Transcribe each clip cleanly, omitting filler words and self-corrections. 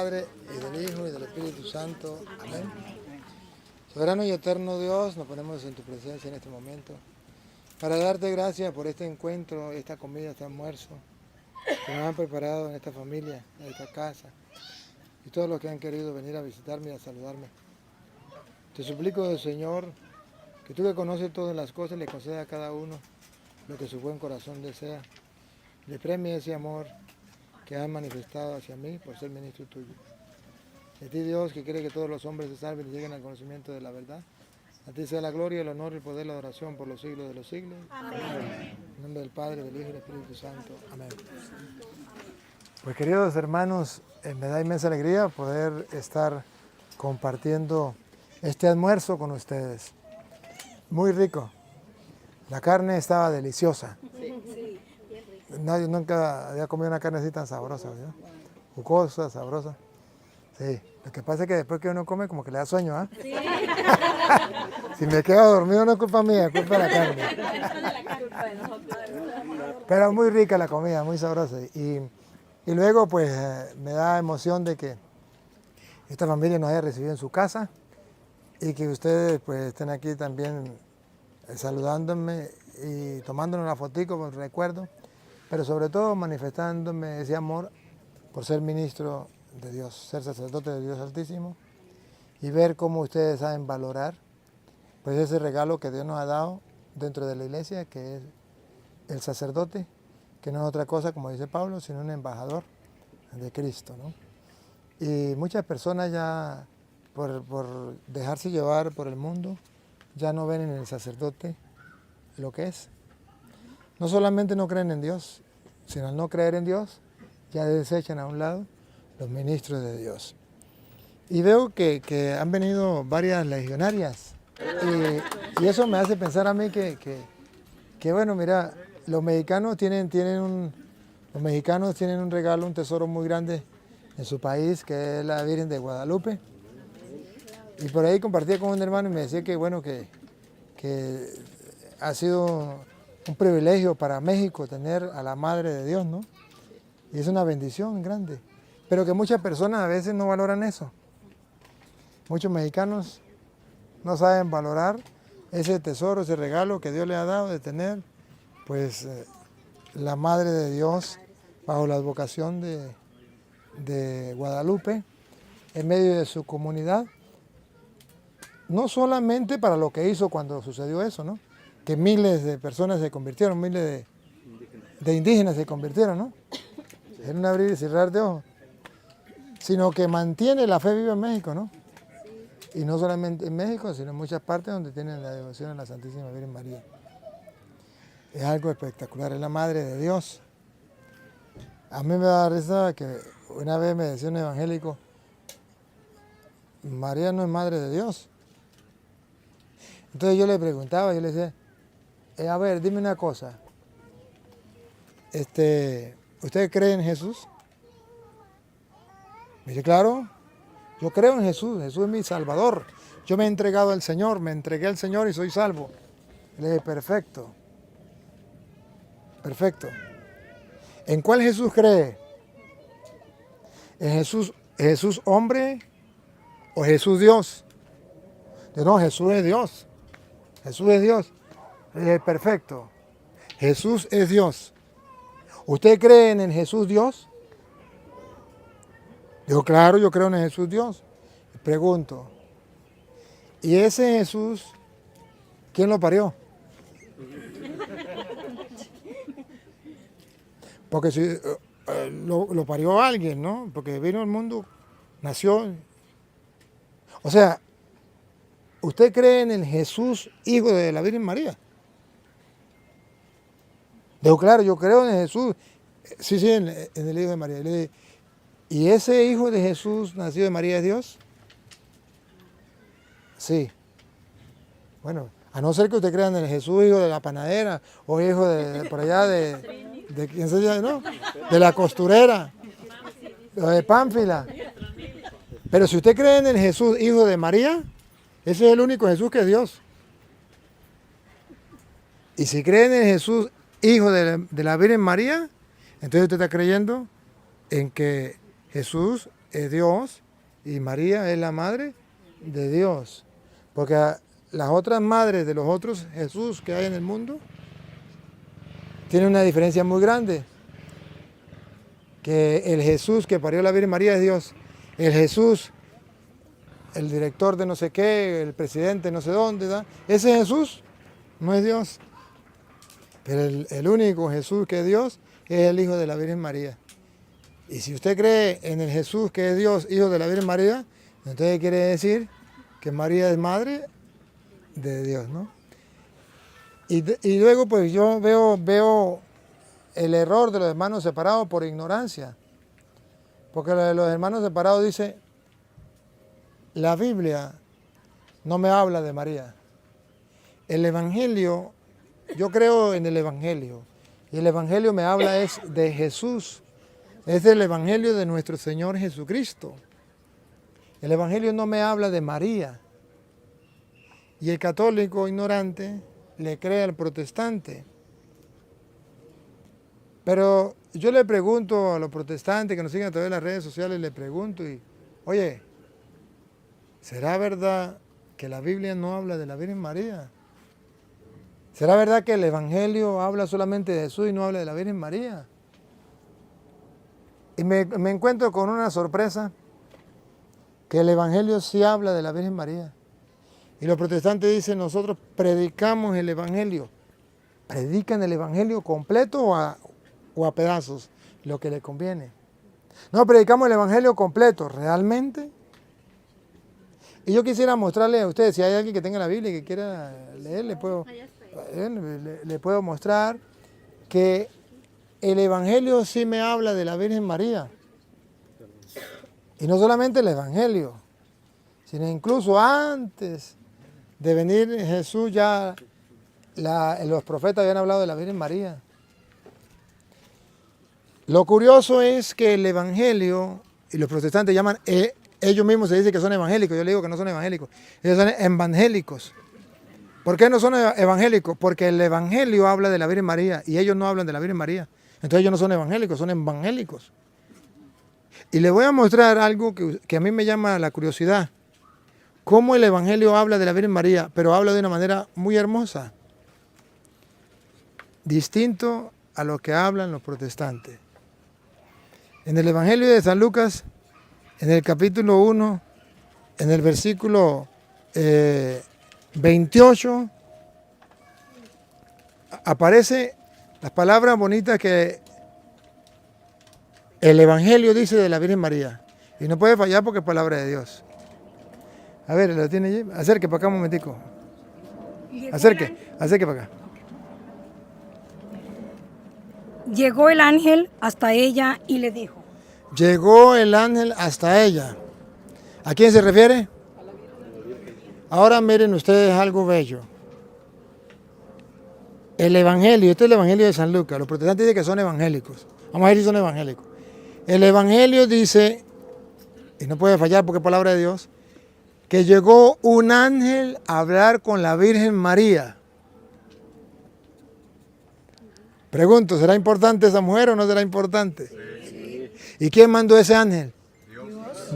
Padre, y del Hijo, y del Espíritu Santo. Amén. Soberano y eterno Dios, nos ponemos en tu presencia en este momento para darte gracias por este encuentro, esta comida, este almuerzo que nos han preparado en esta familia, en esta casa, y todos los que han querido venir a visitarme y a saludarme. Te suplico, Señor, que tú que conoces todas las cosas, le concedas a cada uno lo que su buen corazón desea. Le premie ese amor que han manifestado hacia mí por ser ministro tuyo. De ti, Dios, que quiere que todos los hombres se salven y lleguen al conocimiento de la verdad. A ti sea la gloria, el honor, el poder, la adoración por los siglos de los siglos. Amén. En nombre del Padre, del Hijo y del Espíritu Santo. Amén. Pues queridos hermanos, me da inmensa alegría poder estar compartiendo este almuerzo con ustedes. Muy rico. La carne estaba deliciosa. No, yo nunca había comido una carne así tan sabrosa, ¿verdad? Jugosa, sabrosa. Sí, lo que pasa es que después que uno come como que le da sueño, ¿ah? ¿Eh? Sí. Si me quedo dormido no es culpa mía, es culpa de la carne. Pero muy rica la comida, muy sabrosa. Y luego pues me da emoción de que esta familia nos haya recibido en su casa y que ustedes pues estén aquí también saludándome y tomándonos una fotico por recuerdo, pero sobre todo manifestándome ese amor por ser ministro de Dios, ser sacerdote de Dios Altísimo y ver cómo ustedes saben valorar pues ese regalo que Dios nos ha dado dentro de la iglesia, que es el sacerdote, que no es otra cosa, como dice Pablo, sino un embajador de Cristo, ¿no? Y muchas personas ya por dejarse llevar por el mundo ya no ven en el sacerdote lo que es. No solamente no creen en Dios, sino al no creer en Dios ya desechan a un lado los ministros de Dios. Y veo que han venido varias legionarias y eso me hace pensar a mí que bueno, mira, los mexicanos tienen un regalo, un tesoro muy grande en su país, que es la Virgen de Guadalupe. Y por ahí compartía con un hermano y me decía que bueno, que ha sido un privilegio para México tener a la Madre de Dios, ¿no? Y es una bendición grande. Pero que muchas personas a veces no valoran eso. Muchos mexicanos no saben valorar ese tesoro, ese regalo que Dios le ha dado de tener, pues, la Madre de Dios bajo la advocación de Guadalupe en medio de su comunidad. No solamente para lo que hizo cuando sucedió eso, ¿no? Que miles de personas se convirtieron, miles de indígenas se convirtieron, ¿no? En un abrir y cerrar de ojos. Sino que mantiene la fe viva en México, ¿no? Y no solamente en México, sino en muchas partes donde tienen la devoción a la Santísima Virgen María. Es algo espectacular, es la Madre de Dios. A mí me da risa que una vez me decía un evangélico, María no es Madre de Dios. Entonces yo le preguntaba, yo le decía, a ver, dime una cosa, ¿usted cree en Jesús? Me dice, claro, yo creo en Jesús, Jesús es mi Salvador. Yo me he entregado al Señor, me entregué al Señor y soy salvo. Le dije, perfecto, perfecto. ¿En cuál Jesús cree? ¿En Jesús hombre o Jesús Dios? Yo, no, Jesús es Dios. Jesús es Dios. Le dije, perfecto. Jesús es Dios. ¿Usted cree en el Jesús Dios? Digo, claro, yo creo en el Jesús Dios. Pregunto, ¿y ese Jesús, quién lo parió? Porque si lo parió alguien, ¿no? Porque vino al mundo, nació. O sea, ¿usted cree en el Jesús, hijo de la Virgen María? Digo, claro, yo creo en Jesús. Sí, en el Hijo de María. Le dije, ¿y ese hijo de Jesús nacido de María es Dios? Sí. Bueno, a no ser que usted crea en el Jesús, hijo de la panadera, o hijo de por allá de quién se llama, ¿no? De la costurera, o de Pánfila. Pero si usted cree en el Jesús, hijo de María, ese es el único Jesús que es Dios. Y si cree en el Jesús, hijo de la Virgen María, entonces usted está creyendo en que Jesús es Dios y María es la madre de Dios. Porque las otras madres de los otros Jesús que hay en el mundo tienen una diferencia muy grande. Que el Jesús que parió la Virgen María es Dios. El Jesús, el director de no sé qué, el presidente no sé dónde, ¿da? Ese Jesús no es Dios. Pero el único Jesús que es Dios es el Hijo de la Virgen María. Y si usted cree en el Jesús que es Dios, Hijo de la Virgen María, entonces quiere decir que María es madre de Dios, ¿no? Y luego pues yo veo el error de los hermanos separados por ignorancia. Porque los hermanos separados dice, la Biblia no me habla de María. El Evangelio, yo creo en el Evangelio. Y el Evangelio me habla es de Jesús. Es el Evangelio de nuestro Señor Jesucristo. El Evangelio no me habla de María. Y el católico ignorante le cree al protestante. Pero yo le pregunto a los protestantes que nos siguen a través de las redes sociales, le pregunto, oye, ¿será verdad que la Biblia no habla de la Virgen María? ¿Será verdad que el Evangelio habla solamente de Jesús y no habla de la Virgen María? Y me encuentro con una sorpresa, que el Evangelio sí habla de la Virgen María. Y los protestantes dicen, nosotros predicamos el Evangelio. ¿Predican el Evangelio completo o a pedazos? Lo que les conviene. No, predicamos el Evangelio completo, ¿realmente? Y yo quisiera mostrarles a ustedes, si hay alguien que tenga la Biblia y que quiera leer, le puedo mostrar que el Evangelio sí me habla de la Virgen María. Y no solamente el Evangelio, sino incluso antes de venir Jesús ya los profetas habían hablado de la Virgen María. Lo curioso es que el Evangelio, y los protestantes llaman, ellos mismos se dicen que son evangélicos, yo le digo que no son evangélicos, ellos son evangélicos. ¿Por qué no son evangélicos? Porque el Evangelio habla de la Virgen María y ellos no hablan de la Virgen María. Entonces ellos no son evangélicos, son evangélicos. Y les voy a mostrar algo que a mí me llama la curiosidad. Cómo el Evangelio habla de la Virgen María, pero habla de una manera muy hermosa. Distinto a lo que hablan los protestantes. En el Evangelio de San Lucas, en el capítulo 1, en el versículo 28, aparece las palabras bonitas que el Evangelio dice de la Virgen María. Y no puede fallar porque es palabra de Dios. A ver, ¿lo tiene allí? Acerque para acá un momentico. Acerque para acá. Llegó el ángel hasta ella y le dijo. Llegó el ángel hasta ella. ¿A quién se refiere? Ahora miren ustedes algo bello. El Evangelio, este es el Evangelio de San Lucas. Los protestantes dicen que son evangélicos. Vamos a ver si son evangélicos. El Evangelio dice, y no puede fallar porque es palabra de Dios, que llegó un ángel a hablar con la Virgen María. Pregunto, ¿será importante esa mujer o no será importante? Sí. ¿Y quién mandó ese ángel?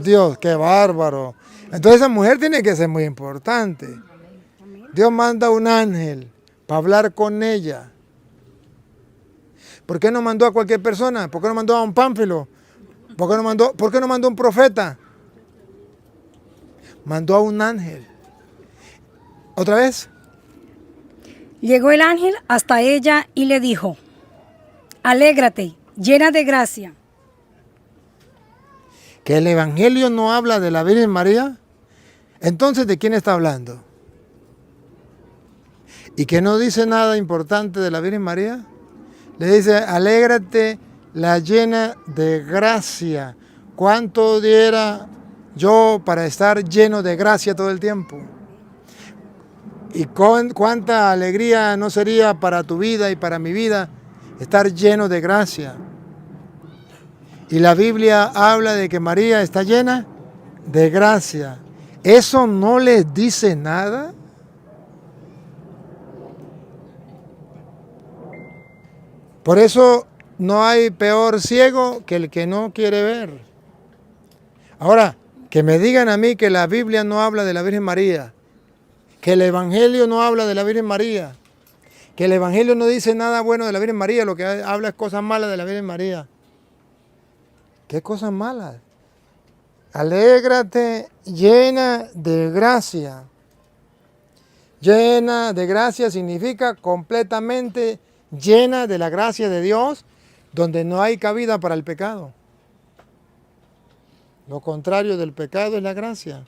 Dios, qué bárbaro. Entonces esa mujer tiene que ser muy importante. Dios manda un ángel para hablar con ella. ¿Por qué no mandó a cualquier persona? ¿Por qué no mandó a un pánfilo? ¿Por qué no mandó a un profeta? Mandó a un ángel. ¿Otra vez? Llegó el ángel hasta ella y le dijo, alégrate, llena de gracia. ¿Que el Evangelio no habla de la Virgen María? Entonces, ¿de quién está hablando? ¿Y que no dice nada importante de la Virgen María? Le dice, alégrate, la llena de gracia. ¿Cuánto diera yo para estar lleno de gracia todo el tiempo? ¿Y cuánta alegría no sería para tu vida y para mi vida estar lleno de gracia? Y la Biblia habla de que María está llena de gracia. ¿Eso no les dice nada? Por eso no hay peor ciego que el que no quiere ver. Ahora, que me digan a mí que la Biblia no habla de la Virgen María, que el Evangelio no habla de la Virgen María, que el Evangelio no dice nada bueno de la Virgen María, lo que habla es cosas malas de la Virgen María. ¿Qué cosas malas? Alégrate llena de gracia. Llena de gracia significa completamente llena de la gracia de Dios, donde no hay cabida para el pecado. Lo contrario del pecado es la gracia.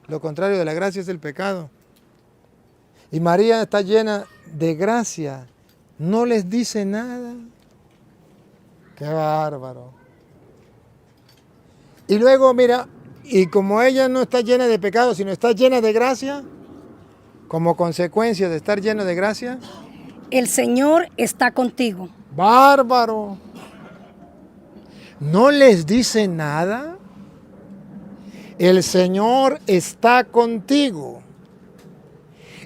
Lo contrario de la gracia es el pecado. Y María está llena de gracia. No les dice nada. ¡Qué bárbaro! Y luego, mira, y como ella no está llena de pecado, sino está llena de gracia, como consecuencia de estar llena de gracia, el Señor está contigo. ¡Bárbaro! ¿No les dice nada? El Señor está contigo.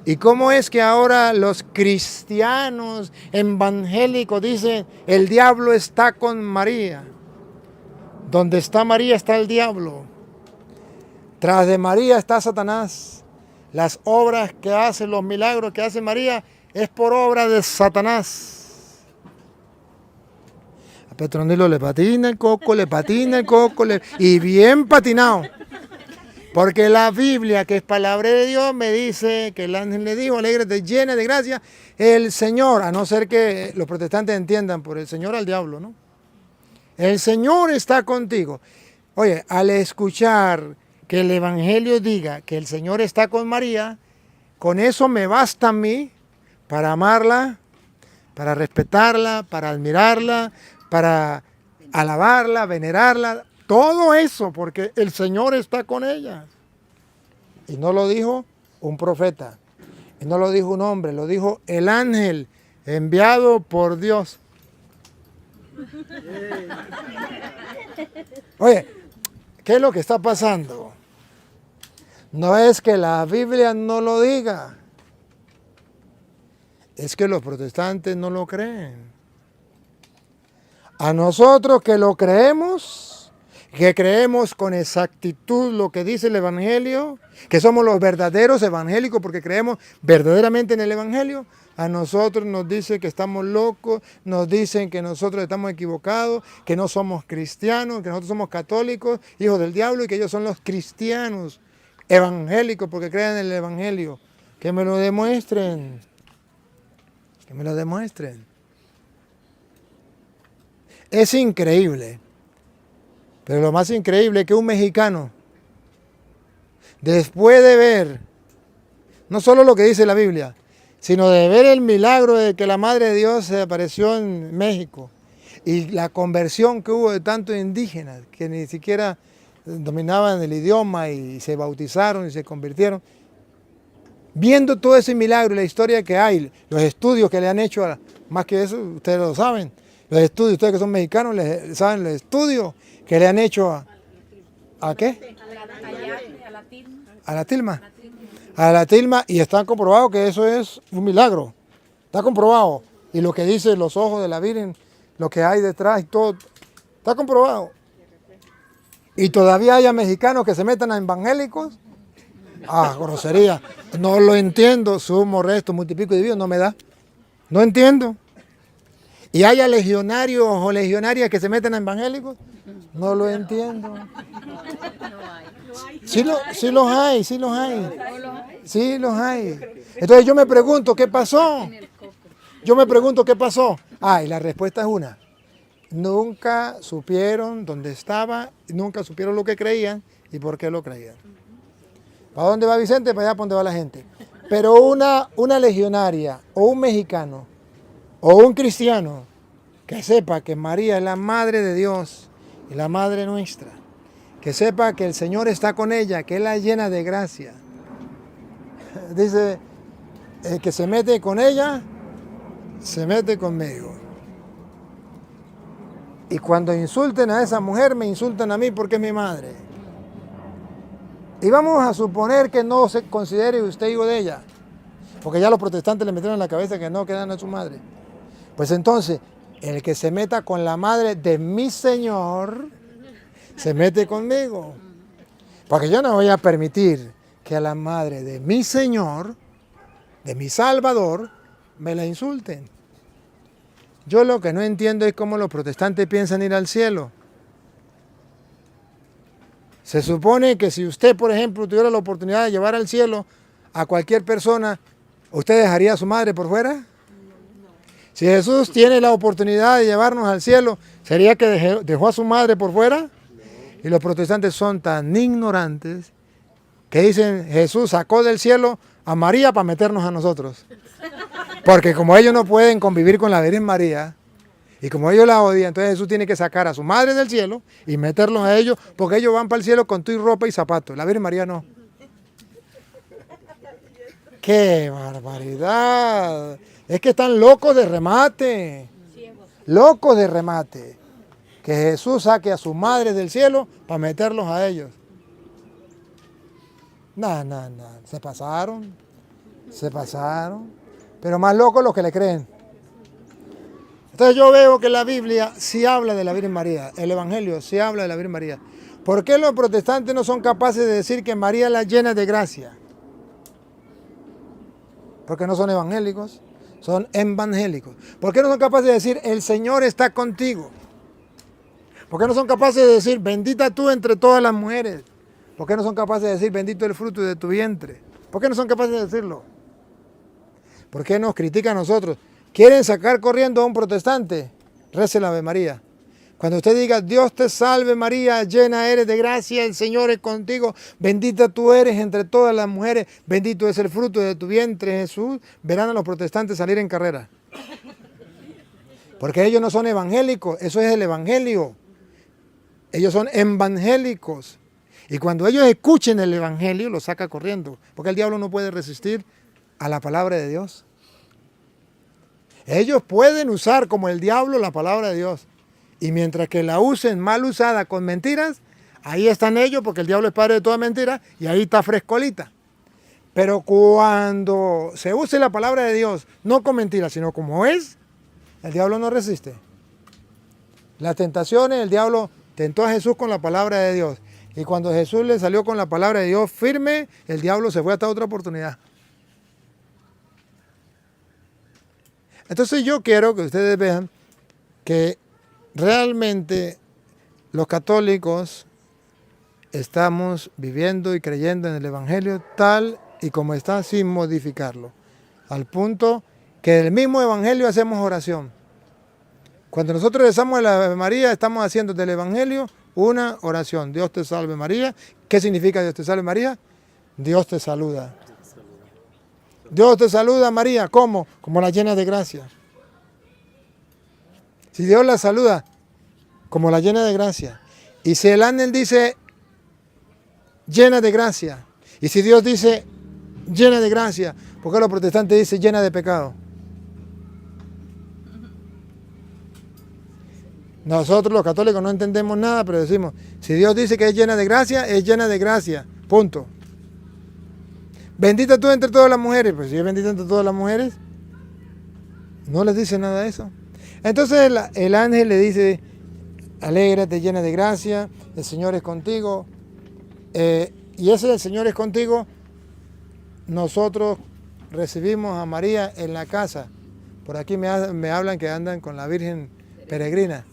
¿Y cómo es que ahora los cristianos evangélicos dicen el diablo está con María? Donde está María está el diablo. Tras de María está Satanás. Las obras que hace, los milagros que hace María es por obra de Satanás. A Petronilo le patina el coco, y bien patinado. Porque la Biblia, que es palabra de Dios, me dice que el ángel le dijo, alégrate, llena de gracia, el Señor, a no ser que los protestantes entiendan por el Señor al diablo, ¿no? El Señor está contigo. Oye, al escuchar que el Evangelio diga que el Señor está con María, con eso me basta a mí para amarla, para respetarla, para admirarla, para alabarla, venerarla, todo eso, porque el Señor está con ella. Y no lo dijo un profeta, y no lo dijo un hombre, lo dijo el ángel enviado por Dios. Oye, ¿qué es lo que está pasando? No es que la Biblia no lo diga, es que los protestantes no lo creen. A nosotros que lo creemos, que creemos con exactitud lo que dice el Evangelio, que somos los verdaderos evangélicos porque creemos verdaderamente en el Evangelio, a nosotros nos dice que estamos locos, nos dicen que nosotros estamos equivocados, que no somos cristianos, que nosotros somos católicos, hijos del diablo, y que ellos son los cristianos evangélicos porque creen en el Evangelio. Que me lo demuestren, que me lo demuestren. Es increíble, pero lo más increíble es que un mexicano, después de ver, no solo lo que dice la Biblia, sino de ver el milagro de que la Madre de Dios se apareció en México y la conversión que hubo de tantos indígenas que ni siquiera dominaban el idioma y se bautizaron y se convirtieron. Viendo todo ese milagro y la historia que hay, los estudios que le han hecho, más que eso, ustedes lo saben, los estudios, ustedes que son mexicanos, saben los estudios que le han hecho ¿a qué? A la tilma. A la tilma, y está comprobado que eso es un milagro. Está comprobado. Y lo que dice los ojos de la Virgen, lo que hay detrás y todo, está comprobado. Y todavía haya mexicanos que se metan a evangélicos. Ah, grosería. No lo entiendo. Sumo, resto, multiplico y divido, no me da. No entiendo. Y haya legionarios o legionarias que se metan a evangélicos. No lo entiendo. Sí los hay. Sí los hay. Entonces yo me pregunto, ¿qué pasó? Ah, y la respuesta es una. Nunca supieron dónde estaba, nunca supieron lo que creían y por qué lo creían. ¿Para dónde va Vicente? Para allá, ¿para dónde va la gente? Pero una legionaria o un mexicano o un cristiano que sepa que María es la Madre de Dios y la Madre nuestra, que sepa que el Señor está con ella, que Él la llena de gracia. Dice, el que se mete con ella, se mete conmigo. Y cuando insulten a esa mujer, me insultan a mí porque es mi madre. Y vamos a suponer que no se considere usted hijo de ella, porque ya los protestantes le metieron en la cabeza que no, que no es su madre. Pues entonces, el que se meta con la madre de mi Señor, se mete conmigo. Porque yo no voy a permitir que a la madre de mi Señor, de mi Salvador, me la insulten. Yo lo que no entiendo es cómo los protestantes piensan ir al cielo. Se supone que si usted, por ejemplo, tuviera la oportunidad de llevar al cielo a cualquier persona, ¿usted dejaría a su madre por fuera? Si Jesús tiene la oportunidad de llevarnos al cielo, ¿sería que dejó a su madre por fuera? Y los protestantes son tan ignorantes que dicen, Jesús sacó del cielo a María para meternos a nosotros. Porque como ellos no pueden convivir con la Virgen María, y como ellos la odian, entonces Jesús tiene que sacar a su madre del cielo y meterlos a ellos, porque ellos van para el cielo con tu ropa y zapatos. La Virgen María no. ¡Qué barbaridad! Es que están locos de remate. Locos de remate. Que Jesús saque a su madre del cielo para meterlos a ellos. No. Se pasaron. Pero más locos los que le creen. Entonces yo veo que la Biblia sí habla de la Virgen María. El Evangelio sí habla de la Virgen María. ¿Por qué los protestantes no son capaces de decir que María la llena de gracia? Porque no son evangélicos, son evangélicos. ¿Por qué no son capaces de decir el Señor está contigo? ¿Por qué no son capaces de decir bendita tú entre todas las mujeres? ¿Por qué no son capaces de decir bendito el fruto de tu vientre? ¿Por qué no son capaces de decirlo? ¿Por qué nos critican a nosotros? ¿Quieren sacar corriendo a un protestante? Rece la Ave María. Cuando usted diga, Dios te salve María, llena eres de gracia, el Señor es contigo, bendita tú eres entre todas las mujeres, bendito es el fruto de tu vientre, Jesús, verán a los protestantes salir en carrera. Porque ellos no son evangélicos, eso es el Evangelio. Ellos son evangélicos. Y cuando ellos escuchen el Evangelio, los saca corriendo, porque el diablo no puede resistir a la palabra de Dios. Ellos pueden usar como el diablo la palabra de Dios. Y mientras que la usen mal usada con mentiras, ahí están ellos, porque el diablo es padre de toda mentira, y ahí está frescolita. Pero cuando se use la palabra de Dios, no con mentiras, sino como es, el diablo no resiste. Las tentaciones, el diablo tentó a Jesús con la palabra de Dios. Y cuando Jesús le salió con la palabra de Dios firme, el diablo se fue hasta otra oportunidad. Entonces yo quiero que ustedes vean que realmente los católicos estamos viviendo y creyendo en el Evangelio tal y como está, sin modificarlo. Al punto que del mismo Evangelio hacemos oración. Cuando nosotros rezamos la Ave María, estamos haciendo del Evangelio una oración. Dios te salve María. ¿Qué significa Dios te salve María? Dios te saluda. Dios te saluda María. ¿Cómo? Como la llena de gracia. Si Dios la saluda como la llena de gracia. Y si el ángel dice llena de gracia. Y si Dios dice llena de gracia, ¿por qué los protestantes dicen llena de pecado? Nosotros los católicos no entendemos nada, pero decimos, si Dios dice que es llena de gracia, es llena de gracia. Punto. Bendita tú entre todas las mujeres. Pues si es bendita entre todas las mujeres, no les dice nada de eso. Entonces el ángel le dice, alégrate llena de gracia, el Señor es contigo. Y ese el Señor es contigo, nosotros recibimos a María en la casa. Por aquí me hablan que andan con la Virgen peregrina.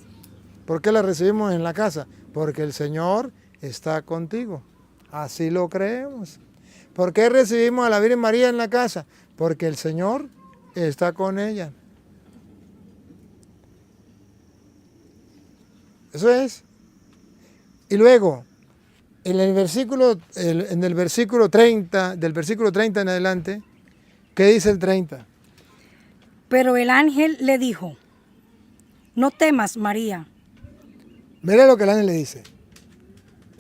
¿Por qué la recibimos en la casa? Porque el Señor está contigo. Así lo creemos. ¿Por qué recibimos a la Virgen María en la casa? Porque el Señor está con ella. Eso es. Y luego, en el versículo 30, del versículo 30 en adelante, ¿qué dice el 30? Pero el ángel le dijo, no temas, María. Mire lo que el ángel le dice.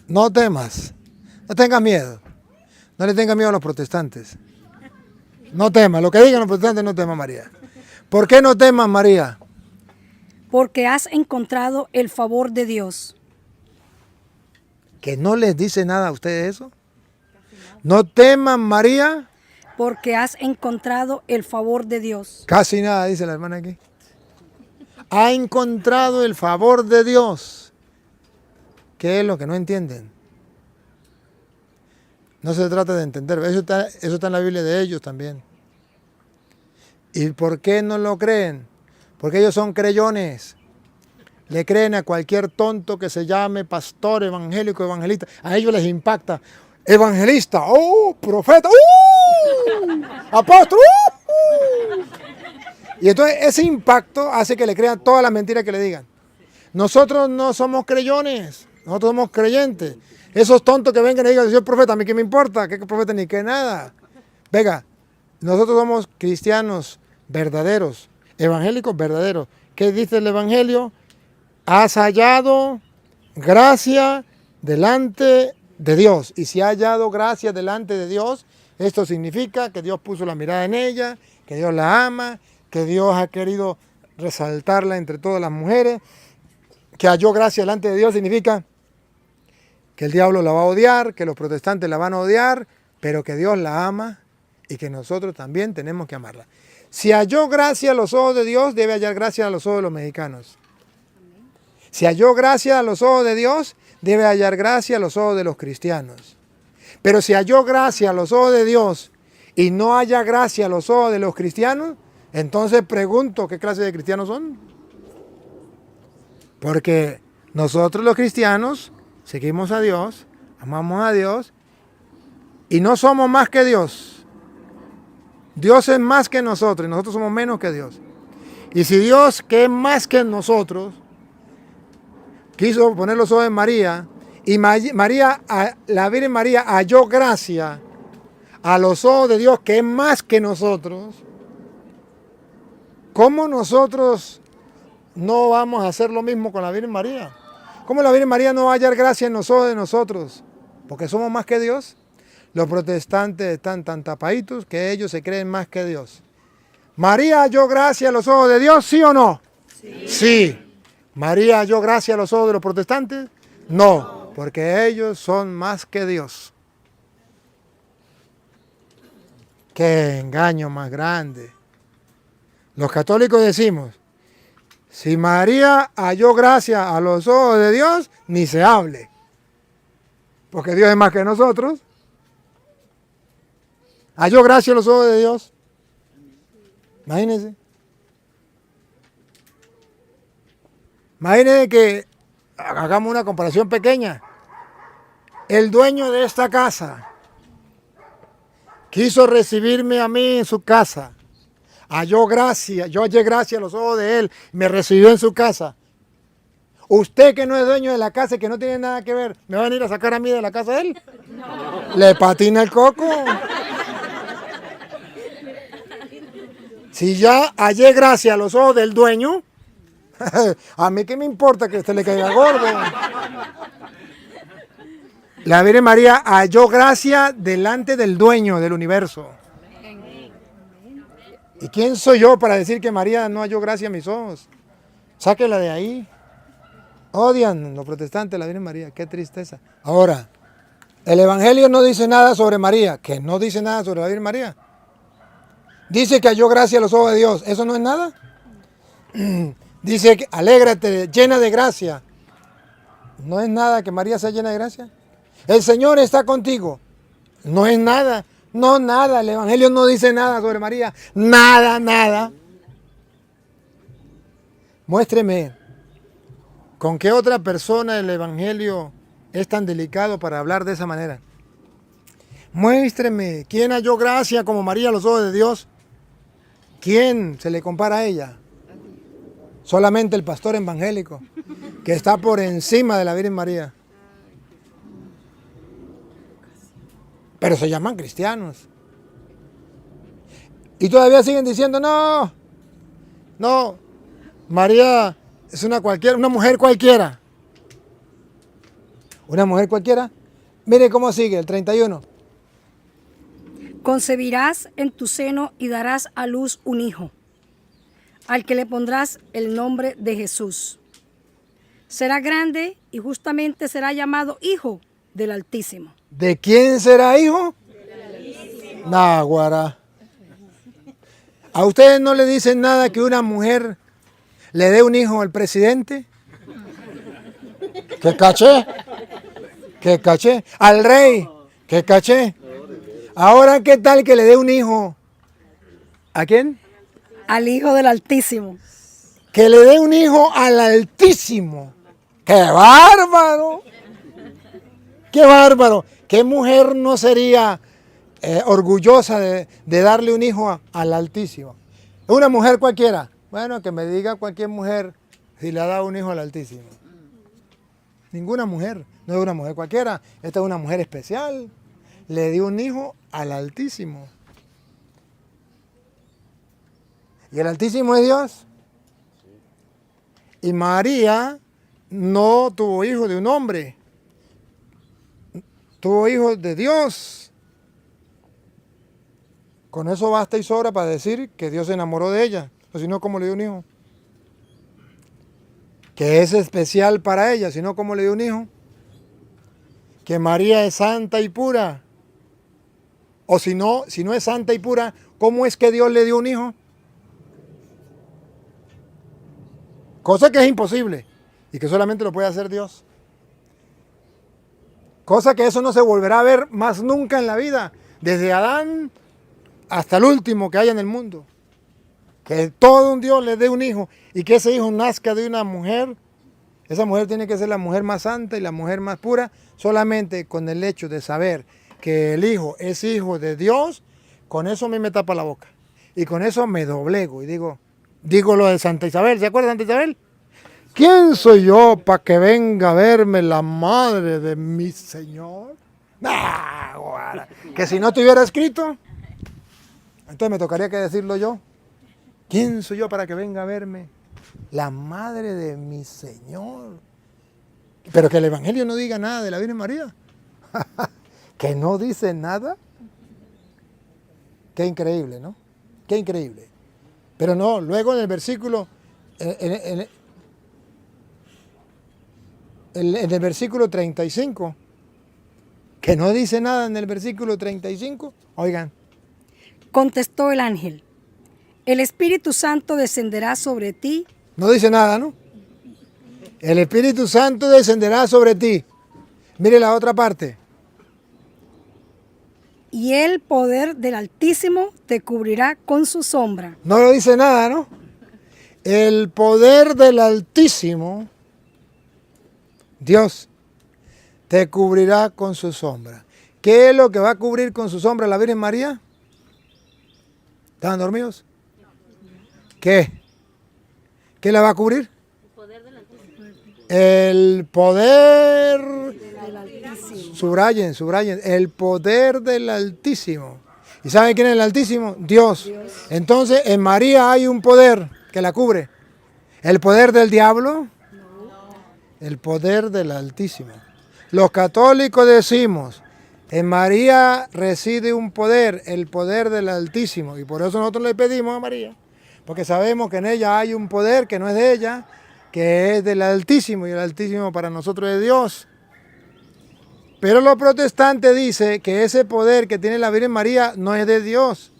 No temas, no tengas miedo. No le tengas miedo a los protestantes. No temas, lo que digan los protestantes, no temas, María. ¿Por qué no temas, María? Porque has encontrado el favor de Dios. ¿Que no les dice nada a ustedes eso? No temas, María. Porque has encontrado el favor de Dios. Casi nada, dice la hermana aquí. Ha encontrado el favor de Dios. ¿Qué es lo que no entienden? No se trata de entender. Eso está en la Biblia de ellos también. ¿Y por qué no lo creen? Porque ellos son creyones. Le creen a cualquier tonto que se llame pastor, evangélico, evangelista. A ellos les impacta. Evangelista, profeta, apóstol, Y entonces ese impacto hace que le crean todas las mentiras que le digan. Nosotros no somos creyones, nosotros somos creyentes. Esos tontos que vengan y digan, soy profeta, a mí qué me importa, qué profeta ni qué nada. Venga, nosotros somos cristianos verdaderos, evangélicos verdaderos. ¿Qué dice el evangelio? Has hallado gracia delante de Dios. Y si ha hallado gracia delante de Dios, esto significa que Dios puso la mirada en ella, que Dios la ama, que Dios ha querido resaltarla entre todas las mujeres. Que halló gracia delante de Dios significa que el diablo la va a odiar, que los protestantes la van a odiar, pero que Dios la ama y que nosotros también tenemos que amarla. Si halló gracia a los ojos de Dios, debe hallar gracia a los ojos de los mexicanos. Si halló gracia a los ojos de Dios, debe hallar gracia a los ojos de los cristianos. Pero si halló gracia a los ojos de Dios y no haya gracia a los ojos de los cristianos, entonces pregunto, ¿qué clase de cristianos son? Porque nosotros los cristianos seguimos a Dios, amamos a Dios y no somos más que Dios. Dios es más que nosotros y nosotros somos menos que Dios. Y si Dios, que es más que nosotros, quiso poner los ojos en María, y la Virgen María halló gracia a los ojos de Dios, que es más que nosotros, ¿cómo nosotros no vamos a hacer lo mismo con la Virgen María? ¿Cómo la Virgen María no va a hallar gracia en los ojos de nosotros? Porque somos más que Dios. Los protestantes están tan tapaditos que ellos se creen más que Dios. ¿María halló gracia a los ojos de Dios, sí o no? Sí. Sí. ¿María halló gracia a los ojos de los protestantes? No, porque ellos son más que Dios. ¡Qué engaño más grande! Los católicos decimos, si María halló gracia a los ojos de Dios, ni se hable. Porque Dios es más que nosotros. ¿Halló gracia a los ojos de Dios? Imagínense. Imagínense que hagamos una comparación pequeña. El dueño de esta casa quiso recibirme a mí en su casa. Halló gracia, yo hallé gracia a los ojos de él, me recibió en su casa. Usted que no es dueño de la casa y que no tiene nada que ver, ¿me va a venir a sacar a mí de la casa de él? No. Le patina el coco. Si ya hallé gracia a los ojos del dueño, a mí qué me importa que usted le caiga gordo. La Virgen María halló gracia delante del dueño del universo. ¿Y quién soy yo para decir que María no halló gracia a mis ojos? Sáquela de ahí. Odian los protestantes a la Virgen María, qué tristeza. Ahora, el Evangelio no dice nada sobre María, que no dice nada sobre la Virgen María. Dice que halló gracia a los ojos de Dios, ¿eso no es nada? Dice que alégrate, llena de gracia. ¿No es nada que María sea llena de gracia? El Señor está contigo. No es nada. No, nada. El Evangelio no dice nada sobre María. Nada, nada. Muéstreme con qué otra persona el Evangelio es tan delicado para hablar de esa manera. Muéstreme quién halló gracia como María a los ojos de Dios. ¿Quién se le compara a ella? Solamente el pastor evangélico, que está por encima de la Virgen María. Pero se llaman cristianos. Y todavía siguen diciendo, no, María es una mujer cualquiera. ¿Una mujer cualquiera? Mire cómo sigue, el 31. Concebirás en tu seno y darás a luz un hijo, al que le pondrás el nombre de Jesús. Será grande y justamente será llamado Hijo del Altísimo. ¿De quién será hijo? Del Altísimo. Náguara. ¿A ustedes no le dicen nada que una mujer le dé un hijo al presidente? ¿Qué caché? ¿Qué caché? Al rey. ¿Qué caché? Ahora, ¿qué tal que le dé un hijo? ¿A quién? Al Hijo del Altísimo. Que le dé un hijo al Altísimo. ¡Qué bárbaro! ¡Qué bárbaro! ¿Qué mujer no sería orgullosa de darle un hijo al Altísimo? Una mujer cualquiera. Bueno, que me diga cualquier mujer si le ha dado un hijo al Altísimo. Ninguna mujer. No es una mujer cualquiera. Esta es una mujer especial. Le dio un hijo al Altísimo. ¿Y el Altísimo es Dios? Y María no tuvo hijo de un hombre. Tuvo hijos de Dios. Con eso basta y sobra para decir que Dios se enamoró de ella. O si no, ¿cómo le dio un hijo? Que es especial para ella, si no, ¿cómo le dio un hijo? Que María es santa y pura. O si no es santa y pura, ¿cómo es que Dios le dio un hijo? Cosa que es imposible y que solamente lo puede hacer Dios. Cosa que eso no se volverá a ver más nunca en la vida, desde Adán hasta el último que haya en el mundo. Que todo un Dios le dé un hijo y que ese hijo nazca de una mujer. Esa mujer tiene que ser la mujer más santa y la mujer más pura, solamente con el hecho de saber que el hijo es hijo de Dios, con eso a mí me tapa la boca. Y con eso me doblego y digo lo de Santa Isabel. ¿Se acuerdan de Santa Isabel? ¿Quién soy yo para que venga a verme la madre de mi Señor? Que si no estuviera escrito, entonces me tocaría que decirlo yo. ¿Quién soy yo para que venga a verme la madre de mi Señor? Pero que el Evangelio no diga nada de la Virgen María. Que no dice nada. Qué increíble, ¿no? Qué increíble. Pero no, luego en el versículo, en el versículo 35, que no dice nada en el versículo 35, oigan. Contestó el ángel: el Espíritu Santo descenderá sobre ti. No dice nada, ¿no? El Espíritu Santo descenderá sobre ti. Mire la otra parte. Y el poder del Altísimo te cubrirá con su sombra. No lo dice nada, ¿no? El poder del Altísimo, Dios, te cubrirá con su sombra. ¿Qué es lo que va a cubrir con su sombra la Virgen María? ¿Estaban dormidos? ¿Qué? ¿Qué la va a cubrir? El poder del Altísimo. Subrayen, el poder del Altísimo. ¿Y saben quién es el Altísimo? Dios. Entonces, en María hay un poder que la cubre. ¿El poder del diablo? El poder del Altísimo. Los católicos decimos, en María reside un poder, el poder del Altísimo. Y por eso nosotros le pedimos a María, porque sabemos que en ella hay un poder que no es de ella, que es del Altísimo, y el Altísimo para nosotros es Dios. Pero los protestantes dicen que ese poder que tiene la Virgen María no es de Dios,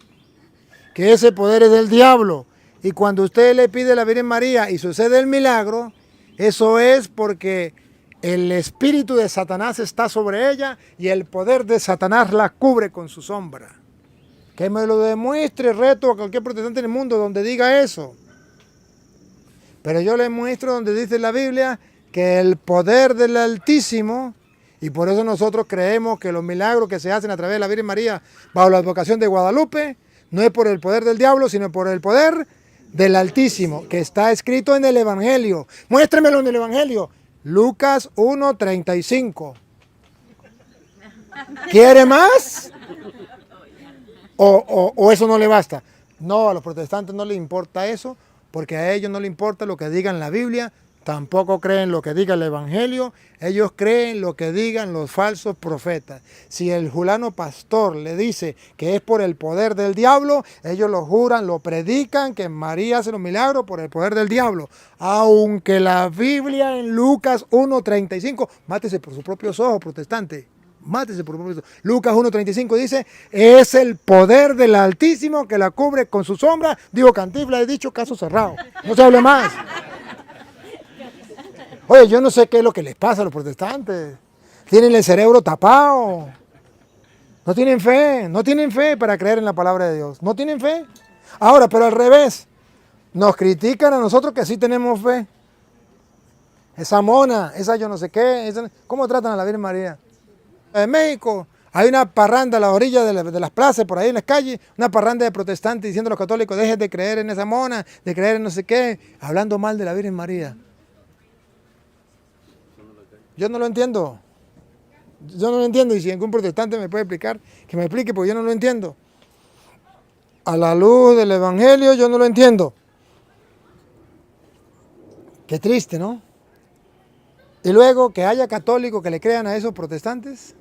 que ese poder es del diablo. Y cuando usted le pide a la Virgen María y sucede el milagro, eso es porque el espíritu de Satanás está sobre ella y el poder de Satanás la cubre con su sombra. Que me lo demuestre, reto a cualquier protestante en el mundo donde diga eso. Pero yo les muestro donde dice la Biblia que el poder del Altísimo, y por eso nosotros creemos que los milagros que se hacen a través de la Virgen María bajo la advocación de Guadalupe, no es por el poder del diablo, sino por el poder del Altísimo, que está escrito en el Evangelio. Muéstremelo en el Evangelio. Lucas 1:35. ¿Quiere más? ¿O eso no le basta? No, a los protestantes no les importa eso, porque a ellos no les importa lo que diga la Biblia, tampoco creen lo que diga el Evangelio, ellos creen lo que digan los falsos profetas. Si el fulano pastor le dice que es por el poder del diablo, ellos lo juran, lo predican, que María hace los milagros por el poder del diablo. Aunque la Biblia en Lucas 1:35, mátese por sus propios ojos, protestante. Mátese por propósito. Lucas 1:35 dice, es el poder del Altísimo que la cubre con su sombra. Digo, Cantinflas, he dicho, caso cerrado. No se hable más. Oye, yo no sé qué es lo que les pasa a los protestantes. Tienen el cerebro tapado. No tienen fe para creer en la palabra de Dios. No tienen fe. Ahora, pero al revés, nos critican a nosotros que sí tenemos fe. Esa mona, esa yo no sé qué, ¿cómo tratan a la Virgen María? En México hay una parranda a la orilla de las plazas, por ahí en las calles, una parranda de protestantes diciendo a los católicos, dejen de creer en esa mona, de creer en no sé qué, hablando mal de la Virgen María. Yo no lo entiendo. Yo no lo entiendo, y si algún protestante me puede explicar, que me explique, porque yo no lo entiendo. A la luz del Evangelio yo no lo entiendo. Qué triste, ¿no? Y luego que haya católicos que le crean a esos protestantes.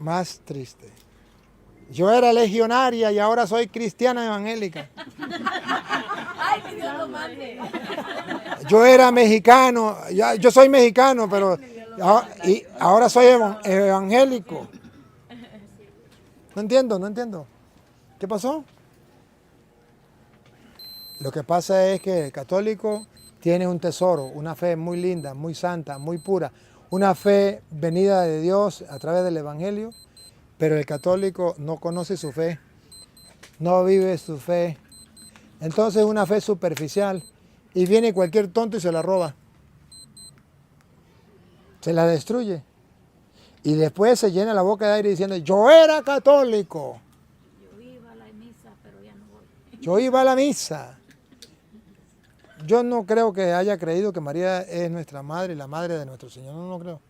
Más triste. Yo era legionaria y ahora soy cristiana evangélica. Ay, que Dios lo mande. Yo era mexicano, yo soy mexicano, pero ahora soy evangélico. No entiendo. ¿Qué pasó? Lo que pasa es que el católico tiene un tesoro, una fe muy linda, muy santa, muy pura, una fe venida de Dios a través del Evangelio, pero el católico no conoce su fe, no vive su fe. Entonces es una fe superficial y viene cualquier tonto y se la roba, se la destruye. Y después se llena la boca de aire diciendo, yo era católico. Yo iba a la misa, pero ya no voy. Yo iba a la misa. Yo no creo que haya creído que María es nuestra madre y la madre de nuestro Señor. No creo.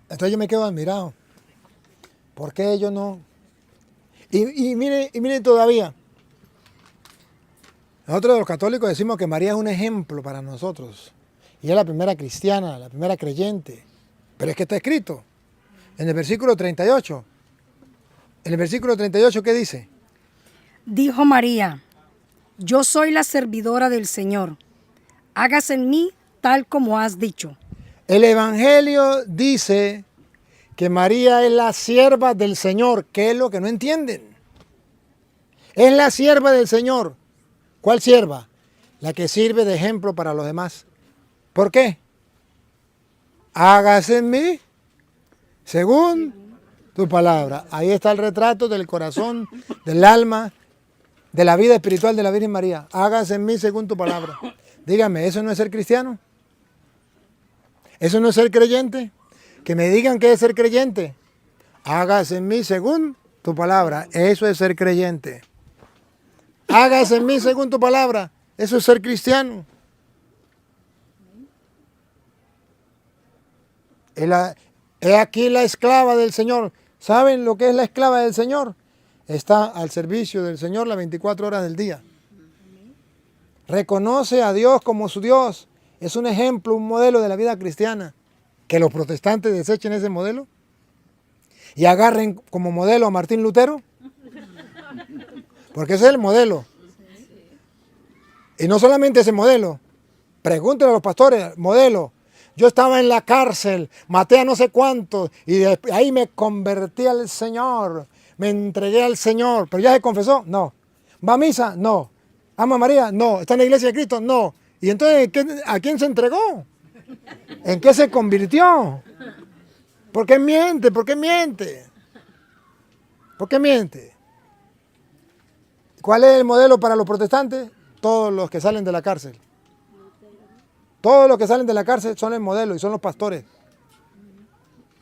Entonces yo me quedo admirado. ¿Por qué ellos no? Y mire todavía. Nosotros los católicos decimos que María es un ejemplo para nosotros. Y es la primera cristiana, la primera creyente. Pero es que está escrito en el versículo 38. En el versículo 38, ¿qué dice? Dijo María, yo soy la servidora del Señor. Hágase en mí tal como has dicho. El Evangelio dice que María es la sierva del Señor. ¿Qué es lo que no entienden? Es la sierva del Señor. ¿Cuál sierva? La que sirve de ejemplo para los demás. ¿Por qué? Hágase en mí según tu palabra. Ahí está el retrato del corazón, del alma, de la vida espiritual de la Virgen María. Hágase en mí según tu palabra. Dígame, ¿eso no es ser cristiano? ¿Eso no es ser creyente? Que me digan qué es ser creyente. Hágase en mí según tu palabra. Eso es ser creyente. Hágase en mí según tu palabra. Eso es ser cristiano. He aquí la esclava del Señor. ¿Saben lo que es la esclava del Señor? Está al servicio del Señor las 24 horas del día. Reconoce a Dios como su Dios. Es un ejemplo, un modelo de la vida cristiana. Que los protestantes desechen ese modelo y agarren como modelo a Martín Lutero. Porque ese es el modelo. Y no solamente ese modelo. Pregúntenle a los pastores, modelo. Yo estaba en la cárcel, maté a no sé cuántos y ahí me convertí al Señor. Me entregué al Señor. ¿Pero ya se confesó? No. ¿Va a misa? No. ¿Ama a María? No. ¿Está en la iglesia de Cristo? No. ¿Y entonces a quién se entregó? ¿En qué se convirtió? ¿Por qué miente? ¿Por qué miente? ¿Por qué miente? ¿Cuál es el modelo para los protestantes? Todos los que salen de la cárcel. Todos los que salen de la cárcel son el modelo y son los pastores.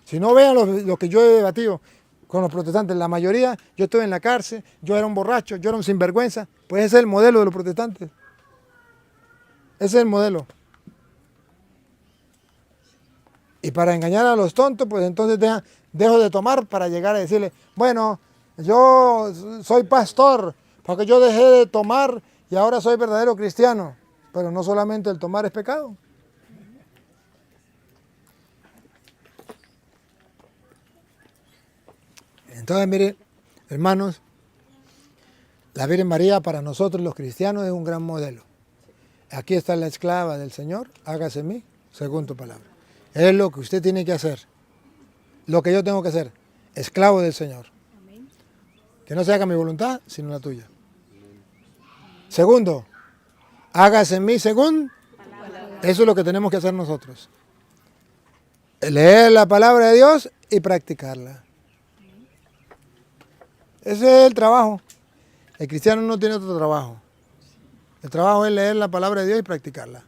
Si no vean lo que yo he debatido con los protestantes, la mayoría, yo estuve en la cárcel, yo era un borracho, yo era un sinvergüenza, pues ese es el modelo de los protestantes. Ese es el modelo. Y para engañar a los tontos, pues entonces dejo de tomar para llegar a decirle, bueno, yo soy pastor, porque yo dejé de tomar y ahora soy verdadero cristiano. Pero no solamente el tomar es pecado. Entonces, mire, hermanos, la Virgen María para nosotros los cristianos es un gran modelo. Aquí está la esclava del Señor, hágase en mí según tu palabra. Es lo que usted tiene que hacer, lo que yo tengo que hacer, esclavo del Señor. Que no se haga mi voluntad, sino la tuya. Segundo, hágase en mí según Eso es lo que tenemos que hacer nosotros. Leer la palabra de Dios y practicarla. Ese es el trabajo. El cristiano no tiene otro trabajo. El trabajo es leer la palabra de Dios y practicarla.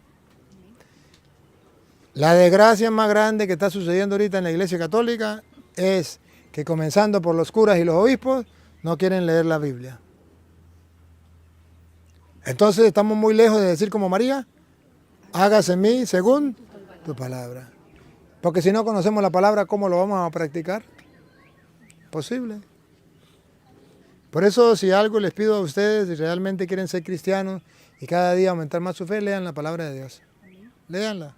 La desgracia más grande que está sucediendo ahorita en la Iglesia Católica es que, comenzando por los curas y los obispos, no quieren leer la Biblia. Entonces estamos muy lejos de decir como María, hágase en mí según tu palabra. Porque si no conocemos la palabra, ¿cómo lo vamos a practicar? Posible. Por eso, si algo les pido a ustedes, si realmente quieren ser cristianos y cada día aumentar más su fe, lean la palabra de Dios. Léanla.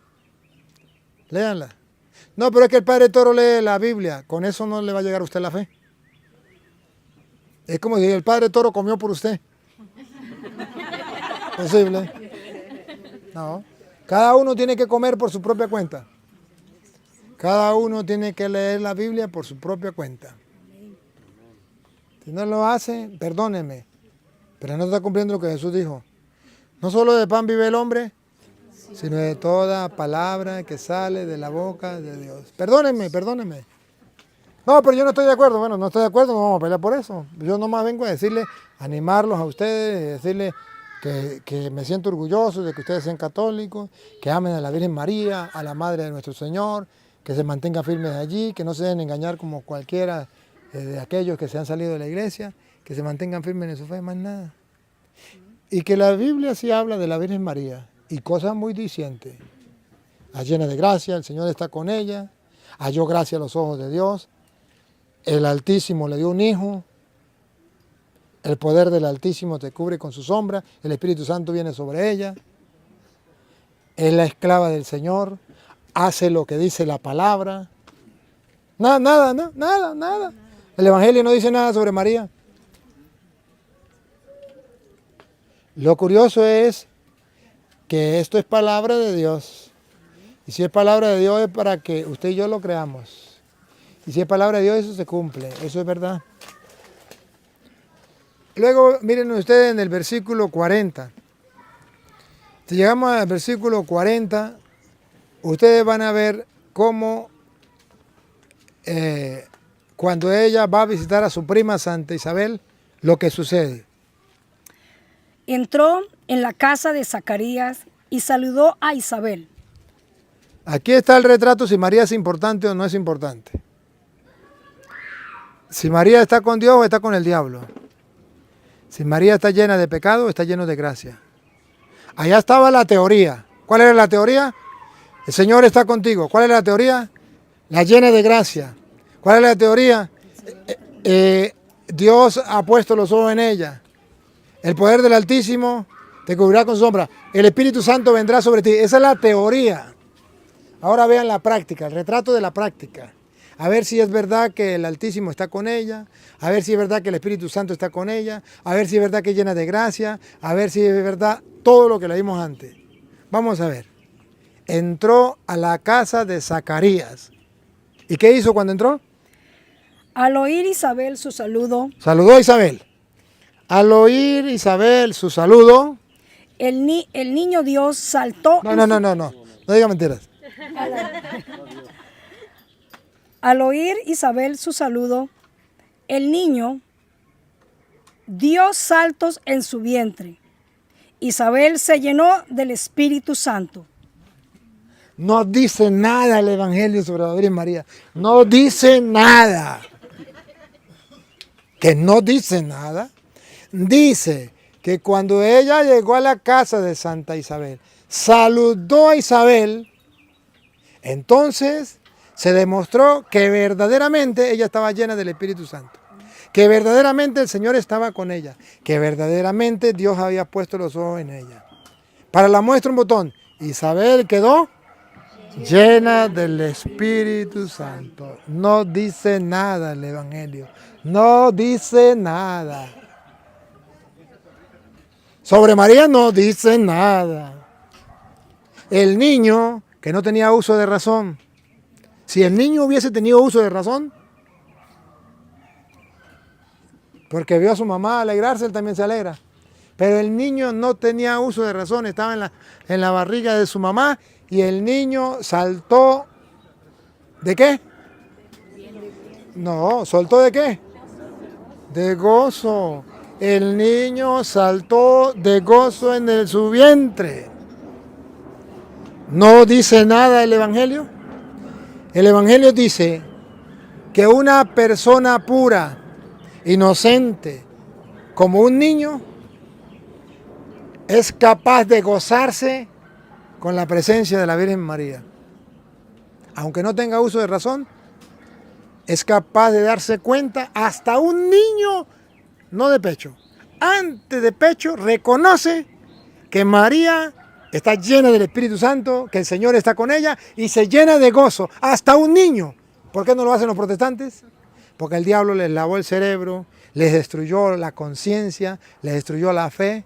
Léanla. No, pero es que el Padre Toro lee la Biblia. Con eso no le va a llegar a usted la fe. Es como si el Padre Toro comió por usted. Posible. No. Cada uno tiene que comer por su propia cuenta. Cada uno tiene que leer la Biblia por su propia cuenta. Si no lo hace, perdóneme, pero no está cumpliendo lo que Jesús dijo. No solo de pan vive el hombre, sino de toda palabra que sale de la boca de Dios. Perdónenme, perdónenme. No, pero yo no estoy de acuerdo. Bueno, no estoy de acuerdo, no vamos a pelear por eso. Yo nomás vengo a decirle, animarlos a ustedes, decirles que me siento orgulloso de que ustedes sean católicos, que amen a la Virgen María, a la Madre de nuestro Señor, que se mantengan firmes allí, que no se dejen engañar como cualquiera de aquellos que se han salido de la iglesia, que se mantengan firmes en su fe, más nada. Y que la Biblia sí habla de la Virgen María, y cosas muy dicientes. La llena de gracia, el Señor está con ella, halló gracia a los ojos de Dios, el Altísimo le dio un hijo, el poder del Altísimo te cubre con su sombra, el Espíritu Santo viene sobre ella, es la esclava del Señor, hace lo que dice la palabra. Nada. El Evangelio no dice nada sobre María. Lo curioso es que esto es palabra de Dios. Y si es palabra de Dios es para que usted y yo lo creamos. Y si es palabra de Dios, eso se cumple. Eso es verdad. Luego, miren ustedes en el versículo 40. Si llegamos al versículo 40, ustedes van a ver cómo cuando ella va a visitar a su prima Santa Isabel, lo que sucede. Entró en la casa de Zacarías y saludó a Isabel. Aquí está el retrato si María es importante o no es importante. Si María está con Dios o está con el diablo. Si María está llena de pecado o está llena de gracia. Allá estaba la teoría. ¿Cuál era la teoría? El Señor está contigo. ¿Cuál es la teoría? La llena de gracia. ¿Cuál es la teoría? Dios ha puesto los ojos en ella. El poder del Altísimo te cubrirá con sombra. El Espíritu Santo vendrá sobre ti. Esa es la teoría. Ahora vean la práctica, el retrato de la práctica. A ver si es verdad que el Altísimo está con ella, a ver si es verdad que el Espíritu Santo está con ella, a ver si es verdad que es llena de gracia, a ver si es verdad todo lo que leímos antes. Vamos a ver. Entró a la casa de Zacarías. ¿Y qué hizo cuando entró? Al oír Isabel su saludo, Saludó a Isabel. Al oír Isabel su saludo. el niño Dios saltó. No diga mentiras. Al oír Isabel su saludo, el niño dio saltos en su vientre. Isabel se llenó del Espíritu Santo. No dice nada el Evangelio sobre la Virgen María. No dice nada. Que no dice nada. Dice que cuando ella llegó a la casa de Santa Isabel, saludó a Isabel, entonces se demostró que verdaderamente ella estaba llena del Espíritu Santo. Que verdaderamente el Señor estaba con ella. Que verdaderamente Dios había puesto los ojos en ella. Para la muestra un botón. Isabel quedó llena del Espíritu Santo. No dice nada el Evangelio. No dice nada. Sobre María no dice nada. El niño que no tenía uso de razón. Si el niño hubiese tenido uso de razón, porque vio a su mamá alegrarse, él también se alegra. Pero el niño no tenía uso de razón, estaba en la barriga de su mamá y el niño saltó. ¿De qué? No, ¿soltó de qué? De gozo. El niño saltó de gozo en su vientre. ¿No dice nada el Evangelio? El Evangelio dice que una persona pura, inocente, como un niño, es capaz de gozarse con la presencia de la Virgen María. Aunque no tenga uso de razón, es capaz de darse cuenta, hasta un niño, no de pecho, antes de pecho, reconoce que María está llena del Espíritu Santo, que el Señor está con ella y se llena de gozo, hasta un niño. ¿Por qué no lo hacen los protestantes? Porque el diablo les lavó el cerebro, les destruyó la conciencia, les destruyó la fe.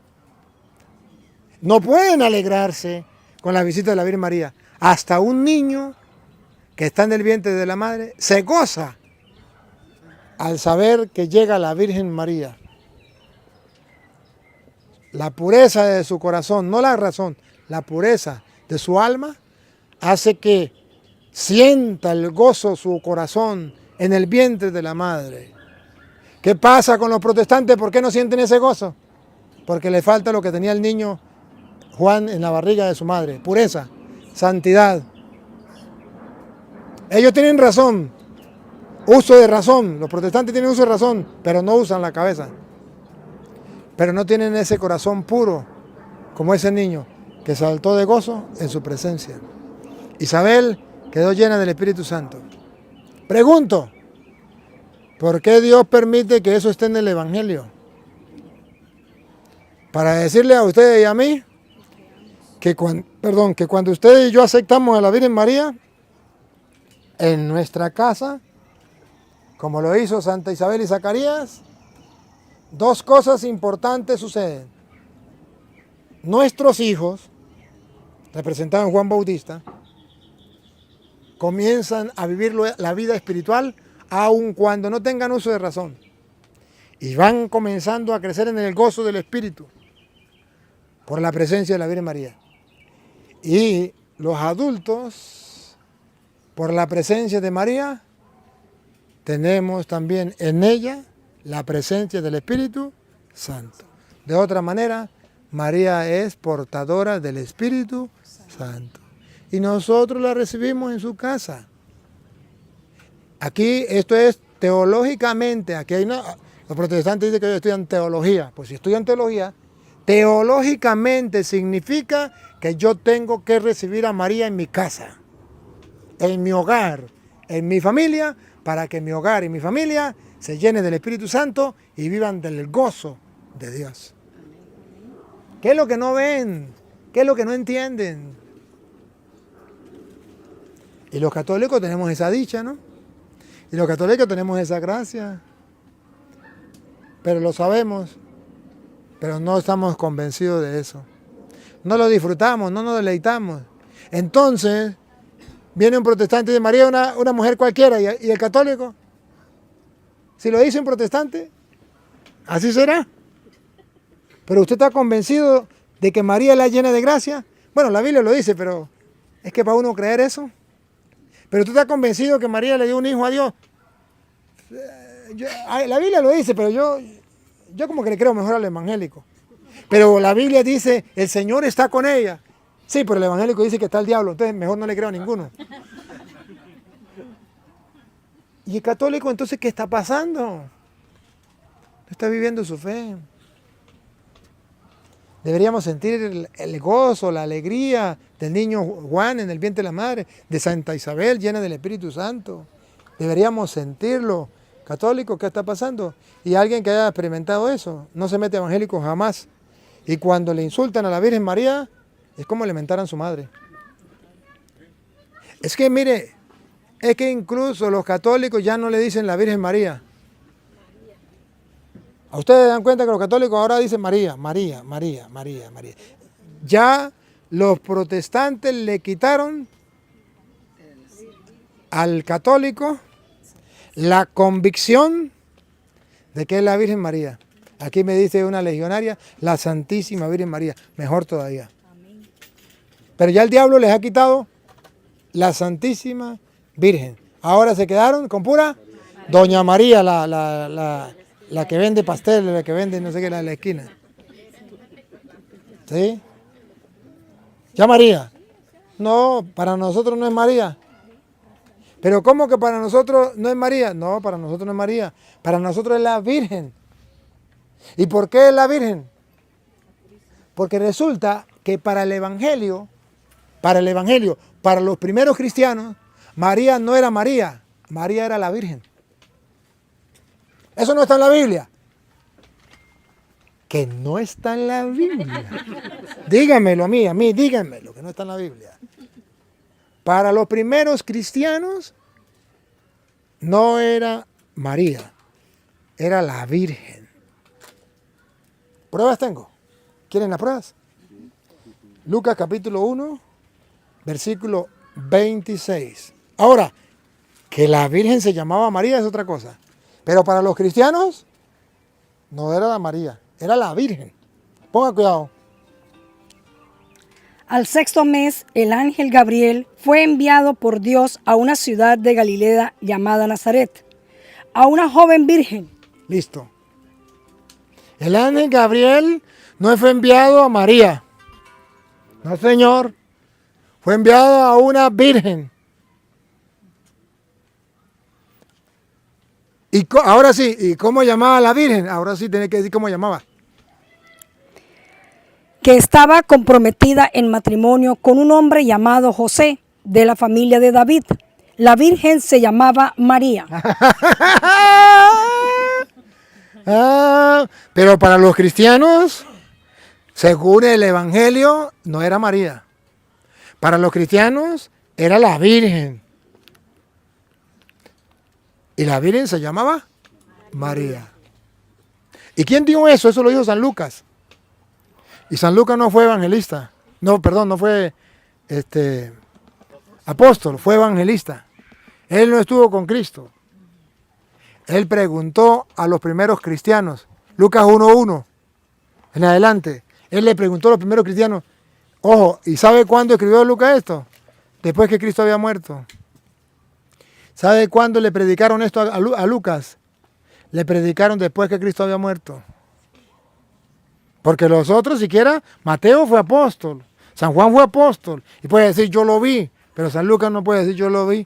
No pueden alegrarse con la visita de la Virgen María. Hasta un niño que está en el vientre de la madre se goza al saber que llega la Virgen María. La pureza de su corazón, no la razón, la pureza de su alma hace que sienta el gozo su corazón en el vientre de la madre. ¿Qué pasa con los protestantes? ¿Por qué no sienten ese gozo? Porque le falta lo que tenía el niño Juan en la barriga de su madre: pureza, santidad. Ellos tienen razón, uso de razón. Los protestantes tienen uso de razón, pero no usan la cabeza. Pero no tienen ese corazón puro como ese niño que saltó de gozo en su presencia. Isabel quedó llena del Espíritu Santo. Pregunto, ¿por qué Dios permite que eso esté en el Evangelio? Para decirle a ustedes y a mí que cuando ustedes y yo aceptamos a la Virgen María en nuestra casa, como lo hizo Santa Isabel y Zacarías, dos cosas importantes suceden. Nuestros hijos, representados en Juan Bautista, comienzan a vivir la vida espiritual aun cuando no tengan uso de razón. Y van comenzando a crecer en el gozo del Espíritu por la presencia de la Virgen María. Y los adultos, por la presencia de María, tenemos también en ella la presencia del Espíritu Santo. De otra manera, María es portadora del Espíritu Santo. Y nosotros la recibimos en su casa. Aquí esto es teológicamente, aquí hay los protestantes dicen que ellos estudian teología. Pues si estudian teología, teológicamente significa que yo tengo que recibir a María en mi casa, en mi hogar, en mi familia, para que mi hogar y mi familia se llenen del Espíritu Santo y vivan del gozo de Dios. ¿Qué es lo que no ven? ¿Qué es lo que no entienden? Y los católicos tenemos esa dicha, ¿no? Y los católicos tenemos esa gracia. Pero lo sabemos, pero no estamos convencidos de eso. No lo disfrutamos, no nos deleitamos. Entonces, viene un protestante de María, una mujer cualquiera, y el católico, si lo dice un protestante, así será. Pero usted está convencido de que María es la llena de gracia. Bueno, la Biblia lo dice, pero es que para uno creer eso. Pero tú estás convencido que María le dio un hijo a Dios. La Biblia lo dice, pero yo como que le creo mejor al evangélico. Pero la Biblia dice, el Señor está con ella. Sí, pero el evangélico dice que está el diablo, entonces mejor no le creo a ninguno. ¿Y el católico entonces qué está pasando? No está viviendo su fe. Deberíamos sentir el gozo, la alegría del niño Juan en el vientre de la madre, de Santa Isabel llena del Espíritu Santo. Deberíamos sentirlo. Católico, ¿qué está pasando? Y alguien que haya experimentado eso, no se mete evangélico jamás. Y cuando le insultan a la Virgen María, es como le mentaran a su madre. Es que mire, es que incluso los católicos ya no le dicen la Virgen María. A ustedes dan cuenta que los católicos ahora dicen María, María, María, María, María. Ya los protestantes le quitaron al católico la convicción de que es la Virgen María. Aquí me dice una legionaria, la Santísima Virgen María. Mejor todavía. Pero ya el diablo les ha quitado la Santísima Virgen. Ahora se quedaron con pura Doña María, la que vende pasteles, la que vende no sé qué, la de la esquina. ¿Sí? ¿Ya María? No, para nosotros no es María. ¿Pero cómo que para nosotros no es María? No, para nosotros no es María. Para nosotros es la Virgen. ¿Y por qué es la Virgen? Porque resulta que para el Evangelio, para los primeros cristianos, María no era María, María era la Virgen. Eso no está en la Biblia. Que no está en la Biblia. Díganmelo a mí, díganmelo, que no está en la Biblia. Para los primeros cristianos no era María, era la Virgen. ¿Pruebas tengo? ¿Quieren las pruebas? Lucas capítulo 1, versículo 26. Ahora, que la Virgen se llamaba María es otra cosa. Pero para los cristianos no era la María, era la Virgen. Ponga cuidado. Al sexto mes, el ángel Gabriel fue enviado por Dios a una ciudad de Galilea llamada Nazaret, a una joven virgen. Listo. El ángel Gabriel no fue enviado a María. No, señor. Fue enviado a una virgen. Y ahora sí, ¿y cómo llamaba a la virgen? Ahora sí tiene que decir cómo llamaba. Que estaba comprometida en matrimonio con un hombre llamado José, de la familia de David. La virgen se llamaba María. Pero para los cristianos, según el Evangelio, no era María. Para los cristianos era la Virgen. Y la Virgen se llamaba María. ¿Y quién dijo eso? Eso lo dijo San Lucas. Y San Lucas no fue evangelista. No, perdón, no fue apóstol, fue evangelista. Él no estuvo con Cristo. Él preguntó a los primeros cristianos, Lucas 1:1, en adelante. Él le preguntó a los primeros cristianos, ojo, ¿y sabe cuándo escribió Lucas esto? Después que Cristo había muerto. ¿Sabe cuándo le predicaron esto a Lucas? Le predicaron después que Cristo había muerto. Porque los otros, siquiera, Mateo fue apóstol, San Juan fue apóstol, y puede decir yo lo vi, pero San Lucas no puede decir yo lo vi.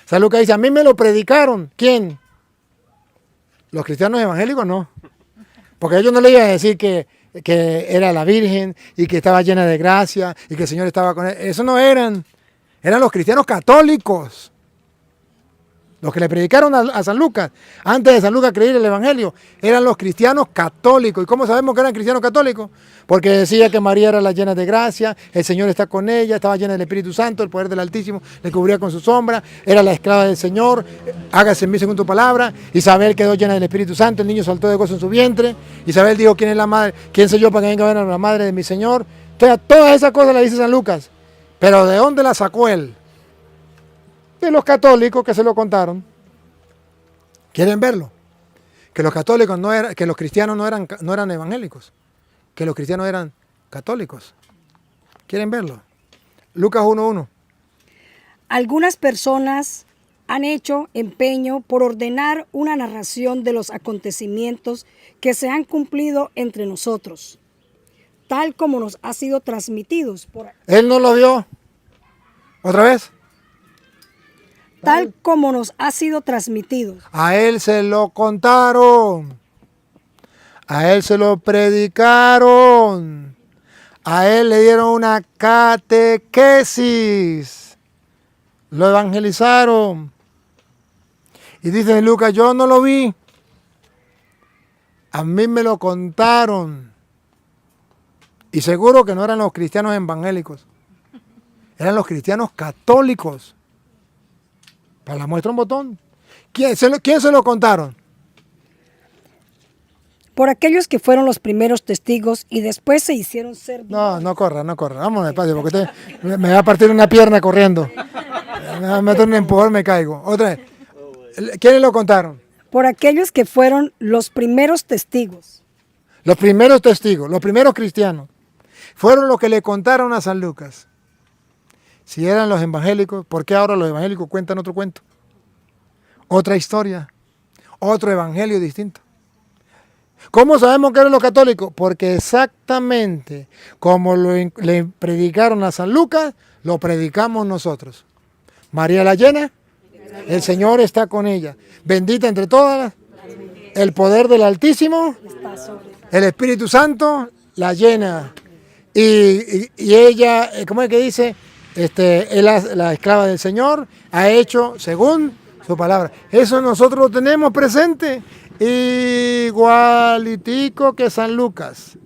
San Lucas dice, a mí me lo predicaron. ¿Quién? Los cristianos evangélicos no. Porque ellos no le iban a decir que era la Virgen y que estaba llena de gracia y que el Señor estaba con él. Eso no eran. Eran los cristianos católicos. Los que le predicaron a San Lucas, antes de San Lucas creer el Evangelio, eran los cristianos católicos. ¿Y cómo sabemos que eran cristianos católicos? Porque decía que María era la llena de gracia, el Señor está con ella, estaba llena del Espíritu Santo, el poder del Altísimo le cubría con su sombra, era la esclava del Señor, hágase en mí según tu palabra. Isabel quedó llena del Espíritu Santo, el niño saltó de gozo en su vientre. Isabel dijo, ¿quién es la madre? ¿Quién soy yo para que venga a ver a la madre de mi Señor? Entonces, todas esas cosas las dice San Lucas. Pero ¿de dónde las sacó él? De los católicos que se lo contaron. ¿Quieren verlo? Que los católicos que los cristianos no eran evangélicos, que los cristianos eran católicos. ¿Quieren verlo? Lucas 1:1. Algunas personas han hecho empeño por ordenar una narración de los acontecimientos que se han cumplido entre nosotros, tal como nos ha sido transmitidos por... Él no lo vio. ¿Otra vez? Tal como nos ha sido transmitido. A él se lo contaron. A él se lo predicaron. A él le dieron una catequesis. Lo evangelizaron. Y dice Lucas, yo no lo vi. A mí me lo contaron. Y seguro que no eran los cristianos evangélicos. Eran los cristianos católicos. Para la muestra un botón. ¿Quién se lo contaron? Por aquellos que fueron los primeros testigos y después se hicieron ser... No corra. Vamos despacio, porque usted me va a partir una pierna corriendo. Me va a meter un empujón, me caigo. Otra vez. ¿Quiénes lo contaron? Por aquellos que fueron los primeros testigos. Los primeros testigos, los primeros cristianos, fueron los que le contaron a San Lucas. Si eran los evangélicos, ¿por qué ahora los evangélicos cuentan otro cuento? Otra historia, otro evangelio distinto. ¿Cómo sabemos que eran los católicos? Porque exactamente como le predicaron a San Lucas, lo predicamos nosotros. María la llena, el Señor está con ella. Bendita entre todas, el poder del Altísimo, el Espíritu Santo la llena. Y ella, ¿cómo es que dice? Es la esclava del Señor, ha hecho según su palabra. Eso nosotros lo tenemos presente, igualitico que San Lucas.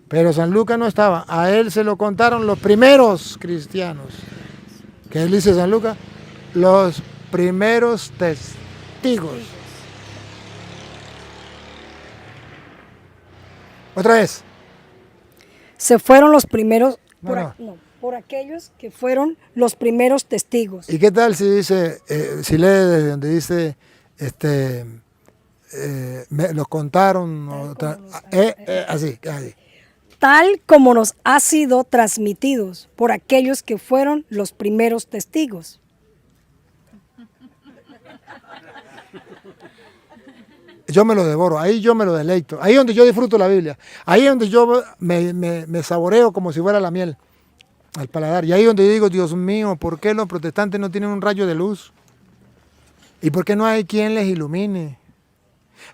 Pero San Lucas no estaba, a él se lo contaron los primeros cristianos. ¿Qué dice San Lucas? Los primeros testigos. Otra vez. Se fueron los primeros, No. por aquellos que fueron los primeros testigos. ¿Y qué tal si dice, si lee desde donde dice, los contaron, así. Tal como nos ha sido transmitidos por aquellos que fueron los primeros testigos. Yo me lo devoro, ahí yo me lo deleito, ahí es donde yo disfruto la Biblia, ahí es donde yo me saboreo como si fuera la miel al paladar, y ahí es donde yo digo, Dios mío, ¿por qué los protestantes no tienen un rayo de luz? ¿Y por qué no hay quien les ilumine?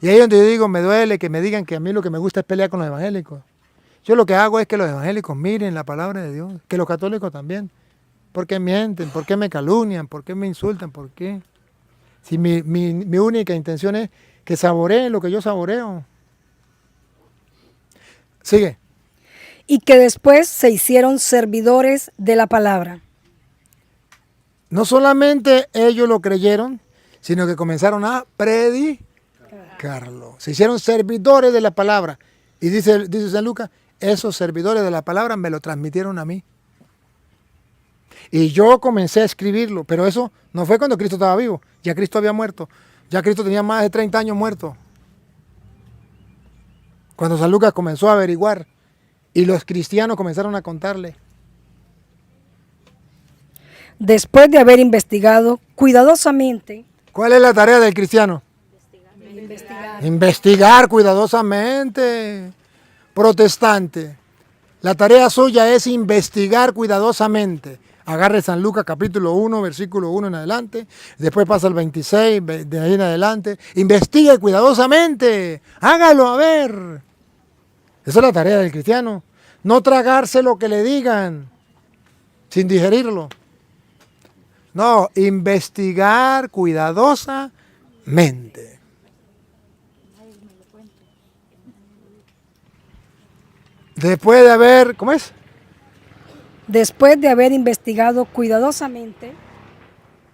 Y ahí es donde yo digo, me duele que me digan que a mí lo que me gusta es pelear con los evangélicos. Yo lo que hago es que los evangélicos miren la palabra de Dios, que los católicos también. ¿Por qué mienten? ¿Por qué me calumnian? ¿Por qué me insultan? ¿Por qué? Si mi única intención es que saboreen lo que yo saboreo. Sigue. Y que después se hicieron servidores de la palabra. No solamente ellos lo creyeron, sino que comenzaron a predicarlo. Se hicieron servidores de la palabra. Y dice San Lucas, esos servidores de la palabra me lo transmitieron a mí. Y yo comencé a escribirlo, pero eso no fue cuando Cristo estaba vivo. Ya Cristo había muerto. Ya Cristo tenía más de 30 años muerto. Cuando San Lucas comenzó a averiguar y los cristianos comenzaron a contarle. Después de haber investigado cuidadosamente. ¿Cuál es la tarea del cristiano? Investigar cuidadosamente. Protestante. La tarea suya es investigar cuidadosamente. Agarre San Lucas capítulo 1, versículo 1 en adelante. Después pasa el 26, de ahí en adelante. Investigue cuidadosamente. Hágalo a ver. Esa es la tarea del cristiano. No tragarse lo que le digan sin digerirlo. No, investigar cuidadosamente. Después de haber, ¿cómo es? Después de haber investigado cuidadosamente.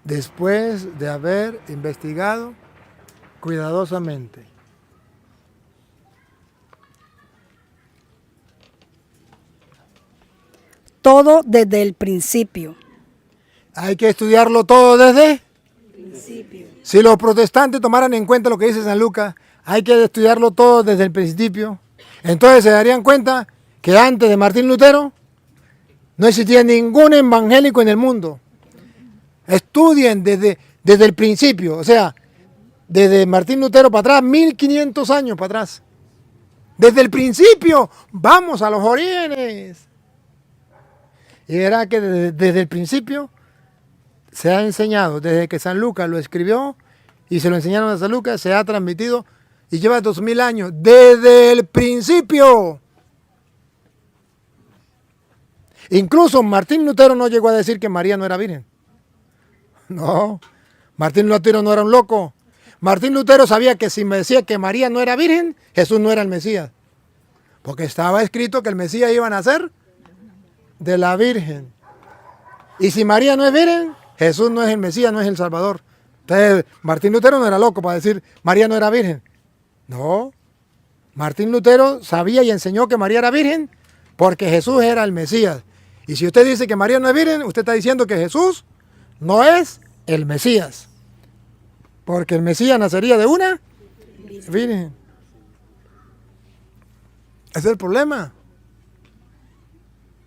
Después de haber investigado cuidadosamente. Todo desde el principio. Hay que estudiarlo todo desde el principio. Si los protestantes tomaran en cuenta lo que dice San Lucas, hay que estudiarlo todo desde el principio. Entonces se darían cuenta que antes de Martín Lutero no existía ningún evangélico en el mundo. Estudien desde el principio, o sea, desde Martín Lutero para atrás, 1500 años para atrás. Desde el principio, vamos a los orígenes. Y verá que desde el principio se ha enseñado, desde que San Lucas lo escribió y se lo enseñaron a San Lucas, se ha transmitido y lleva 2000 años, desde el principio. Incluso Martín Lutero no llegó a decir que María no era virgen. No, Martín Lutero no era un loco. Martín Lutero sabía que si me decía que María no era virgen, Jesús no era el Mesías. Porque estaba escrito que el Mesías iba a nacer de la Virgen. Y si María no es virgen, Jesús no es el Mesías, no es el Salvador. Entonces, Martín Lutero no era loco para decir María no era virgen. No, Martín Lutero sabía y enseñó que María era virgen porque Jesús era el Mesías. Y si usted dice que María no es virgen, usted está diciendo que Jesús no es el Mesías. Porque el Mesías nacería de una virgen. Ese es el problema.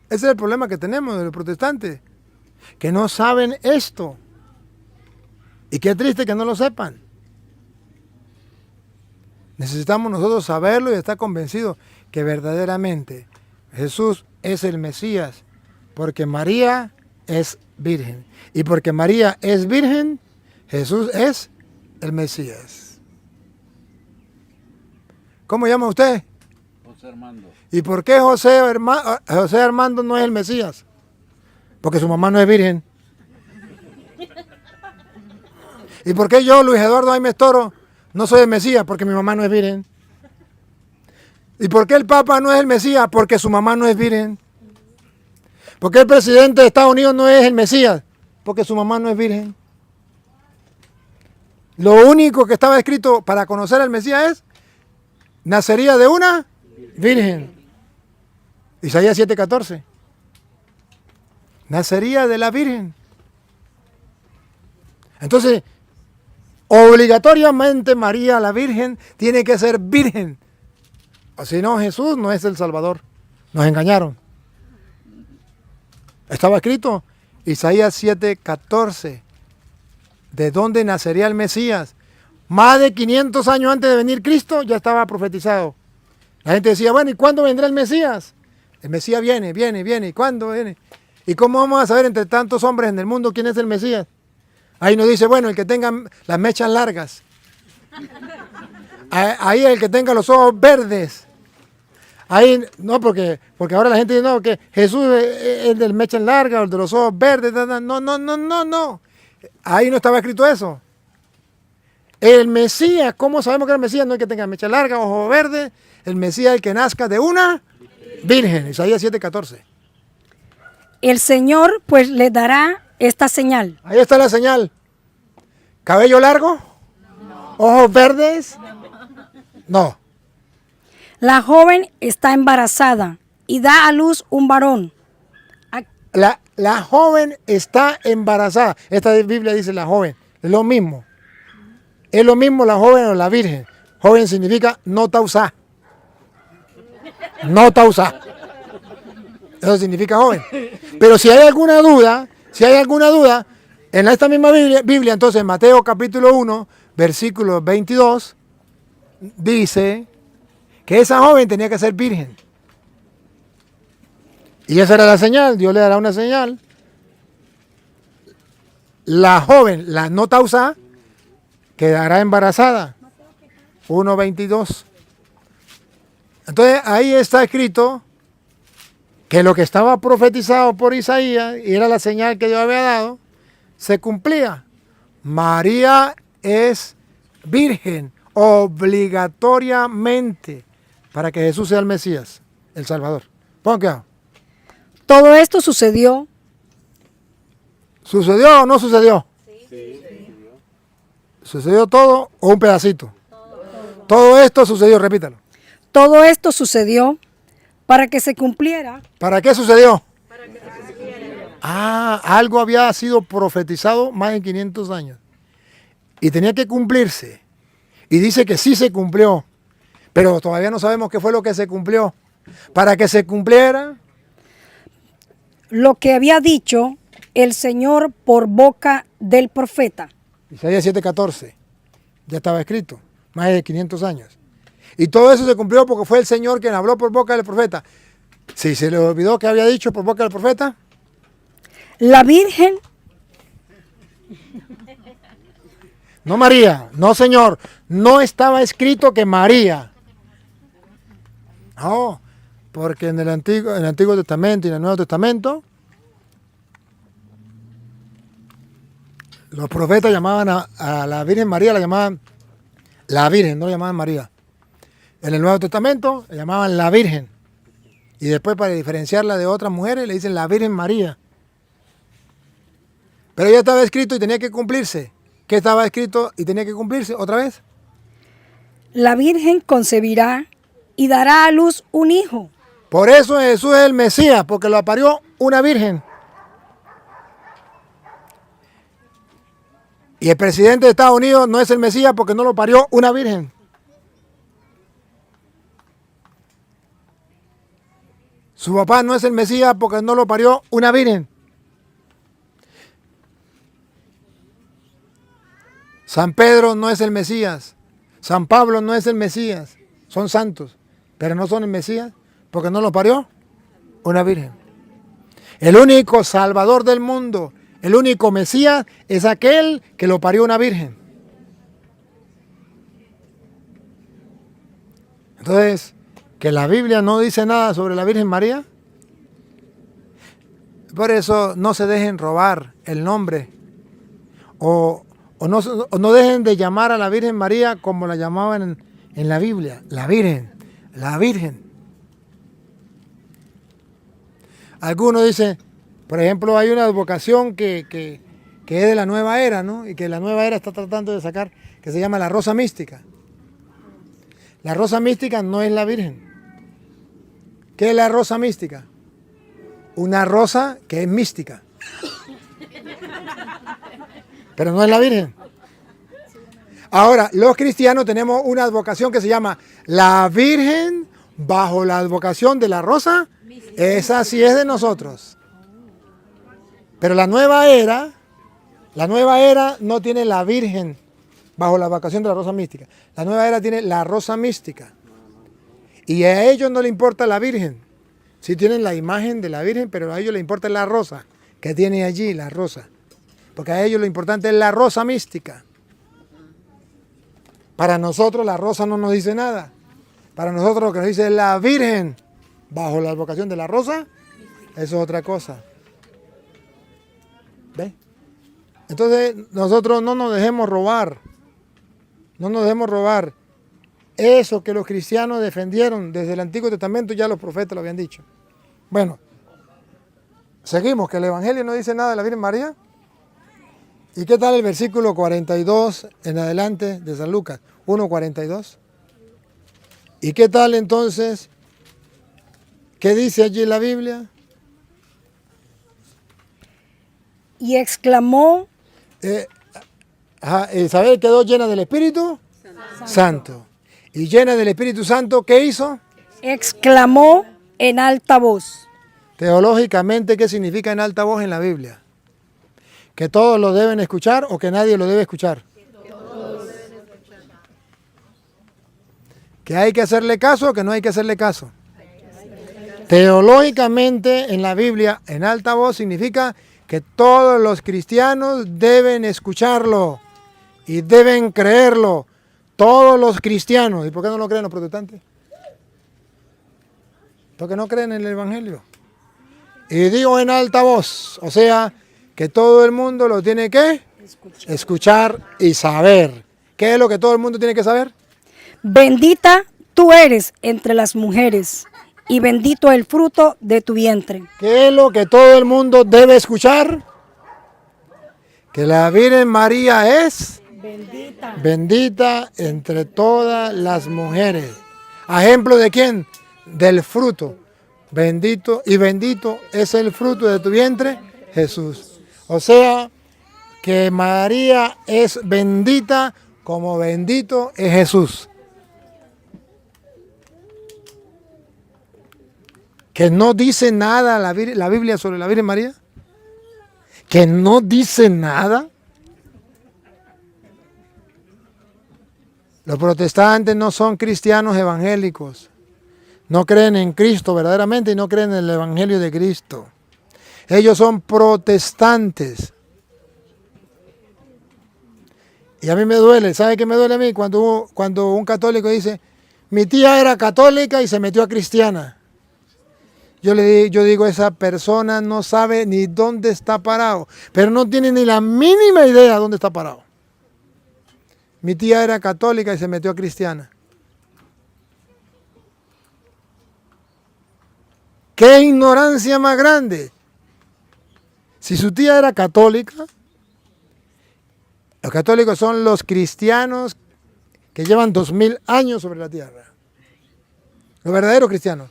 Ese es el problema que tenemos de los protestantes, que no saben esto. Y qué triste que no lo sepan. Necesitamos nosotros saberlo y estar convencidos que verdaderamente Jesús es el Mesías, porque María es virgen. Y porque María es virgen, Jesús es el Mesías. ¿Cómo llama usted? José Armando. ¿Y por qué José Armando no es el Mesías? Porque su mamá no es virgen. ¿Y por qué yo, Luis Eduardo Jaime Toro, no soy el Mesías? Porque mi mamá no es virgen. ¿Y por qué el Papa no es el Mesías? Porque su mamá no es virgen. ¿Por qué el presidente de Estados Unidos no es el Mesías? Porque su mamá no es virgen. Lo único que estaba escrito para conocer al Mesías es: nacería de una virgen. Isaías 7:14. Nacería de la virgen. Entonces, obligatoriamente María la Virgen tiene que ser virgen. O si no, Jesús no es el Salvador. Nos engañaron. Estaba escrito Isaías 7:14. ¿De dónde nacería el Mesías? Más de 500 años antes de venir Cristo ya estaba profetizado. La gente decía, bueno, ¿y cuándo vendrá el Mesías? El Mesías viene. ¿Y cuándo viene? ¿Y cómo vamos a saber entre tantos hombres en el mundo quién es el Mesías? Ahí nos dice, bueno, el que tenga las mechas largas. Ahí el que tenga los ojos verdes. Ahí, no, porque ahora la gente dice, no, que Jesús es el del mechas largas o el de los ojos verdes. No. Ahí no estaba escrito eso. El Mesías, ¿cómo sabemos que es el Mesías? No es que tenga mechas largas, ojos verdes. El Mesías es el que nazca de una virgen. Isaías 7:14. El Señor pues le dará esta señal. Ahí está la señal. ¿Cabello largo? No. ¿Ojos verdes? No. La joven está embarazada y da a luz un varón. La joven está embarazada. Esta Biblia dice la joven. Es lo mismo. Es lo mismo la joven o la virgen. Joven significa no tausá. No tausá. Eso significa joven. Pero si hay alguna duda, en esta misma Biblia, entonces Mateo capítulo 1, versículo 22, dice que esa joven tenía que ser virgen. Y esa era la señal, Dios le dará una señal. La joven, la no tausá, quedará embarazada. 1:22. Entonces ahí está escrito que lo que estaba profetizado por Isaías, y era la señal que Dios había dado, se cumplía. María es virgen obligatoriamente para que Jesús sea el Mesías, el Salvador. Pongan cuidado. Todo esto sucedió. ¿Sucedió o no sucedió? Sí. ¿Sucedió todo o un pedacito? Todo esto sucedió, repítalo. Todo esto sucedió para que se cumpliera. ¿Para qué sucedió? Para que se cumpliera. Algo había sido profetizado más de 500 años. Y tenía que cumplirse. Y dice que sí se cumplió. Pero todavía no sabemos qué fue lo que se cumplió. Para que se cumpliera lo que había dicho el Señor por boca del profeta. Isaías 7:14. Ya estaba escrito. Más de 500 años. Y todo eso se cumplió porque fue el Señor quien habló por boca del profeta. Si se le olvidó que había dicho por boca del profeta. La Virgen. No María, no Señor. No estaba escrito que María. No, porque en el Antiguo Testamento y en el Nuevo Testamento los profetas llamaban a la Virgen María, la llamaban la Virgen, no la llamaban María. En el Nuevo Testamento la llamaban la Virgen. Y después, para diferenciarla de otras mujeres, le dicen la Virgen María. Pero ya estaba escrito y tenía que cumplirse. ¿Qué estaba escrito y tenía que cumplirse otra vez? La Virgen concebirá y dará a luz un hijo. Por eso Jesús es el Mesías, porque lo parió una virgen. Y el presidente de Estados Unidos no es el Mesías porque no lo parió una virgen. Su papá no es el Mesías porque no lo parió una virgen. San Pedro no es el Mesías. San Pablo no es el Mesías. Son santos, pero no son el Mesías porque no lo parió una virgen. El único Salvador del mundo, el único Mesías es aquel que lo parió una virgen. Entonces, que la Biblia no dice nada sobre la Virgen María. Por eso no se dejen robar el nombre o no dejen de llamar a la Virgen María como la llamaban en la Biblia, la Virgen, la Virgen. Algunos dicen, por ejemplo, hay una advocación que es de la nueva era, ¿no? Y que la nueva era está tratando de sacar, que se llama la rosa mística. La rosa mística no es la Virgen. ¿Qué es la rosa mística? Una rosa que es mística. Pero no es la Virgen. Ahora, los cristianos tenemos una advocación que se llama la Virgen bajo la advocación de la rosa. Esa sí es de nosotros. Pero la nueva era no tiene la Virgen bajo la advocación de la rosa mística. La nueva era tiene la rosa mística. Y a ellos no les importa la Virgen. Sí tienen la imagen de la Virgen, pero a ellos les importa la rosa que tiene allí, la rosa. Porque a ellos lo importante es la rosa mística. Para nosotros la rosa no nos dice nada. Para nosotros lo que nos dice es la Virgen bajo la advocación de la rosa. Eso es otra cosa. ¿Ve? Entonces nosotros no nos dejemos robar. No nos dejemos robar. Eso que los cristianos defendieron desde el Antiguo Testamento, ya los profetas lo habían dicho. Bueno, seguimos, que el Evangelio no dice nada de la Virgen María. ¿Y qué tal el versículo 42 en adelante de San Lucas? 1:42. ¿Y qué tal entonces? ¿Qué dice allí la Biblia? Y exclamó, Isabel quedó llena del Espíritu Santo. Y llena del Espíritu Santo, ¿qué hizo? exclamó en alta voz. Teológicamente, ¿qué significa en alta voz en la Biblia? ¿Que todos lo deben escuchar o que nadie lo debe escuchar? ¿Que hay que hacerle caso o que no hay que hacerle caso? Teológicamente en la Biblia, en alta voz significa que todos los cristianos deben escucarlo y deben creerlo. Todos los cristianos. ¿Y por qué no lo creen los protestantes? Porque no creen en el Evangelio. Y digo en alta voz, o sea, que todo el mundo lo tiene que escuchar y saber. ¿Qué es lo que todo el mundo tiene que saber? Bendita tú eres entre las mujeres, y bendito el fruto de tu vientre. ¿Qué es lo que todo el mundo debe escuchar? Que la Virgen María es bendita entre todas las mujeres. ¿A ejemplo de quién? Del fruto. Bendito es el fruto de tu vientre, Jesús. O sea, que María es bendita como bendito es Jesús. Que no dice nada la Biblia sobre la Virgen María. Que no dice nada. Los protestantes no son cristianos evangélicos. No creen en Cristo verdaderamente y no creen en el Evangelio de Cristo. Ellos son protestantes. Y a mí me duele. ¿Sabe qué me duele a mí? Cuando un católico dice, mi tía era católica y se metió a cristiana. Yo digo, esa persona no sabe ni dónde está parado, pero no tiene ni la mínima idea dónde está parado. Mi tía era católica y se metió a cristiana. ¡Qué ignorancia más grande! Si su tía era católica, los católicos son los cristianos que llevan 2000 años sobre la tierra. Los verdaderos cristianos.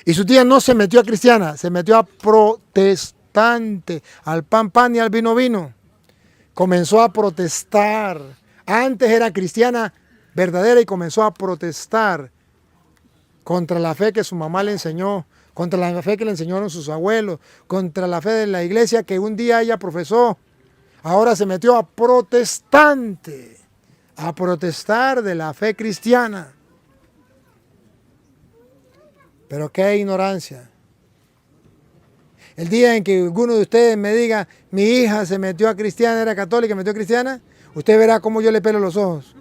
Y su tía no se metió a cristiana, se metió a protestante, al pan pan y al vino vino. Comenzó a protestar. Antes era cristiana verdadera y comenzó a protestar contra la fe que su mamá le enseñó, contra la fe que le enseñaron sus abuelos, contra la fe de la iglesia que un día ella profesó. Ahora se metió a protestante, a protestar de la fe cristiana. Pero qué ignorancia. El día en que alguno de ustedes me diga, mi hija se metió a cristiana, era católica, metió a cristiana, usted verá cómo yo le pelo los ojos.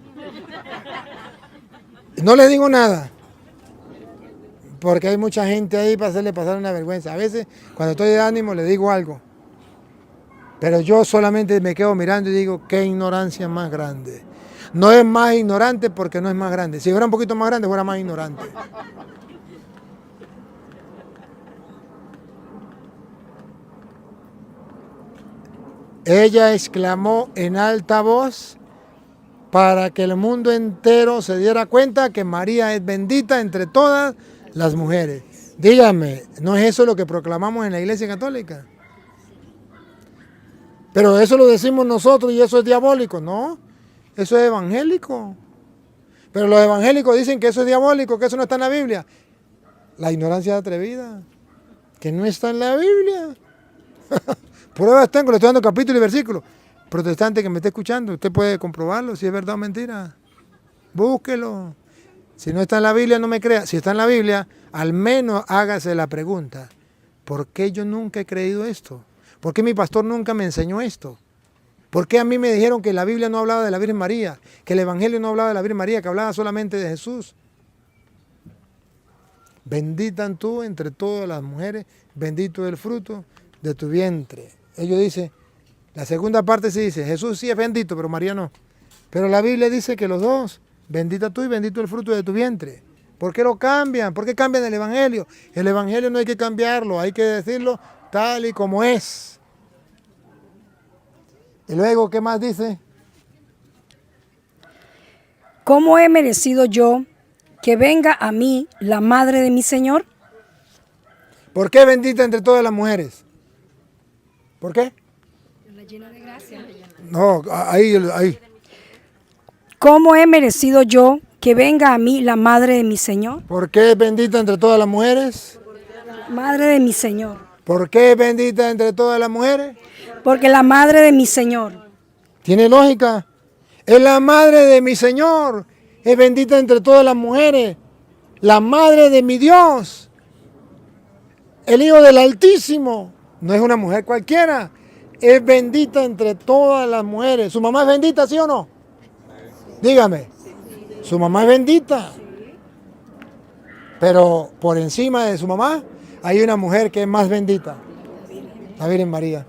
No le digo nada, porque hay mucha gente ahí para hacerle pasar una vergüenza. A veces, cuando estoy de ánimo, le digo algo. Pero yo solamente me quedo mirando y digo, qué ignorancia más grande. No es más ignorante porque no es más grande. Si fuera un poquito más grande, fuera más ignorante. Ella exclamó en alta voz para que el mundo entero se diera cuenta que María es bendita entre todas las mujeres. Dígame, ¿no es eso lo que proclamamos en la Iglesia Católica? Pero eso lo decimos nosotros y eso es diabólico, ¿no? Eso es evangélico. Pero los evangélicos dicen que eso es diabólico, que eso no está en la Biblia. La ignorancia atrevida, que no está en la Biblia. Pruebas tengo, le estoy dando capítulo y versículo. Protestante que me esté escuchando, usted puede comprobarlo si es verdad o mentira. Búsquelo. Si no está en la Biblia, no me crea. Si está en la Biblia, al menos hágase la pregunta. ¿Por qué yo nunca he creído esto? ¿Por qué mi pastor nunca me enseñó esto? ¿Por qué a mí me dijeron que la Biblia no hablaba de la Virgen María? Que el Evangelio no hablaba de la Virgen María, que hablaba solamente de Jesús. Bendita tú entre todas las mujeres, bendito el fruto de tu vientre. Ellos dicen, la segunda parte sí dice, Jesús sí es bendito, pero María no. Pero la Biblia dice que los dos, bendita tú y bendito el fruto de tu vientre. ¿Por qué lo cambian? ¿Por qué cambian el Evangelio? El Evangelio no hay que cambiarlo, hay que decirlo tal y como es. Y luego, ¿qué más dice? ¿Cómo he merecido yo que venga a mí la madre de mi Señor? ¿Por qué bendita entre todas las mujeres? ¿Por qué? La llena de gracia. No, ahí. ¿Cómo he merecido yo que venga a mí la madre de mi Señor? ¿Por qué es bendita entre todas las mujeres? Madre de mi Señor. ¿Por qué es bendita entre todas las mujeres? Porque la madre de mi Señor. ¿Tiene lógica? Es la madre de mi Señor. Es bendita entre todas las mujeres. La madre de mi Dios. El Hijo del Altísimo. No es una mujer cualquiera. Es bendita entre todas las mujeres. ¿Su mamá es bendita, sí o no? Dígame. Su mamá es bendita. Pero por encima de su mamá hay una mujer que es más bendita. La Virgen María.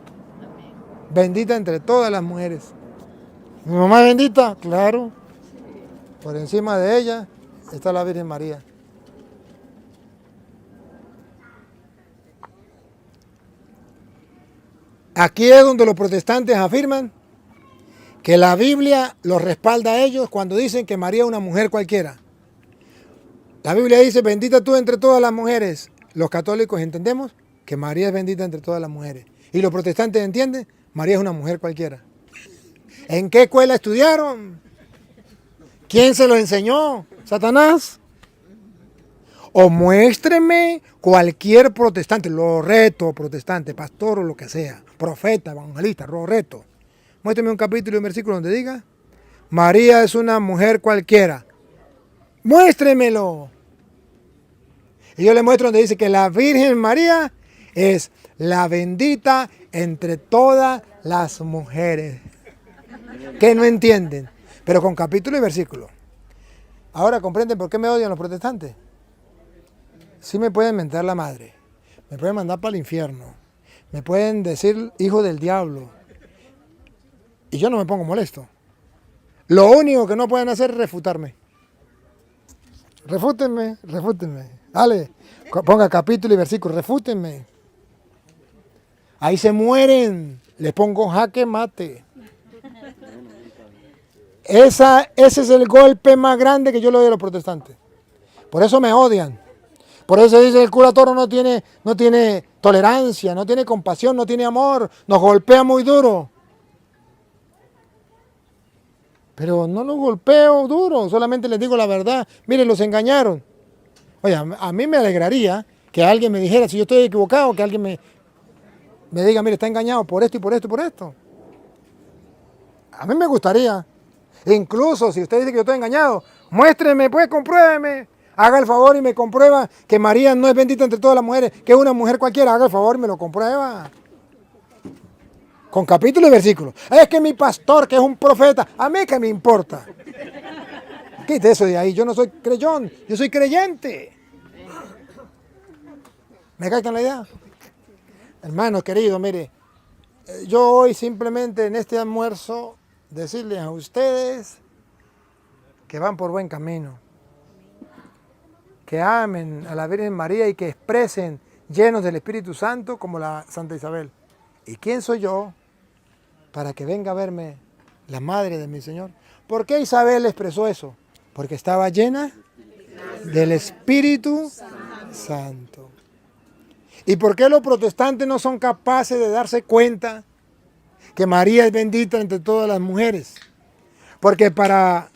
Bendita entre todas las mujeres. ¿Mi mamá es bendita? Claro. Por encima de ella está la Virgen María. Aquí es donde los protestantes afirman que la Biblia los respalda a ellos cuando dicen que María es una mujer cualquiera. La Biblia dice, bendita tú entre todas las mujeres. Los católicos entendemos que María es bendita entre todas las mujeres. Y los protestantes entienden, María es una mujer cualquiera. ¿En qué escuela estudiaron? ¿Quién se lo enseñó? ¿Satanás? O muéstreme cualquier protestante, lo reto, protestante, pastor o lo que sea, profeta, evangelista, lo reto. Muéstreme un capítulo y un versículo donde diga, María es una mujer cualquiera. Muéstremelo. Y yo le muestro donde dice que la Virgen María es la bendita entre todas las mujeres. Que no entienden, pero con capítulo y versículo. Ahora comprenden por qué me odian los protestantes. Sí me pueden mentar la madre, me pueden mandar para el infierno, me pueden decir hijo del diablo. Y yo no me pongo molesto. Lo único que no pueden hacer es refutarme. Refútenme. Dale, ponga capítulo y versículo, refútenme. Ahí se mueren, les pongo jaque mate. Ese es el golpe más grande que yo le doy a los protestantes. Por eso me odian. Por eso dice el cura Toro no tiene tolerancia, no tiene compasión, no tiene amor, nos golpea muy duro. Pero no los golpeo duro, solamente les digo la verdad. Miren, los engañaron. Oye, a mí me alegraría que alguien me dijera si yo estoy equivocado, que alguien me diga, mire, está engañado por esto y por esto y por esto. A mí me gustaría. Incluso si usted dice que yo estoy engañado, muéstreme, pues, compruébeme. Haga el favor y me comprueba que María no es bendita entre todas las mujeres, que es una mujer cualquiera. Haga el favor y me lo comprueba. Con capítulo y versículo. Es que mi pastor, que es un profeta, a mí que me importa. Quite eso de ahí. Yo no soy creyón, yo soy creyente. ¿Me captan la idea? Hermanos queridos, mire, yo hoy simplemente en este almuerzo decirles a ustedes que van por buen camino, que amen a la Virgen María y que expresen llenos del Espíritu Santo como la Santa Isabel. ¿Y quién soy yo para que venga a verme la madre de mi Señor? ¿Por qué Isabel expresó eso? Porque estaba llena del Espíritu Santo. ¿Y por qué los protestantes no son capaces de darse cuenta que María es bendita entre todas las mujeres? Porque para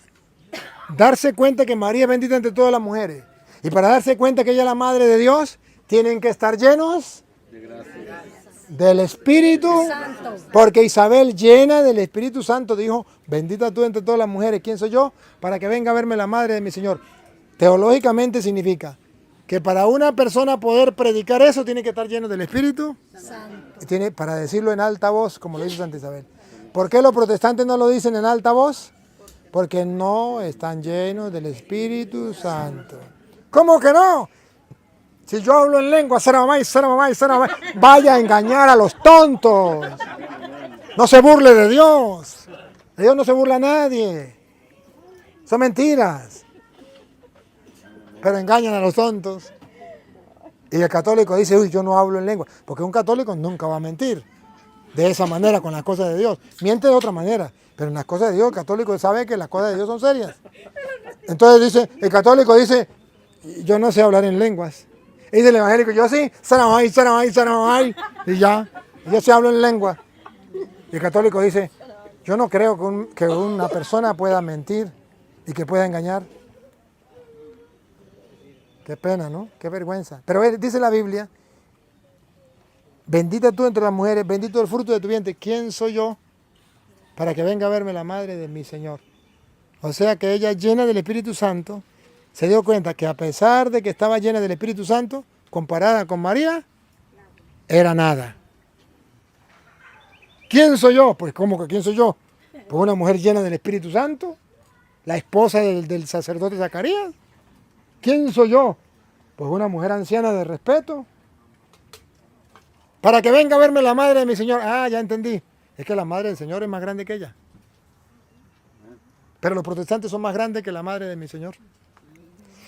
darse cuenta que María es bendita entre todas las mujeres y para darse cuenta que ella es la madre de Dios, tienen que estar llenos del Espíritu Santo. Porque Isabel, llena del Espíritu Santo, dijo, bendita tú entre todas las mujeres. ¿Quién soy yo? Para que venga a verme la madre de mi Señor. Teológicamente significa que para una persona poder predicar eso tiene que estar lleno del Espíritu Santo. Y tiene, para decirlo en alta voz, como lo dice Santa Isabel. ¿Por qué los protestantes no lo dicen en alta voz? Porque no están llenos del Espíritu Santo. ¿Cómo que no? Si yo hablo en lengua, vaya a engañar a los tontos. No se burle de Dios. De Dios no se burla a nadie. Son mentiras. Pero engañan a los tontos. Y el católico dice, uy, yo no hablo en lengua. Porque un católico nunca va a mentir de esa manera con las cosas de Dios. Miente de otra manera. Pero en las cosas de Dios, el católico sabe que las cosas de Dios son serias. Entonces dice, el católico dice, yo no sé hablar en lenguas. Y dice el evangélico, yo sí, y ya, yo sí hablo en lengua. Y el católico dice, yo no creo que una persona pueda mentir y que pueda engañar. Qué pena, ¿no? Qué vergüenza. Pero dice la Biblia, bendita tú entre las mujeres, bendito el fruto de tu vientre. ¿Quién soy yo para que venga a verme la madre de mi Señor? O sea que ella, llena del Espíritu Santo, se dio cuenta que a pesar de que estaba llena del Espíritu Santo, comparada con María, era nada. ¿Quién soy yo? Pues ¿cómo que quién soy yo? Pues una mujer llena del Espíritu Santo, la esposa del sacerdote Zacarías. ¿Quién soy yo? Pues una mujer anciana de respeto. Para que venga a verme la madre de mi Señor. Ah, ya entendí. Es que la madre del Señor es más grande que ella. Pero los protestantes son más grandes que la madre de mi Señor.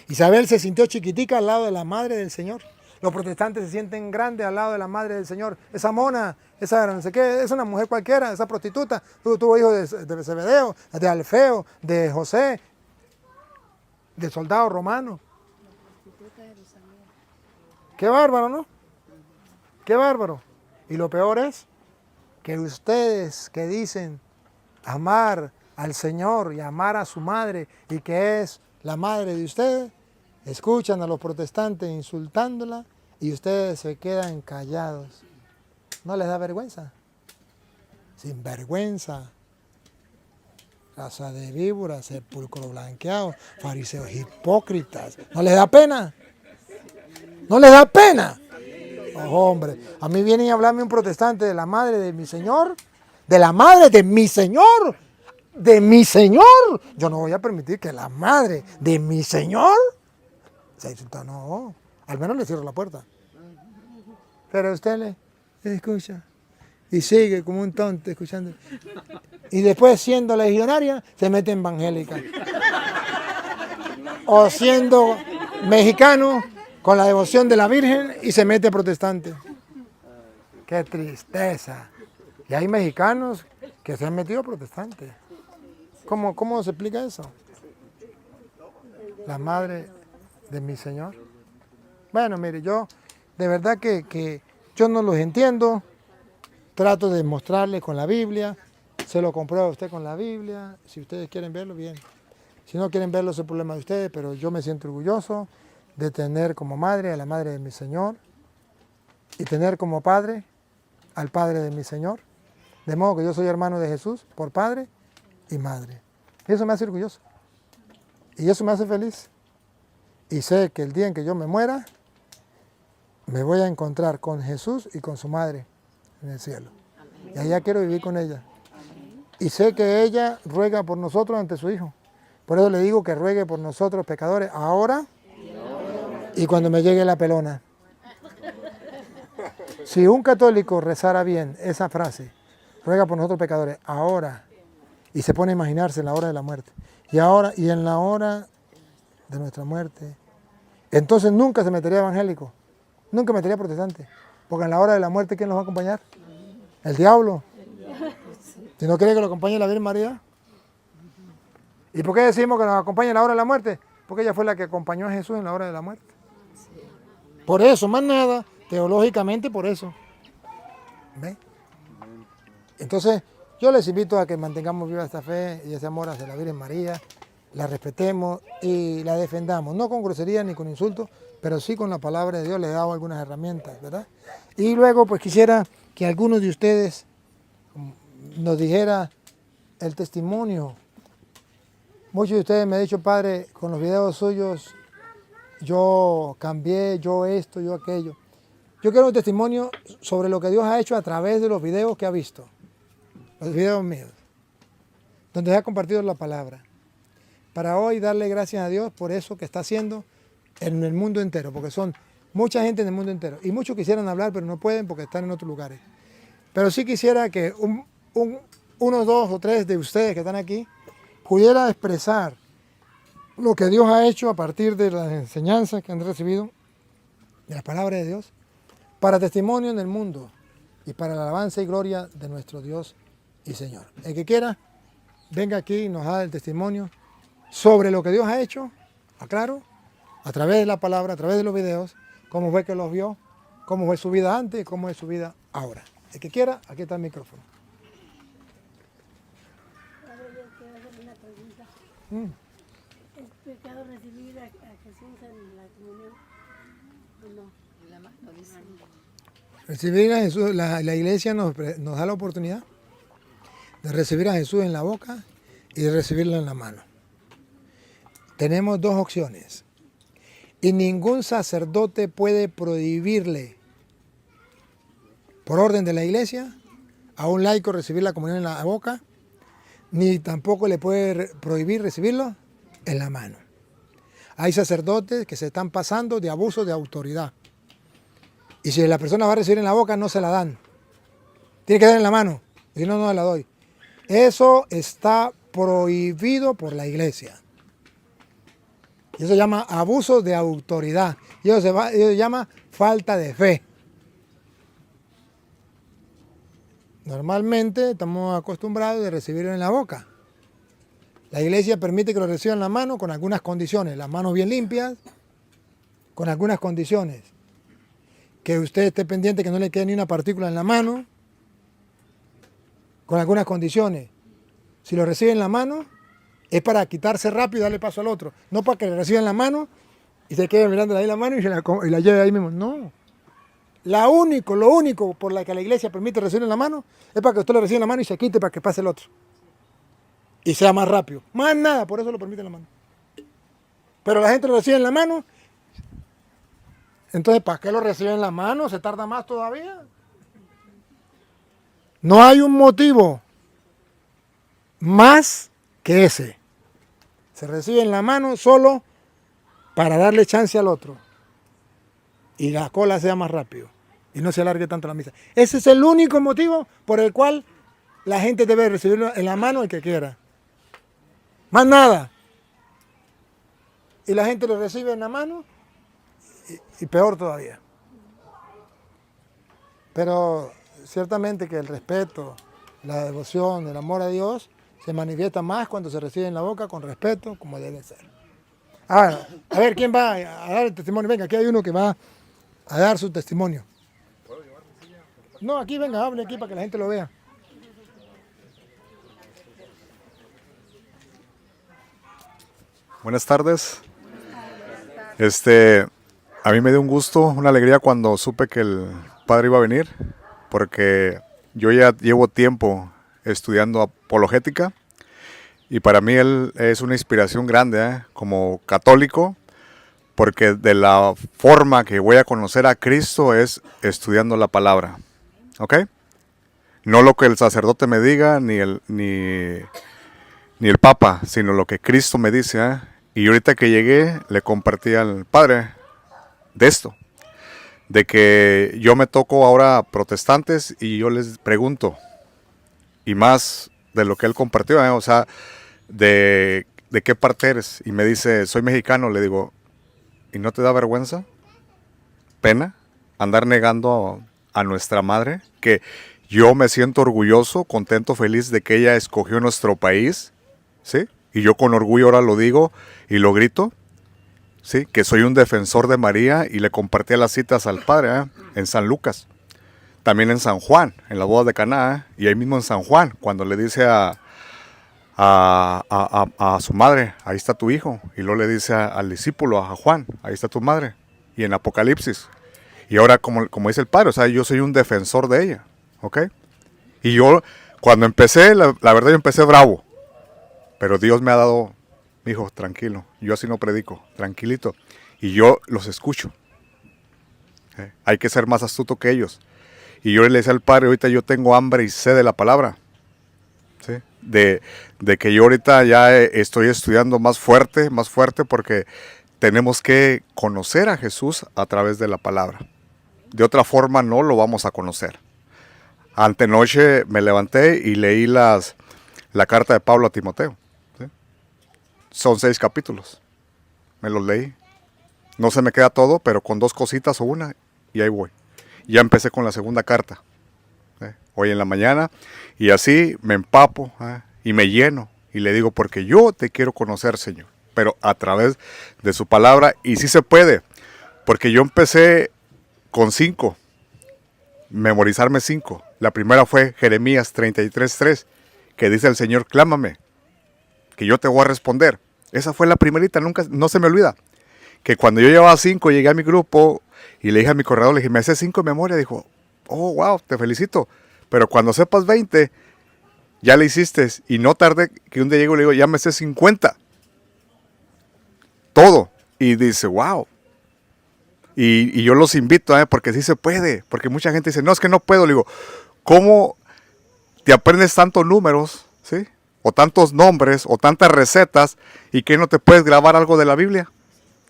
Isabel se sintió chiquitica al lado de la madre del Señor. Los protestantes se sienten grandes al lado de la madre del Señor. Esa mona, esa no sé qué, es una mujer cualquiera, esa prostituta. Tuvo hijos de Zebedeo, de Alfeo, de José, de soldado romano. Qué bárbaro, ¿no? Qué bárbaro. Y lo peor es que ustedes que dicen amar al Señor y amar a su madre y que es la madre de ustedes, escuchan a los protestantes insultándola y ustedes se quedan callados. ¿No les da vergüenza? Sin vergüenza. Raza de víboras, sepulcro blanqueado, fariseos hipócritas. ¿No les da pena? ¿No les da pena? Oh, hombre, a mí viene a hablarme un protestante de la madre de mi Señor, de la madre de mi Señor, de mi Señor. Yo no voy a permitir que la madre de mi Señor se insulta, no, al menos le cierro la puerta. Pero usted le escucha y sigue como un tonto escuchando. Y después, siendo legionaria, se mete en evangélica. O siendo mexicano, con la devoción de la Virgen, y se mete protestante. ¡Qué tristeza! Y hay mexicanos que se han metido protestantes. ¿Cómo se explica eso? La madre de mi Señor. Bueno, mire, yo de verdad que yo no los entiendo. Trato de mostrarles con la Biblia. Se lo comprueba usted con la Biblia. Si ustedes quieren verlo, bien. Si no quieren verlo, es el problema de ustedes, pero yo me siento orgulloso de tener como madre a la madre de mi Señor y tener como padre al Padre de mi Señor. De modo que yo soy hermano de Jesús por padre y madre. Y eso me hace orgulloso. Y eso me hace feliz. Y sé que el día en que yo me muera, me voy a encontrar con Jesús y con su madre en el cielo. Y allá quiero vivir con ella. Y sé que ella ruega por nosotros ante su Hijo. Por eso le digo que ruegue por nosotros pecadores ahora y cuando me llegue la pelona. Si un católico rezara bien esa frase, ruega por nosotros pecadores ahora, y se pone a imaginarse en la hora de la muerte, y ahora y en la hora de nuestra muerte, entonces nunca se metería evangélico, nunca metería protestante, porque en la hora de la muerte, ¿quién nos va a acompañar? El diablo. Si no quiere que lo acompañe la Virgen María. ¿Y por qué decimos que nos acompañe en la hora de la muerte? Porque ella fue la que acompañó a Jesús en la hora de la muerte. Por eso, más nada, teológicamente por eso. ¿Ven? Entonces, yo les invito a que mantengamos viva esta fe y ese amor hacia la Virgen María, la respetemos y la defendamos, no con grosería ni con insultos, pero sí con la palabra de Dios. Le he dado algunas herramientas, ¿verdad? Y luego, pues quisiera que algunos de ustedes nos dijera el testimonio. Muchos de ustedes me han dicho, padre, con los videos suyos, yo cambié, yo esto, yo aquello. Yo quiero un testimonio sobre lo que Dios ha hecho a través de los videos que ha visto. Los videos míos, donde se ha compartido la palabra. Para hoy darle gracias a Dios por eso que está haciendo en el mundo entero, porque son mucha gente en el mundo entero. Y muchos quisieran hablar, pero no pueden porque están en otros lugares. Pero sí quisiera que unos 2 o 3 de ustedes que están aquí pudiera expresar lo que Dios ha hecho a partir de las enseñanzas que han recibido, de la palabra de Dios, para testimonio en el mundo y para la alabanza y gloria de nuestro Dios y Señor. El que quiera, venga aquí y nos haga el testimonio sobre lo que Dios ha hecho, aclaro, a través de la palabra, a través de los videos, cómo fue que los vio, cómo fue su vida antes y cómo es su vida ahora. El que quiera, aquí está el micrófono. Padre, yo quiero hacerle una pregunta. ¿Es pecado recibir a Jesús en la comunión o no? Recibir a Jesús, la iglesia nos da la oportunidad de recibir a Jesús en la boca y de recibirlo en la mano. Tenemos 2 opciones. Y ningún sacerdote puede prohibirle, por orden de la iglesia, a un laico recibir la comunión en la boca, ni tampoco le puede prohibir recibirlo en la mano. Hay sacerdotes que se están pasando de abuso de autoridad. Y si la persona va a recibir en la boca, no se la dan. Tiene que dar en la mano, si no, no la doy. Eso está prohibido por la iglesia. Y eso se llama abuso de autoridad. Y eso se llama falta de fe. Normalmente estamos acostumbrados de recibirlo en la boca. La iglesia permite que lo reciban en la mano con algunas condiciones. Las manos bien limpias, con algunas condiciones. Que usted esté pendiente que no le quede ni una partícula en la mano, con algunas condiciones. Si lo recibe en la mano, es para quitarse rápido y darle paso al otro. No para que le reciba en la mano y se quede mirando ahí la mano y la lleve ahí mismo. No. Lo único por la que la iglesia permite recibir en la mano es para que usted lo reciba en la mano y se quite para que pase el otro. Y sea más rápido. Más nada, por eso lo permite en la mano. Pero la gente lo recibe en la mano. Entonces, ¿para qué lo recibe en la mano? ¿Se tarda más todavía? No hay un motivo más que ese. Se recibe en la mano solo para darle chance al otro. Y la cola sea más rápido. Y no se alargue tanto la misa. Ese es el único motivo por el cual la gente debe recibirlo en la mano el que quiera. Más nada. Y la gente lo recibe en la mano y peor todavía. Pero ciertamente que el respeto, la devoción, el amor a Dios se manifiesta más cuando se recibe en la boca con respeto, como debe ser. Ahora, a ver, ¿quién va a dar el testimonio? Venga, aquí hay uno que va a dar su testimonio. No, aquí venga, hable aquí para que la gente lo vea. Buenas tardes. A mí me dio un gusto, una alegría cuando supe que el padre iba a venir, porque yo ya llevo tiempo estudiando apologética y para mí él es una inspiración grande, como católico, porque de la forma que voy a conocer a Cristo es estudiando la palabra, ¿ok? No lo que el sacerdote me diga, ni el Papa, sino lo que Cristo me dice, ¿eh? Y ahorita que llegué, le compartí al padre de esto, de que yo me toco ahora protestantes y yo les pregunto, y más de lo que él compartió, o sea, de qué parte eres, y me dice, soy mexicano, le digo, ¿y no te da vergüenza, pena, andar negando a nuestra madre? Que yo me siento orgulloso, contento, feliz de que ella escogió nuestro país, ¿sí? Y yo con orgullo ahora lo digo y lo grito, ¿sí? Que soy un defensor de María, y le compartí las citas al padre, en San Lucas, también en San Juan, en la boda de Caná, y ahí mismo en San Juan, cuando le dice a su madre, ahí está tu hijo, y luego le dice al discípulo, a Juan, ahí está tu madre, y en Apocalipsis, y ahora como dice el padre, o sea, yo soy un defensor de ella, ¿ok? Y yo, cuando empecé, la verdad yo empecé bravo, pero Dios me ha dado, hijo, tranquilo, yo así no predico, tranquilito, y yo los escucho. Hay que ser más astuto que ellos. Y yo le decía al padre, ahorita yo tengo hambre y sed de la palabra, ¿sí? De que yo ahorita ya estoy estudiando más fuerte, porque tenemos que conocer a Jesús a través de la palabra. De otra forma no lo vamos a conocer. Antenoche me levanté y leí la carta de Pablo a Timoteo. Son 6 capítulos. Me los leí. No se me queda todo, pero con 2 cositas o una, y ahí voy. Ya empecé con la segunda carta. Hoy en la mañana. Y así me empapo, y me lleno. Y le digo, porque yo te quiero conocer, Señor. Pero a través de su palabra. Y sí se puede. Porque yo empecé con 5. Memorizarme 5. La primera fue Jeremías 33:3. Que dice el Señor, clámame, que yo te voy a responder. Esa fue la primerita, no se me olvida. Que cuando yo llevaba 5, llegué a mi grupo y le dije a mi corredor, le dije, me hace 5 de memoria. Dijo, oh, wow, te felicito. Pero cuando sepas 20, ya le hiciste. Y no tardé que un día llego y le digo, ya me sé 50. Todo. Y dice, wow. Y yo los invito, porque sí se puede. Porque mucha gente dice, no, es que no puedo. Le digo, ¿cómo te aprendes tantos números, ¿sí? O tantos nombres, o tantas recetas, y que no te puedes grabar algo de la Biblia?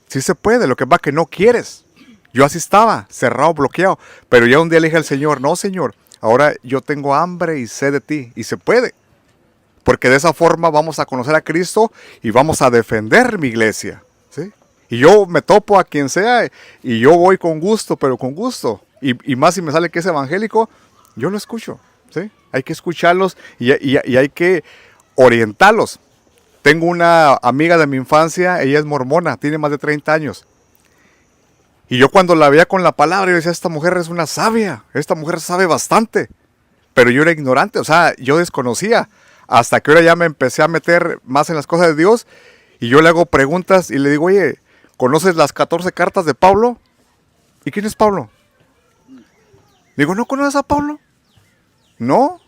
Sí se puede, lo que pasa es que no quieres. Yo así estaba, cerrado, bloqueado. Pero ya un día le dije al Señor, no, Señor, ahora yo tengo hambre y sed de ti. Y se puede. Porque de esa forma vamos a conocer a Cristo y vamos a defender mi iglesia, ¿sí? Y yo me topo a quien sea y yo voy con gusto, pero con gusto. Y más si me sale que es evangélico, yo lo escucho, ¿sí? Hay que escucharlos y hay que orientarlos. Tengo una amiga de mi infancia, ella es mormona, tiene más de 30 años. Y yo cuando la veía con la palabra, yo decía, esta mujer es una sabia, esta mujer sabe bastante. Pero yo era ignorante, o sea, yo desconocía. Hasta que ahora ya me empecé a meter más en las cosas de Dios. Y yo le hago preguntas y le digo, oye, ¿conoces las 14 cartas de Pablo? ¿Y quién es Pablo? Digo, ¿no conoces a Pablo? No.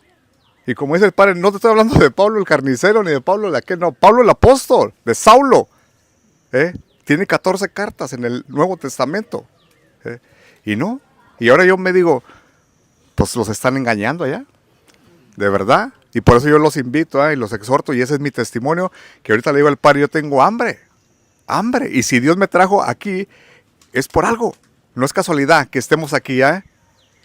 Y como dice el padre, no te estoy hablando de Pablo el carnicero, ni de Pablo no, Pablo el apóstol, de Saulo. Tiene 14 cartas en el Nuevo Testamento. Y no. Y ahora yo me digo, pues los están engañando allá. De verdad. Y por eso yo los invito, y los exhorto, y ese es mi testimonio, que ahorita le digo al padre, yo tengo hambre. Hambre. Y si Dios me trajo aquí, es por algo. No es casualidad que estemos aquí,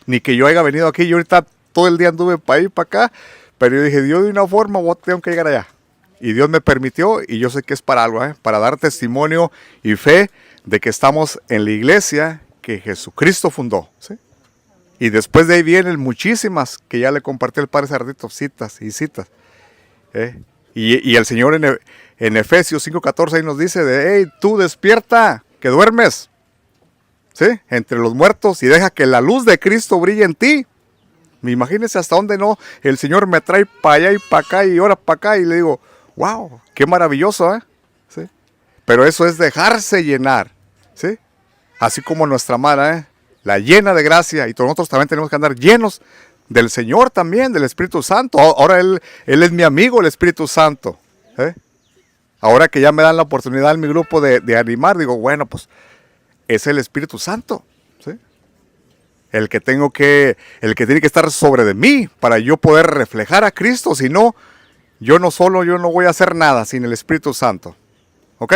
ni que yo haya venido aquí. Yo ahorita todo el día anduve para ahí, para acá, pero yo dije, Dios, de una forma tengo que llegar allá. Y Dios me permitió, y yo sé que es para algo, para dar testimonio y fe de que estamos en la iglesia que Jesucristo fundó, ¿sí? Y después de ahí vienen muchísimas que ya le compartí al padre Sardito, citas y citas. Y el Señor en Efesios 5:14 ahí nos dice, hey, tú despierta, que duermes, ¿sí? Entre los muertos, y deja que la luz de Cristo brille en ti. Imagínense hasta dónde no, el Señor me trae para allá y para acá y ahora para acá, y le digo, wow, qué maravilloso, ¿sí? Pero eso es dejarse llenar, ¿sí? Así como nuestra Mara, la llena de gracia, y nosotros también tenemos que andar llenos del Señor también, del Espíritu Santo. Ahora Él es mi amigo, el Espíritu Santo. Ahora que ya me dan la oportunidad en mi grupo de animar, digo, bueno, pues es el Espíritu Santo, ¿sí? El que tiene que estar sobre de mí para yo poder reflejar a Cristo. Si no, yo no voy a hacer nada sin el Espíritu Santo. ¿Ok?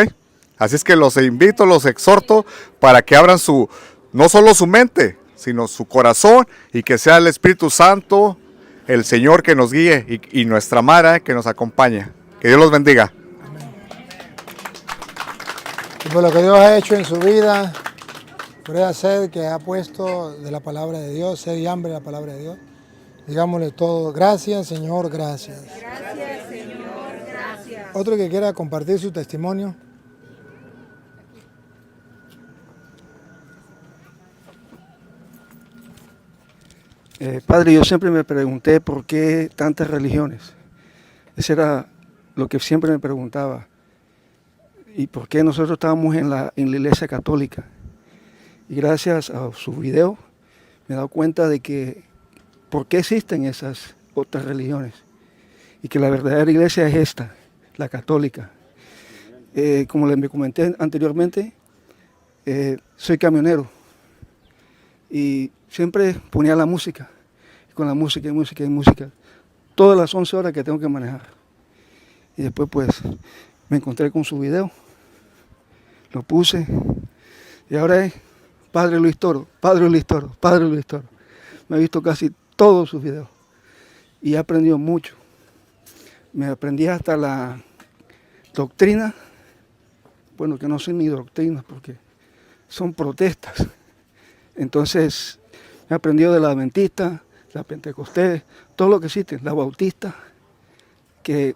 Así es que los invito, los exhorto para que abran no solo su mente, sino su corazón, y que sea el Espíritu Santo, el Señor, que nos guíe, y nuestra Mara que nos acompañe. Que Dios los bendiga. Y por lo que Dios ha hecho en su vida, por esa sed que ha puesto de la palabra de Dios, sed y hambre de la palabra de Dios, digámosle todo: gracias, Señor, gracias. Gracias, Señor, gracias. Otro que quiera compartir su testimonio. Padre, yo siempre me pregunté por qué tantas religiones. Eso era lo que siempre me preguntaba. Y por qué nosotros estábamos en la iglesia católica. Y gracias a su video me he dado cuenta de que por qué existen esas otras religiones. Y que la verdadera iglesia es esta, la católica. Como les comenté anteriormente, soy camionero. Y siempre ponía la música, y con la música y música y música, todas las 11 horas que tengo que manejar. Y después pues me encontré con su video, lo puse, y ahora es Padre Luis Toro, Padre Luis Toro, Padre Luis Toro. Me he visto casi todos sus videos y he aprendido mucho. Me aprendí hasta la doctrina, bueno, que no son ni doctrinas porque son protestas. Entonces, he aprendido de la adventista, la pentecostés, todo lo que existe, la bautista, que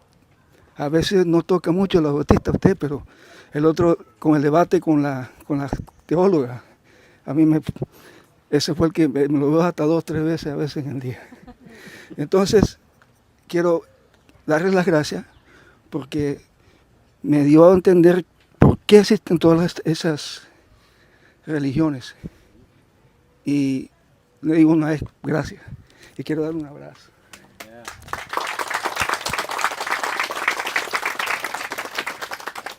a veces no toca mucho la bautista a usted, pero el otro, con el debate con la teóloga, ese fue el que me lo veo hasta 2 o 3 veces a veces en el día. Entonces, quiero darles las gracias porque me dio a entender por qué existen todas esas religiones. Y le digo una vez gracias y quiero darle un abrazo.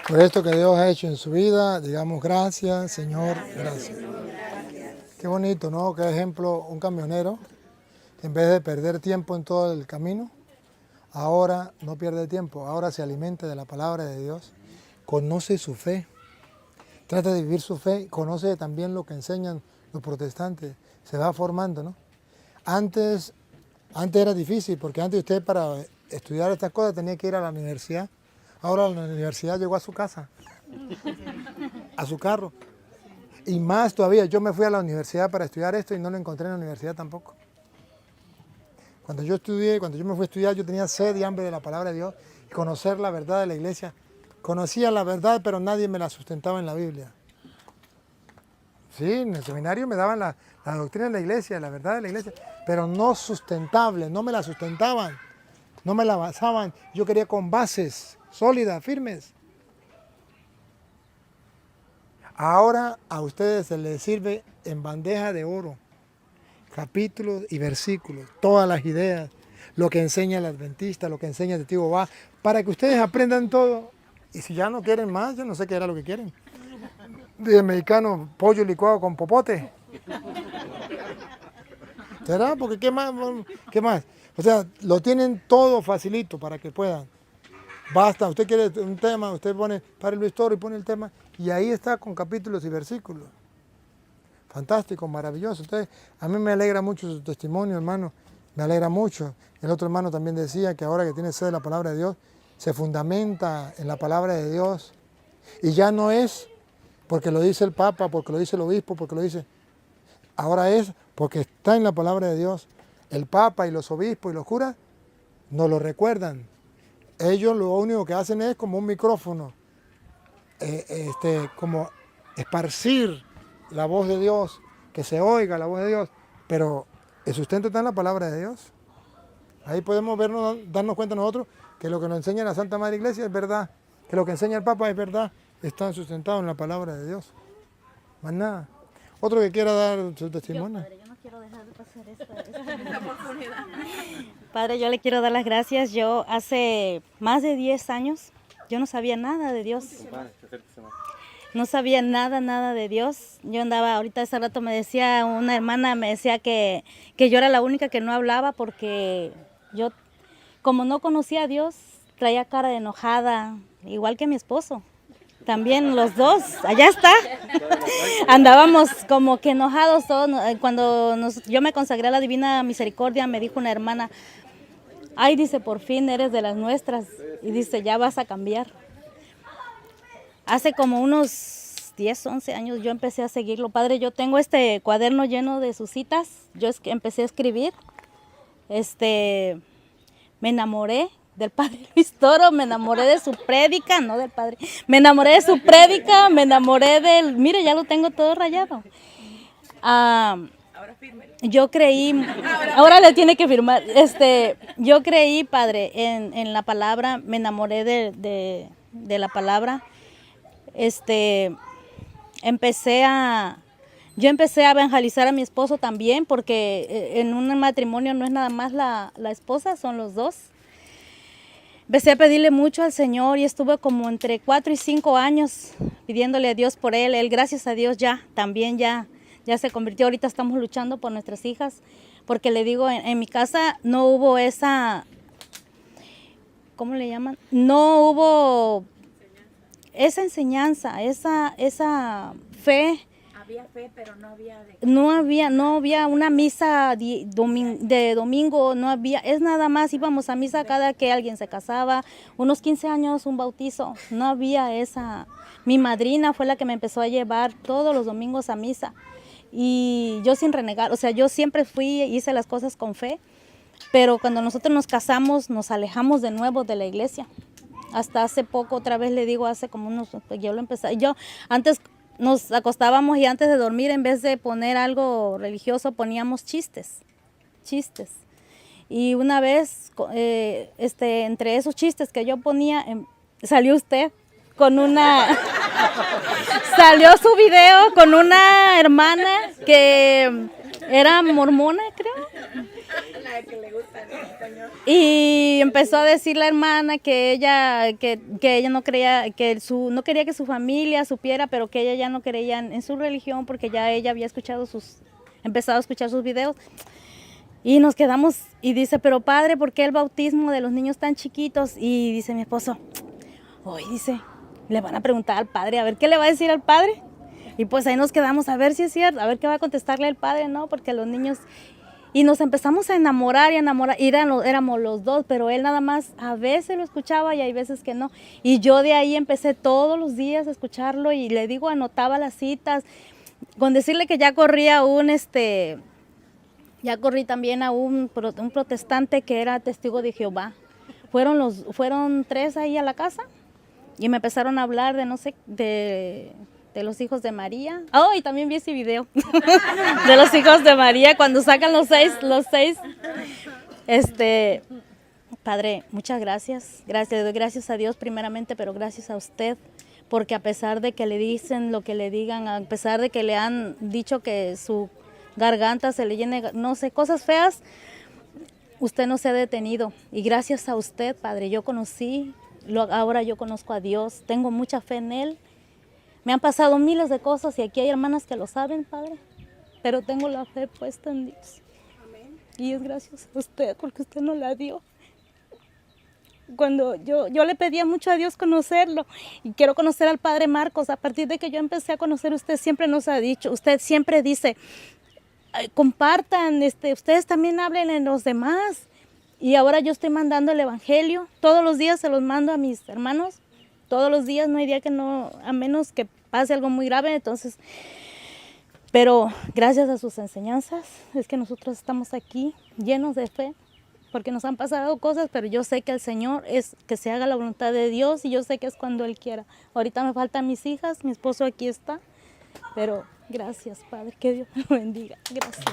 Por esto que Dios ha hecho en su vida, digamos gracias, Señor, gracias. Qué bonito, ¿no? Qué ejemplo, un camionero, que en vez de perder tiempo en todo el camino, ahora no pierde tiempo, ahora se alimenta de la palabra de Dios, conoce su fe, trata de vivir su fe, conoce también lo que enseñan los protestantes, se va formando, ¿no? Antes era difícil, porque antes usted para estudiar estas cosas tenía que ir a la universidad. Ahora la universidad llegó a su casa, a su carro. Y más todavía, yo me fui a la universidad para estudiar esto y no lo encontré en la universidad tampoco. Cuando yo me fui a estudiar, yo tenía sed y hambre de la palabra de Dios y conocer la verdad de la iglesia. Conocía la verdad, pero nadie me la sustentaba en la Biblia. Sí, en el seminario me daban la doctrina de la iglesia, la verdad de la iglesia, pero no sustentable, no me la sustentaban, no me la basaban. Yo quería con bases sólidas, firmes. Ahora a ustedes se les sirve en bandeja de oro, capítulos y versículos, todas las ideas, lo que enseña el adventista, lo que enseña el testigo va, para que ustedes aprendan todo. Y si ya no quieren más, yo no sé qué era lo que quieren. De mexicano, pollo licuado con popote. ¿Será? Porque ¿qué más? ¿Qué más? O sea, lo tienen todo facilito para que puedan. Basta, usted quiere un tema, usted pone Padre Luis Toro y pone el tema, y ahí está con capítulos y versículos. Fantástico, maravilloso. Entonces, a mí me alegra mucho su testimonio, hermano. Me alegra mucho. El otro hermano también decía que ahora que tiene sed de la palabra de Dios, se fundamenta en la palabra de Dios. Y ya no es porque lo dice el Papa, porque lo dice el Obispo, porque lo dice... Ahora es porque está en la palabra de Dios. El Papa y los obispos y los curas nos lo recuerdan. Ellos lo único que hacen es como un micrófono, como esparcir la voz de Dios, que se oiga la voz de Dios, pero el sustento está en la palabra de Dios. Ahí podemos darnos cuenta nosotros que lo que nos enseña la Santa Madre Iglesia es verdad, que lo que enseña el Papa es verdad, están sustentados en la palabra de Dios. Más nada. Otro que quiera dar su testimonio. Padre, yo no quiero dejar de pasar esta oportunidad. Padre, yo le quiero dar las gracias. Yo hace más de 10 años, yo no sabía nada de Dios. No sabía nada de Dios. Yo andaba, ahorita hace rato me decía, una hermana me decía que yo era la única que no hablaba porque yo, como no conocía a Dios, traía cara de enojada, igual que mi esposo. También los dos, allá está. Andábamos como que enojados todos. Cuando yo me consagré a la Divina Misericordia, me dijo una hermana, ay, dice, por fin eres de las nuestras. Y dice, ya vas a cambiar. Hace como unos 10, 11 años yo empecé a seguirlo. Padre, yo tengo este cuaderno lleno de sus citas. Yo empecé a escribir. Me enamoré del Padre Luis Toro, me enamoré de su prédica, no del Padre, me enamoré de su prédica, me enamoré del, mire, ya lo tengo todo rayado. Yo creí, ahora le tiene que firmar, yo creí, Padre, en la palabra, me enamoré de la palabra, yo empecé a evangelizar a mi esposo también, porque en un matrimonio no es nada más la esposa, son los dos. Empecé a pedirle mucho al Señor y estuve como entre 4 y 5 años pidiéndole a Dios por él. Él, gracias a Dios, ya se convirtió. Ahorita estamos luchando por nuestras hijas, porque le digo, en mi casa no hubo esa, ¿cómo le llaman? No hubo esa enseñanza, esa fe. Había fe, pero no había de... No había una misa de domingo, no había, es nada más, íbamos a misa cada que alguien se casaba, unos 15 años, un bautizo, no había esa. Mi madrina fue la que me empezó a llevar todos los domingos a misa, y yo sin renegar, o sea, yo siempre hice las cosas con fe, pero cuando nosotros nos casamos, nos alejamos de nuevo de la iglesia. Hasta hace poco, otra vez le digo, hace como yo lo empecé, yo antes nos acostábamos y antes de dormir, en vez de poner algo religioso, poníamos chistes. Y una vez, entre esos chistes que yo ponía, salió usted con salió su video con una hermana que era mormona, creo. Y empezó a decir la hermana que ella no creía, no quería que su familia supiera, pero que ella ya no creía en su religión porque ya ella había empezado a escuchar sus videos. Y nos quedamos y dice, pero padre, ¿por qué el bautismo de los niños tan chiquitos? Y dice mi esposo, hoy dice, le van a preguntar al padre, a ver qué le va a decir al padre. Y pues ahí nos quedamos a ver si es cierto, a ver qué va a contestarle el padre, ¿no? Porque los niños... Y nos empezamos a enamorar, y éramos los dos, pero él nada más a veces lo escuchaba y hay veces que no. Y yo de ahí empecé todos los días a escucharlo y le digo, anotaba las citas, con decirle que ya corría ya corrí también a un protestante que era testigo de Jehová. Fueron 3 ahí a la casa y me empezaron a hablar de los hijos de María. Oh, y también vi ese video de los hijos de María cuando sacan los seis. Padre, muchas gracias. Le doy gracias a Dios primeramente, pero gracias a usted, porque a pesar de que le dicen lo que le digan, a pesar de que le han dicho que su garganta se le llene, no sé, cosas feas, usted no se ha detenido. Y gracias a usted, Padre, ahora yo conozco a Dios, tengo mucha fe en Él. Me han pasado miles de cosas y aquí hay hermanas que lo saben, Padre, pero tengo la fe puesta en Dios. Amén. Y es gracias a usted, porque usted nos la dio. Cuando yo le pedía mucho a Dios conocerlo y quiero conocer al Padre Marcos, a partir de que yo empecé a conocer, usted siempre nos ha dicho, usted siempre dice, compartan, ustedes también hablen en los demás. Y ahora yo estoy mandando el Evangelio, todos los días se los mando a mis hermanos. Todos los días, no hay día que no, a menos que pase algo muy grave, entonces, pero gracias a sus enseñanzas es que nosotros estamos aquí llenos de fe, porque nos han pasado cosas, pero yo sé que el Señor es que se haga la voluntad de Dios y yo sé que es cuando Él quiera. Ahorita me faltan mis hijas, mi esposo aquí está, pero gracias, Padre, que Dios me bendiga, gracias.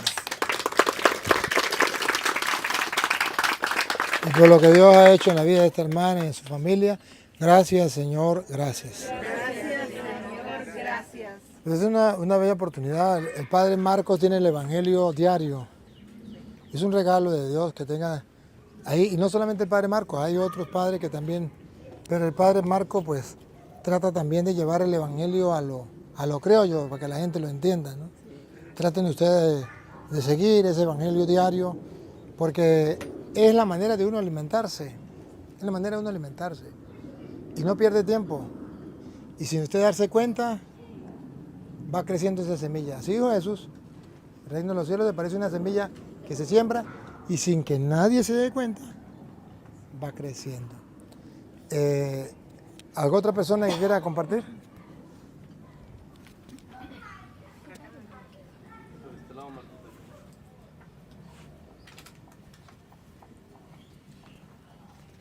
Y por lo que Dios ha hecho en la vida de esta hermana y en su familia, gracias, Señor, gracias. Gracias, Señor, gracias. Es una bella oportunidad. El Padre Marcos tiene el Evangelio diario. Es un regalo de Dios que tenga ahí. Y no solamente el Padre Marcos, hay otros padres que también. Pero el Padre Marcos pues trata también de llevar el Evangelio a lo criollo, para que la gente lo entienda, ¿no? Traten ustedes de seguir ese Evangelio diario, porque es la manera de uno alimentarse. Es la manera de uno alimentarse. Y no pierde tiempo. Y sin usted darse cuenta, va creciendo esa semilla. Así dijo Jesús, el reino de los cielos le parece una semilla que se siembra y sin que nadie se dé cuenta, va creciendo. ¿Alguna otra persona que quiera compartir?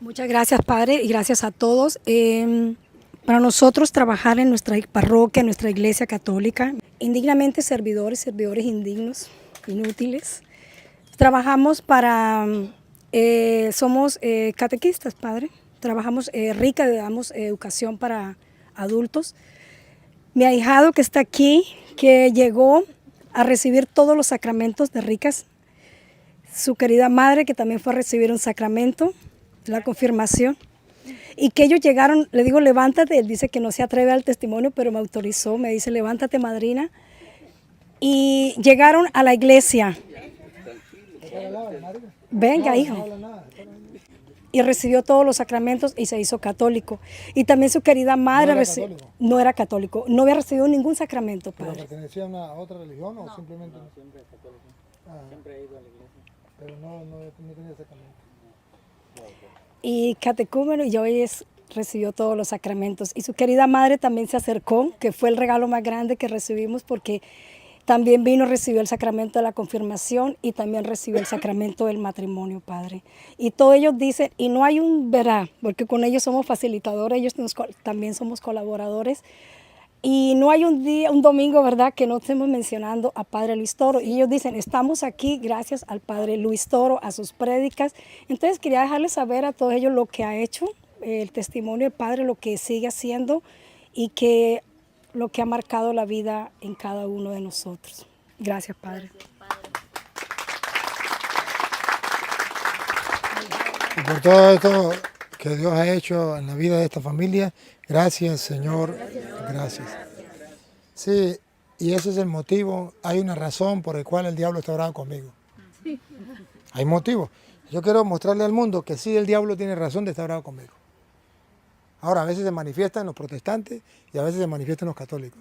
Muchas gracias, Padre, y gracias a todos. Para nosotros trabajar en nuestra parroquia, en nuestra iglesia católica, indignamente servidores indignos, inútiles. Trabajamos somos catequistas, Padre. Trabajamos RICA, damos educación para adultos. Mi ahijado que está aquí, que llegó a recibir todos los sacramentos de RICAS, su querida madre que también fue a recibir un sacramento, la confirmación, y que ellos llegaron, le digo levántate, él dice que no se atreve al testimonio, pero me autorizó, me dice levántate madrina, y llegaron a la iglesia. Venga, hijo. Y recibió todos los sacramentos y se hizo católico. Y también su querida madre no era católico, no había recibido ningún sacramento, Padre. ¿Pero pertenecía a otra religión o simplemente no? Siempre es católico. Siempre he ido a la iglesia. Pero no tenía sacramento. Y catecúmeno, y hoy recibió todos los sacramentos. Y su querida madre también se acercó, que fue el regalo más grande que recibimos, porque también vino, recibió el sacramento de la confirmación y también recibió el sacramento del matrimonio, Padre. Y todos ellos dicen, y no hay un verá, porque con ellos somos facilitadores, ellos también somos colaboradores. Y no hay un domingo, ¿verdad?, que no estemos mencionando a Padre Luis Toro. Y ellos dicen, estamos aquí gracias al Padre Luis Toro, a sus prédicas. Entonces quería dejarles saber a todos ellos lo que ha hecho, el testimonio del Padre, lo que sigue haciendo y que lo que ha marcado la vida en cada uno de nosotros. Gracias, Padre. Y por todo esto que Dios ha hecho en la vida de esta familia, gracias, Señor, gracias. Sí, y ese es el motivo, hay una razón por la cual el diablo está bravo conmigo. Hay motivo. Yo quiero mostrarle al mundo que sí, el diablo tiene razón de estar bravo conmigo. Ahora, a veces se manifiesta en los protestantes y a veces se manifiesta en los católicos.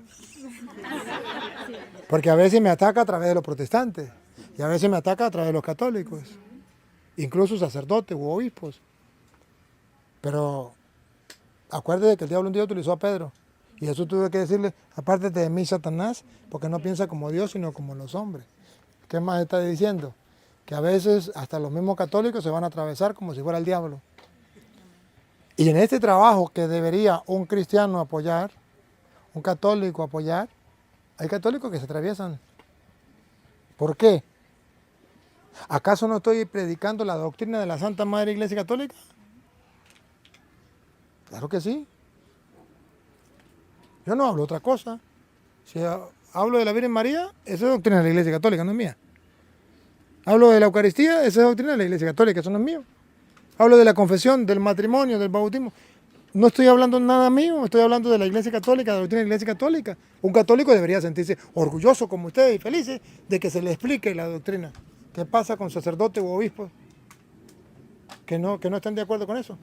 Porque a veces me ataca a través de los protestantes y a veces me ataca a través de los católicos, incluso sacerdotes u obispos. Pero acuérdate que el diablo un día utilizó a Pedro y Jesús tuvo que decirle, apártate de mí, Satanás, porque no piensa como Dios, sino como los hombres. ¿Qué más está diciendo? Que a veces hasta los mismos católicos se van a atravesar como si fuera el diablo. Y en este trabajo que debería un cristiano apoyar, un católico apoyar, hay católicos que se atraviesan. ¿Por qué? ¿Acaso no estoy predicando la doctrina de la Santa Madre Iglesia Católica? Claro que sí. Yo no hablo otra cosa. Si hablo de la Virgen María, esa es doctrina de la Iglesia Católica, no es mía. Hablo de la Eucaristía, esa es doctrina de la Iglesia Católica, eso no es mío. Hablo de la confesión, del matrimonio, del bautismo. No estoy hablando nada mío, estoy hablando de la Iglesia Católica, de la doctrina de la Iglesia Católica. Un católico debería sentirse orgulloso como ustedes y felices de que se le explique la doctrina. ¿Qué pasa con sacerdotes u obispos que no están de acuerdo con eso?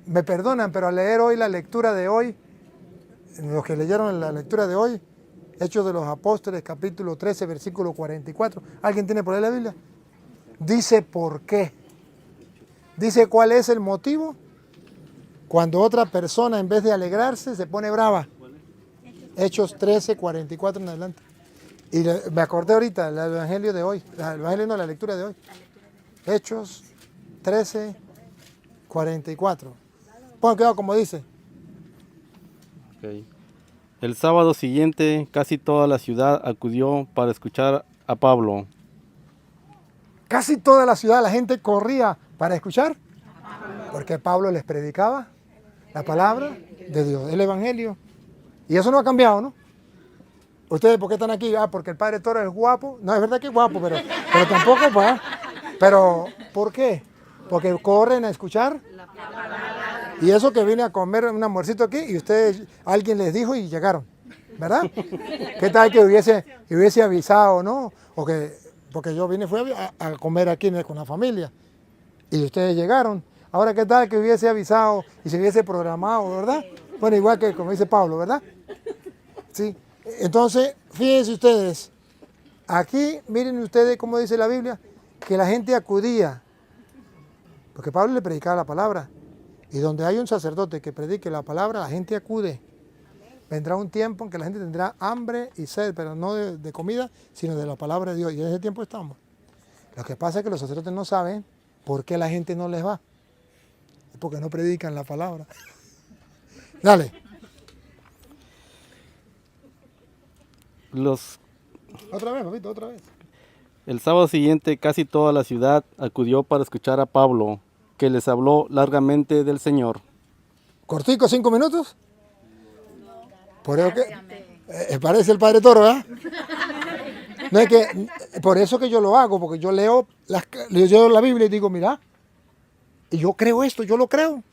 Me perdonan, pero al leer hoy la lectura de hoy, los que leyeron la lectura de hoy, Hechos de los Apóstoles, capítulo 13, versículo 44. ¿Alguien tiene por ahí la Biblia? Dice por qué. Dice cuál es el motivo cuando otra persona en vez de alegrarse se pone brava. Hechos 13, 44 en adelante. Y me acordé ahorita del evangelio de hoy, la lectura de hoy. Hechos 13, 44. Pongan cuidado como dice. Okay. El sábado siguiente casi toda la ciudad acudió para escuchar a Pablo. Casi toda la ciudad, la gente corría para escuchar, porque Pablo les predicaba la palabra de Dios, el evangelio. Y eso no ha cambiado, ¿no? ¿Ustedes por qué están aquí? Ah, porque el padre Toro es guapo. No, es verdad que es guapo, pero tampoco, pues. Pero, ¿por qué? Porque corren a escuchar. Y eso que vine a comer un almuercito aquí y ustedes, alguien les dijo y llegaron, ¿verdad? ¿Qué tal que hubiese avisado, no? Porque yo vine, fui a comer aquí con la familia y ustedes llegaron. Ahora, ¿qué tal que hubiese avisado y se hubiese programado, verdad? Bueno, igual que como dice Pablo, ¿verdad? Sí. Entonces, fíjense ustedes, aquí miren ustedes cómo dice la Biblia, que la gente acudía, porque Pablo le predicaba la palabra, y donde hay un sacerdote que predique la palabra, la gente acude. Vendrá un tiempo en que la gente tendrá hambre y sed, pero no de comida, sino de la palabra de Dios, y en ese tiempo estamos. Lo que pasa es que los sacerdotes no saben por qué la gente no les va, es porque no predican la palabra. Dale. Otra vez, papito, otra vez. El sábado siguiente casi toda la ciudad acudió para escuchar a Pablo, que les habló largamente del Señor. ¿Cortico, 5 minutos? Por eso que parece el padre Toro, ¿verdad? No es que, por eso que yo lo hago, porque yo leo la Biblia y digo, mira, y yo creo esto, yo lo creo.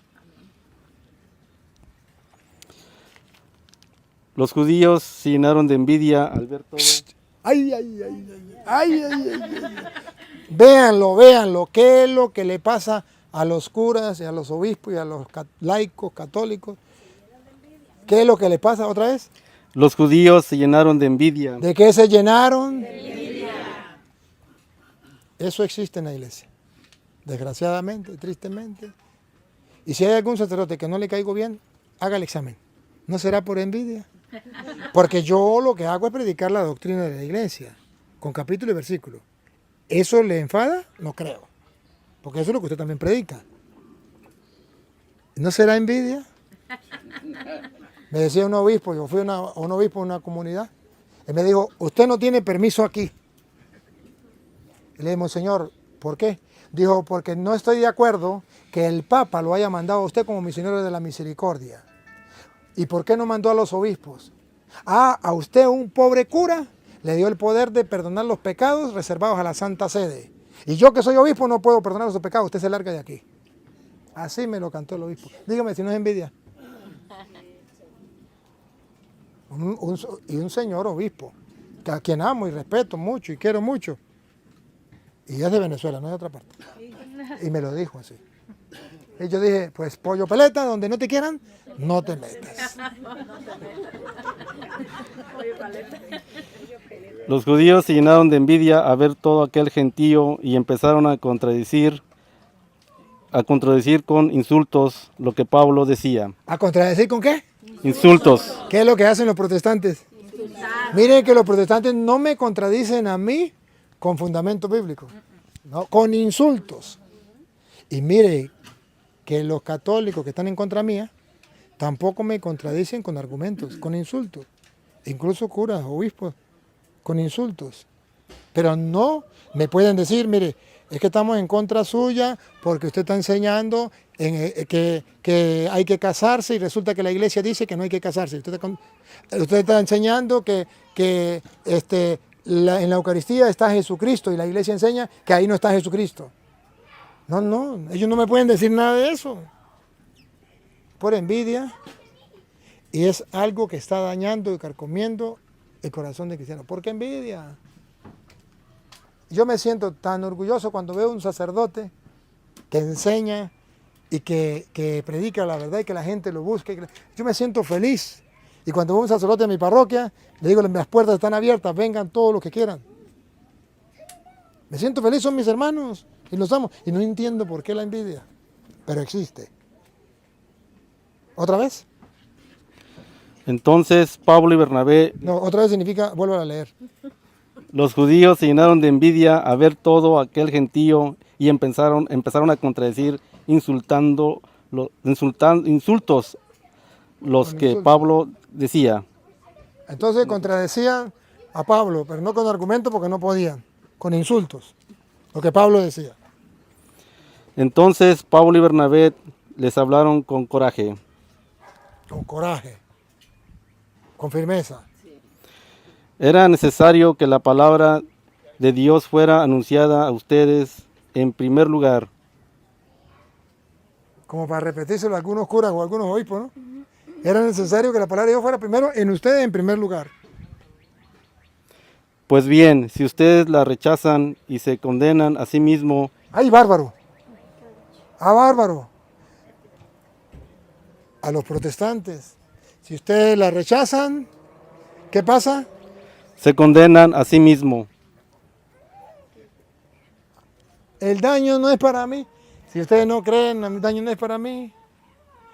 Los judíos se llenaron de envidia al ver todo. Ay, ay, ay, ay, ay, ay, ay. Véanlo, ¿qué es lo que le pasa a los curas y a los obispos y a los laicos católicos? ¿Qué es lo que le pasa otra vez? Los judíos se llenaron de envidia. ¿De qué se llenaron? De envidia. Eso existe en la iglesia, desgraciadamente, tristemente. Y si hay algún sacerdote que no le caigo bien, haga el examen. ¿No será por envidia? Porque yo lo que hago es predicar la doctrina de la iglesia, con capítulo y versículo. ¿Eso le enfada? No creo. Porque eso es lo que usted también predica. ¿No será envidia? Me decía un obispo, yo fui a un obispo de una comunidad, y me dijo, usted no tiene permiso aquí. Y le dijimos, señor, ¿por qué? Dijo, porque no estoy de acuerdo que el Papa lo haya mandado a usted como misionero de la misericordia. ¿Y por qué no mandó a los obispos? Ah, a usted un pobre cura le dio el poder de perdonar los pecados reservados a la Santa Sede. Y yo que soy obispo no puedo perdonar esos pecados, usted se larga de aquí. Así me lo cantó el obispo. Dígame si no es envidia. Un señor obispo, a quien amo y respeto mucho y quiero mucho. Y es de Venezuela, no es de otra parte. Y me lo dijo así. Y yo dije, pues pollo peleta, donde no te quieran, no te metas. Los judíos se llenaron de envidia a ver todo aquel gentío y empezaron a contradecir con insultos lo que Pablo decía. ¿A contradecir con qué? Insultos. ¿Qué es lo que hacen los protestantes? Miren que los protestantes no me contradicen a mí con fundamento bíblico, no, con insultos. Y mire que los católicos que están en contra mía tampoco me contradicen con argumentos, con insultos. Incluso curas, obispos, con insultos. Pero no me pueden decir, mire, es que estamos en contra suya porque usted está enseñando que hay que casarse y resulta que la iglesia dice que no hay que casarse. Usted está enseñando que en la Eucaristía está Jesucristo y la iglesia enseña que ahí no está Jesucristo. No, ellos no me pueden decir nada de eso. Por envidia. Y es algo que está dañando y carcomiendo el corazón de cristiano. ¿Por qué envidia? Yo me siento tan orgulloso cuando veo un sacerdote que enseña y que predica la verdad y que la gente lo busque. Yo me siento feliz. Y cuando veo un sacerdote en mi parroquia, le digo, las puertas están abiertas, vengan todos los que quieran. Me siento feliz, son mis hermanos y los amo. Y no entiendo por qué la envidia, pero existe. ¿Otra vez? Entonces Pablo y Bernabé. No, otra vez significa, vuelvo a leer. Los judíos se llenaron de envidia a ver todo aquel gentío y empezaron a contradecir insultos los que Pablo decía. Entonces contradecían a Pablo, pero no con argumentos porque no podían, con insultos, lo que Pablo decía. Entonces Pablo y Bernabé les hablaron con coraje. Con coraje. con firmeza. Era necesario que la palabra de Dios fuera anunciada a ustedes en primer lugar. Como para repetírselo a algunos curas o a algunos obispos, ¿no? Era necesario que la palabra de Dios fuera primero en ustedes en primer lugar. Pues bien, si ustedes la rechazan y se condenan a sí mismos, ¡Ay, bárbaro! ¡Ah, bárbaro! A los protestantes, si ustedes la rechazan, ¿qué pasa? se condenan a sí mismos. El daño no es para mí. Si ustedes no creen, el daño no es para mí.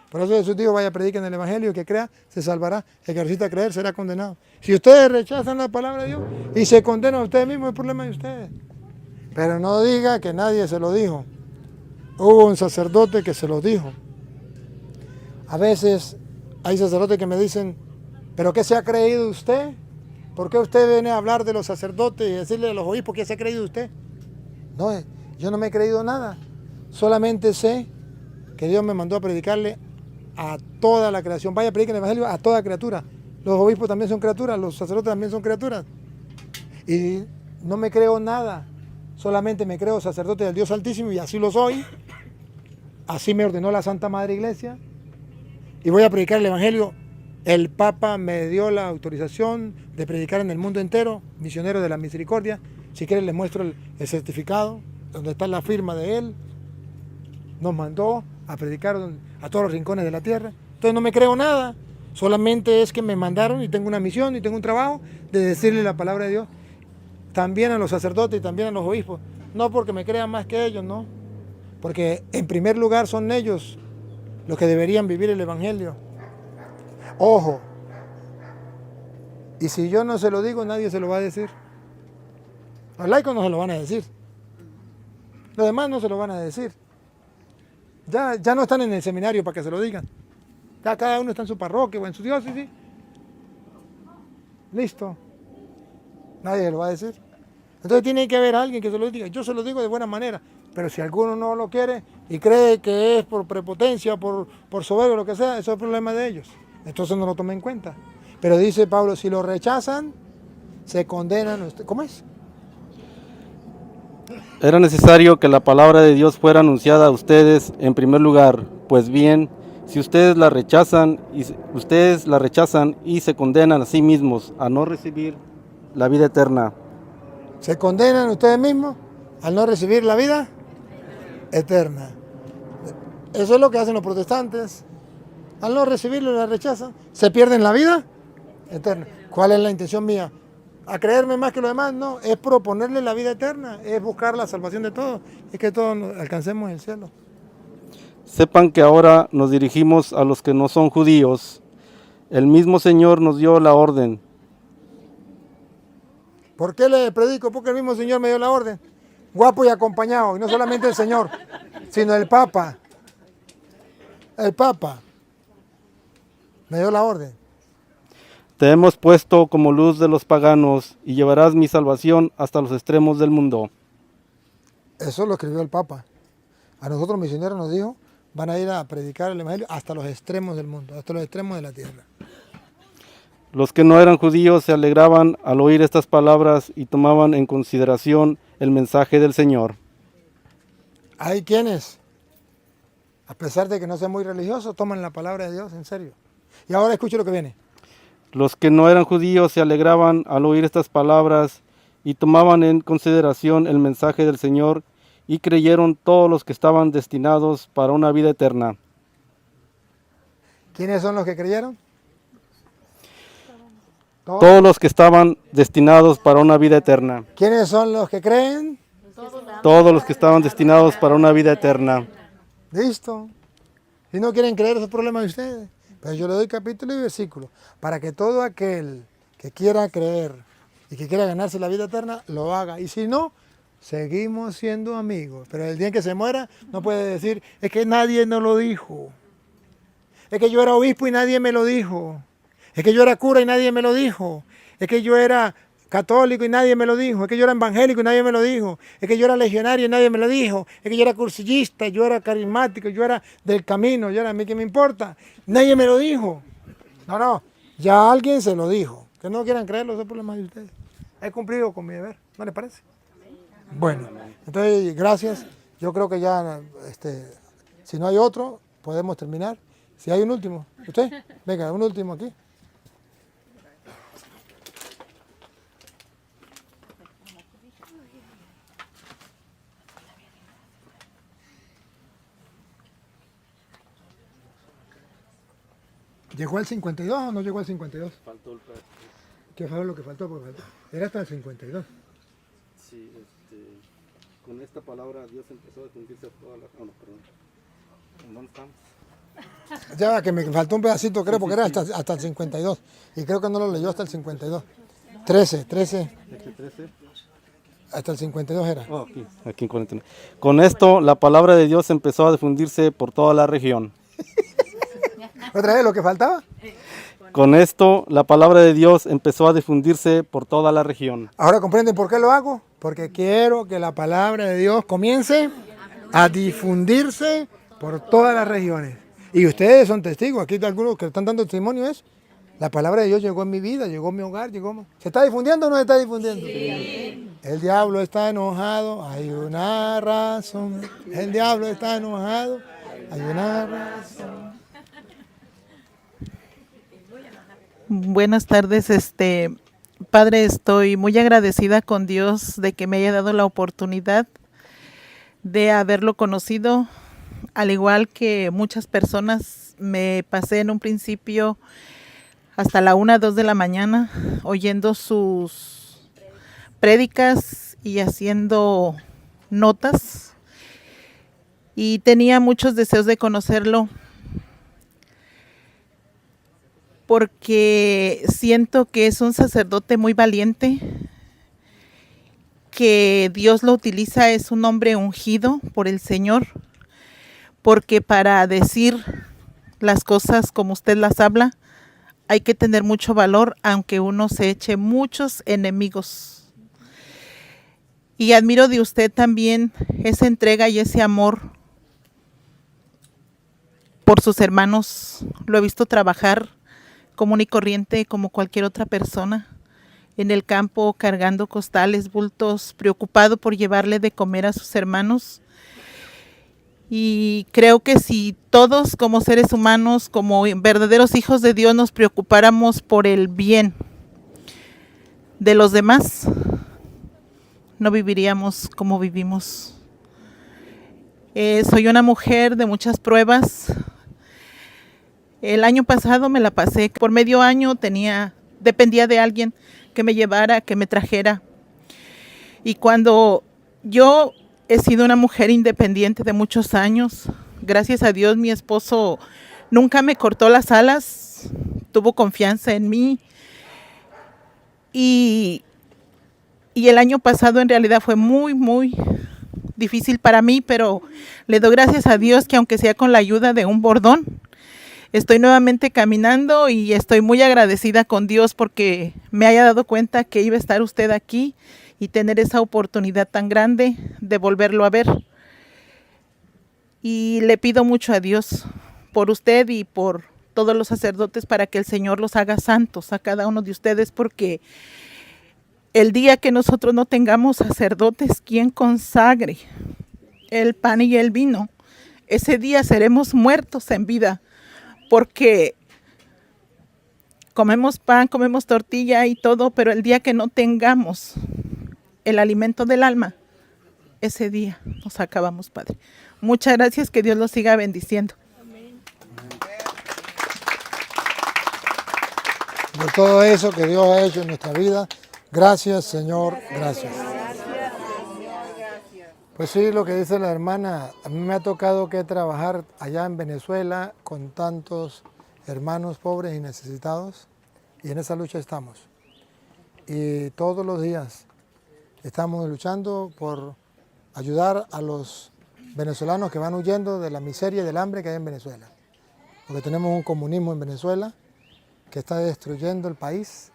Por eso Jesús dijo, vaya, prediquen el Evangelio, el que crea se salvará, el que resista a creer será condenado. Si ustedes rechazan la palabra de Dios y se condenan a ustedes mismos, es problema de ustedes. Pero no diga que nadie se lo dijo. Hubo un sacerdote que se lo dijo. A veces hay sacerdotes que me dicen, ¿pero qué se ha creído usted? ¿Por qué usted viene a hablar de los sacerdotes y decirle a los obispos qué se ha creído usted? No, yo no me he creído nada. Solamente sé que Dios me mandó a predicarle a toda la creación. Vaya, prediquen el Evangelio a toda criatura. Los obispos también son criaturas, los sacerdotes también son criaturas. Y no me creo nada. Solamente me creo sacerdote del Dios Altísimo y así lo soy. Así me ordenó la Santa Madre Iglesia. Y voy a predicar el Evangelio. El Papa me dio la autorización de predicar en el mundo entero, misionero de la misericordia. Si quieren les muestro el certificado, donde está la firma de él. Nos mandó a predicar a todos los rincones de la tierra. Entonces no me creo nada. Solamente es que me mandaron y tengo una misión y tengo un trabajo de decirle la palabra de Dios. También a los sacerdotes y también a los obispos. No porque me crean más que ellos, no. Porque en primer lugar son ellos los que deberían vivir el Evangelio. Ojo. Y si yo no se lo digo, nadie se lo va a decir. Los laicos no se lo van a decir. Los demás no se lo van a decir. Ya no están en el seminario para que se lo digan. Ya cada uno está en su parroquia o en su diócesis. Listo. Nadie se lo va a decir. Entonces tiene que haber alguien que se lo diga. Yo se lo digo de buena manera. Pero si alguno no lo quiere y cree que es por prepotencia, por soberbia, lo que sea, eso es problema de ellos. Entonces no lo tomen en cuenta. Pero dice Pablo, si lo rechazan, se condenan. ¿Cómo es? Era necesario que la palabra de Dios fuera anunciada a ustedes en primer lugar. Pues bien, si ustedes la rechazan y se condenan a sí mismos a no recibir la vida eterna. ¿Se condenan ustedes mismos al no recibir la vida eterna? Eso es lo que hacen los protestantes. Al no recibirlo, la rechazan. Se pierden la vida eterna. ¿Cuál es la intención mía? ¿A creerme más que los demás? No, es proponerle la vida eterna, es buscar la salvación de todos, es que todos alcancemos el cielo. Sepan que ahora nos dirigimos a los que no son judíos. El mismo Señor nos dio la orden. ¿Por qué le predico? Porque el mismo Señor me dio la orden. Guapo y acompañado, y no solamente el Señor, sino el Papa. El Papa me dio la orden. Te hemos puesto como luz de los paganos y llevarás mi salvación hasta los extremos del mundo. Eso lo escribió el Papa. A nosotros misioneros nos dijo, van a ir a predicar el Evangelio hasta los extremos del mundo, hasta los extremos de la tierra. Los que no eran judíos se alegraban al oír estas palabras y tomaban en consideración el mensaje del Señor. Hay quienes, a pesar de que no sean muy religiosos, toman la palabra de Dios en serio. Y ahora escuche lo que viene. Los que no eran judíos se alegraban al oír estas palabras y tomaban en consideración el mensaje del Señor y creyeron todos los que estaban destinados para una vida eterna. ¿Quiénes son los que creyeron? Todos los que estaban destinados para una vida eterna. ¿Quiénes son los que creen? Todos los que estaban destinados para una vida eterna. Listo. Si no quieren creer, eso es problema de ustedes. Pero yo le doy capítulo y versículo para que todo aquel que quiera creer y que quiera ganarse la vida eterna, lo haga. Y si no, seguimos siendo amigos. Pero el día en que se muera, no puede decir, es que nadie nos lo dijo. Es que yo era obispo y nadie me lo dijo. Es que yo era cura y nadie me lo dijo. Es que yo era católico y nadie me lo dijo. Es que yo era evangélico y nadie me lo dijo. Es que yo era legionario y nadie me lo dijo. Es que yo era cursillista, yo era carismático, yo era del camino, yo era a mí que me importa. Nadie me lo dijo. No. Ya alguien se lo dijo. Que no quieran creerlo, ese es el problema de ustedes. He cumplido con mi deber, ¿no les parece? Bueno, entonces gracias. Yo creo que ya, si no hay otro, podemos terminar. Si hay un último, ¿usted? Venga, un último aquí. ¿Llegó al 52 o no llegó al 52? Faltó el pedazo. ¿Qué fue lo que faltó? Porque era hasta el 52. Sí, con esta palabra Dios empezó a difundirse toda la... Oh, no, perdón. ¿En dónde estamos? Ya que me faltó un pedacito, creo, porque era hasta el 52. Y creo que no lo leyó hasta el 52. 13. ¿Este 13? Hasta el 52 era. Oh, aquí en 49. Con esto, la palabra de Dios empezó a difundirse por toda la región. ¿Otra vez lo que faltaba? Con esto, la palabra de Dios empezó a difundirse por toda la región. Ahora comprenden por qué lo hago. Porque quiero que la palabra de Dios comience a difundirse por todas las regiones. Y ustedes son testigos. Aquí algunos que están dando testimonio es. La palabra de Dios llegó en mi vida, llegó en mi hogar, llegó... ¿Se está difundiendo o no se está difundiendo? Sí. El diablo está enojado, hay una razón. El diablo está enojado, hay una razón. Buenas tardes, Padre, estoy muy agradecida con Dios de que me haya dado la oportunidad de haberlo conocido, al igual que muchas personas. Me pasé en un principio hasta la 1, 2 de la mañana oyendo sus prédicas y haciendo notas, y tenía muchos deseos de conocerlo, porque siento que es un sacerdote muy valiente, que Dios lo utiliza, es un hombre ungido por el Señor, porque para decir las cosas como usted las habla, hay que tener mucho valor, aunque uno se eche muchos enemigos. Y admiro de usted también esa entrega y ese amor por sus hermanos. Lo he visto trabajar común y corriente como cualquier otra persona, en el campo cargando costales, bultos, preocupado por llevarle de comer a sus hermanos. Y creo que si todos como seres humanos, como verdaderos hijos de Dios, nos preocupáramos por el bien de los demás, no viviríamos como vivimos. Soy una mujer de muchas pruebas. El año pasado me la pasé por medio año, dependía de alguien que me llevara, que me trajera. Y cuando yo he sido una mujer independiente de muchos años, gracias a Dios mi esposo nunca me cortó las alas, tuvo confianza en mí. Y el año pasado en realidad fue muy, muy difícil para mí, pero le doy gracias a Dios que aunque sea con la ayuda de un bordón, estoy nuevamente caminando, y estoy muy agradecida con Dios porque me haya dado cuenta que iba a estar usted aquí y tener esa oportunidad tan grande de volverlo a ver. Y le pido mucho a Dios por usted y por todos los sacerdotes, para que el Señor los haga santos a cada uno de ustedes, porque el día que nosotros no tengamos sacerdotes quien consagre el pan y el vino, ese día seremos muertos en vida, porque comemos pan, comemos tortilla y todo, pero el día que no tengamos el alimento del alma, ese día nos acabamos, Padre. Muchas gracias, que Dios los siga bendiciendo. Por todo eso que Dios ha hecho en nuestra vida, gracias, Señor, gracias. Pues sí, lo que dice la hermana, a mí me ha tocado que trabajar allá en Venezuela con tantos hermanos pobres y necesitados, y en esa lucha estamos. Y todos los días estamos luchando por ayudar a los venezolanos que van huyendo de la miseria y del hambre que hay en Venezuela. Porque tenemos un comunismo en Venezuela que está destruyendo el país,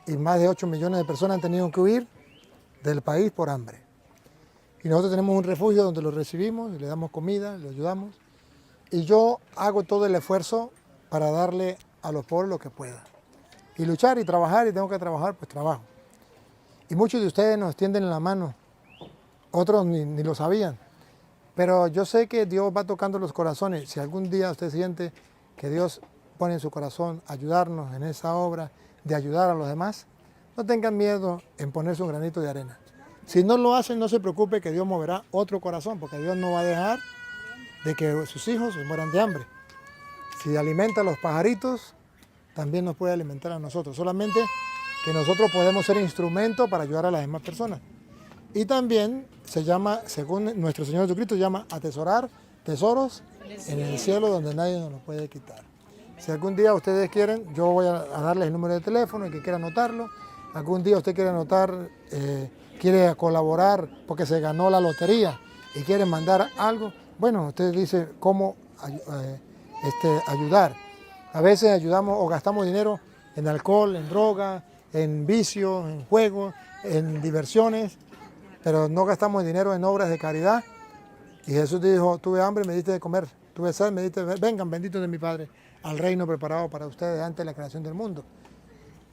y más de 8 millones de personas han tenido que huir del país por hambre. Y nosotros tenemos un refugio donde los recibimos y le damos comida, le ayudamos. Y yo hago todo el esfuerzo para darle a los pobres lo que pueda. y luchar y trabajar, y tengo que trabajar, pues trabajo. Y muchos de ustedes nos tienden la mano, otros ni lo sabían. Pero yo sé que Dios va tocando los corazones. Si algún día usted siente que Dios pone en su corazón ayudarnos en esa obra de ayudar a los demás, no tengan miedo en ponerse un granito de arena. Si no lo hacen, no se preocupe, que Dios moverá otro corazón, porque Dios no va a dejar de que sus hijos se mueran de hambre. Si alimenta a los pajaritos, también nos puede alimentar a nosotros. Solamente que nosotros podemos ser instrumento para ayudar a las demás personas. Y también se llama, según nuestro Señor Jesucristo, llama atesorar tesoros en el cielo donde nadie nos los puede quitar. Si algún día ustedes quieren, yo voy a darles el número de teléfono, el que quiera anotarlo. Algún día usted quiere anotar, quiere colaborar porque se ganó la lotería y quiere mandar algo, bueno, usted dice cómo ayudar. A veces ayudamos o gastamos dinero en alcohol, en droga, en vicios, en juegos, en diversiones, pero no gastamos dinero en obras de caridad. Y Jesús dijo, tuve hambre, me diste de comer, tuve sed, me diste de beber. Vengan, benditos de mi Padre, al reino preparado para ustedes antes de la creación del mundo.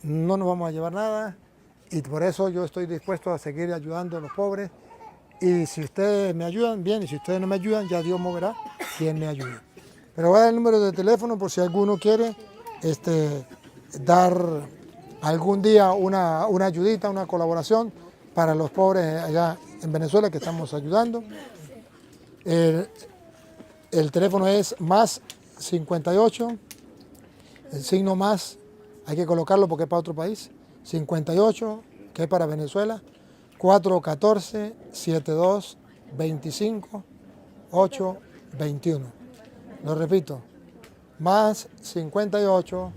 No nos vamos a llevar nada y por eso yo estoy dispuesto a seguir ayudando a los pobres. Y si ustedes me ayudan, bien, y si ustedes no me ayudan, ya Dios moverá quien me ayude. Pero voy a dar el número de teléfono por si alguno quiere dar algún día una ayudita, una colaboración para los pobres allá en Venezuela que estamos ayudando. El teléfono es más 58, el signo más, hay que colocarlo porque es para otro país, 58, que es para Venezuela, 414-72-25-821. Lo repito, más 58,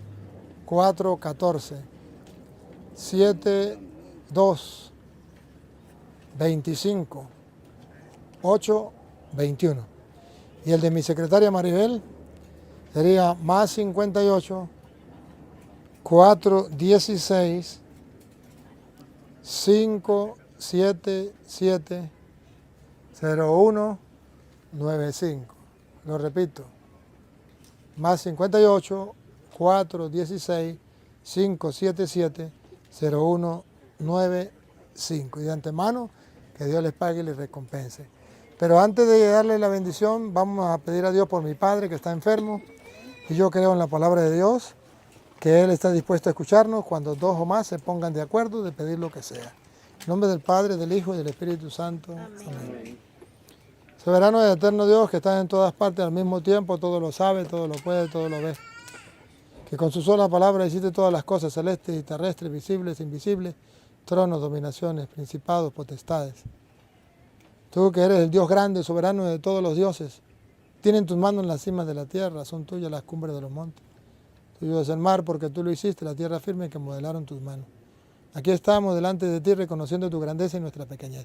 414-72-25-821. Y el de mi secretaria Maribel sería más 58, 416, 577, 0195. Lo repito, más 58, 416, 577, 0195. Y de antemano, que Dios les pague y les recompense. Pero antes de darle la bendición, vamos a pedir a Dios por mi padre que está enfermo. Y yo creo en la palabra de Dios, que Él está dispuesto a escucharnos cuando dos o más se pongan de acuerdo de pedir lo que sea. En nombre del Padre, del Hijo y del Espíritu Santo. Amén. Soberano y eterno Dios, que estás en todas partes al mismo tiempo, todo lo sabe, todo lo puede, todo lo ve. Que con su sola palabra hiciste todas las cosas celestes y terrestres, visibles e invisibles, tronos, dominaciones, principados, potestades. Tú que eres el Dios grande, soberano de todos los dioses, tienen tus manos en las cimas de la tierra, son tuyas las cumbres de los montes. Tuyo es el mar porque tú lo hiciste, la tierra firme que modelaron tus manos. Aquí estamos delante de ti reconociendo tu grandeza y nuestra pequeñez.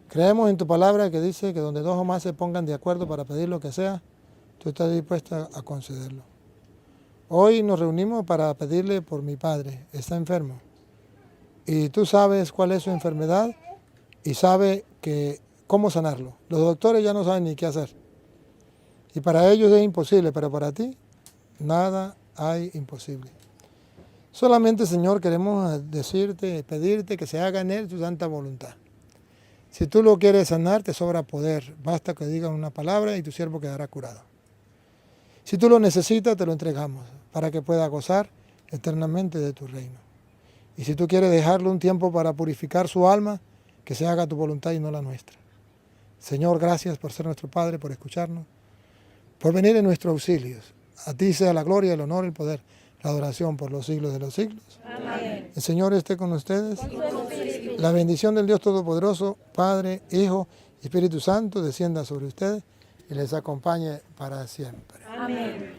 Creemos en tu palabra que dice que donde dos o más se pongan de acuerdo para pedir lo que sea, tú estás dispuesta a concederlo. Hoy nos reunimos para pedirle por mi padre, está enfermo. Y tú sabes cuál es su enfermedad y sabes cómo sanarlo. Los doctores ya no saben ni qué hacer. Y para ellos es imposible, pero para ti nada hay imposible. Solamente, Señor, queremos decirte, pedirte que se haga en Él tu santa voluntad. Si tú lo quieres sanar, te sobra poder. Basta que digas una palabra y tu siervo quedará curado. Si tú lo necesitas, te lo entregamos para que pueda gozar eternamente de tu reino. Y si tú quieres dejarlo un tiempo para purificar su alma, que se haga tu voluntad y no la nuestra. Señor, gracias por ser nuestro Padre, por escucharnos, por venir en nuestros auxilios. A ti sea la gloria, el honor, el poder, la adoración por los siglos de los siglos. Amén. El Señor esté con ustedes. La bendición del Dios Todopoderoso, Padre, Hijo y Espíritu Santo, descienda sobre ustedes y les acompañe para siempre. Amén.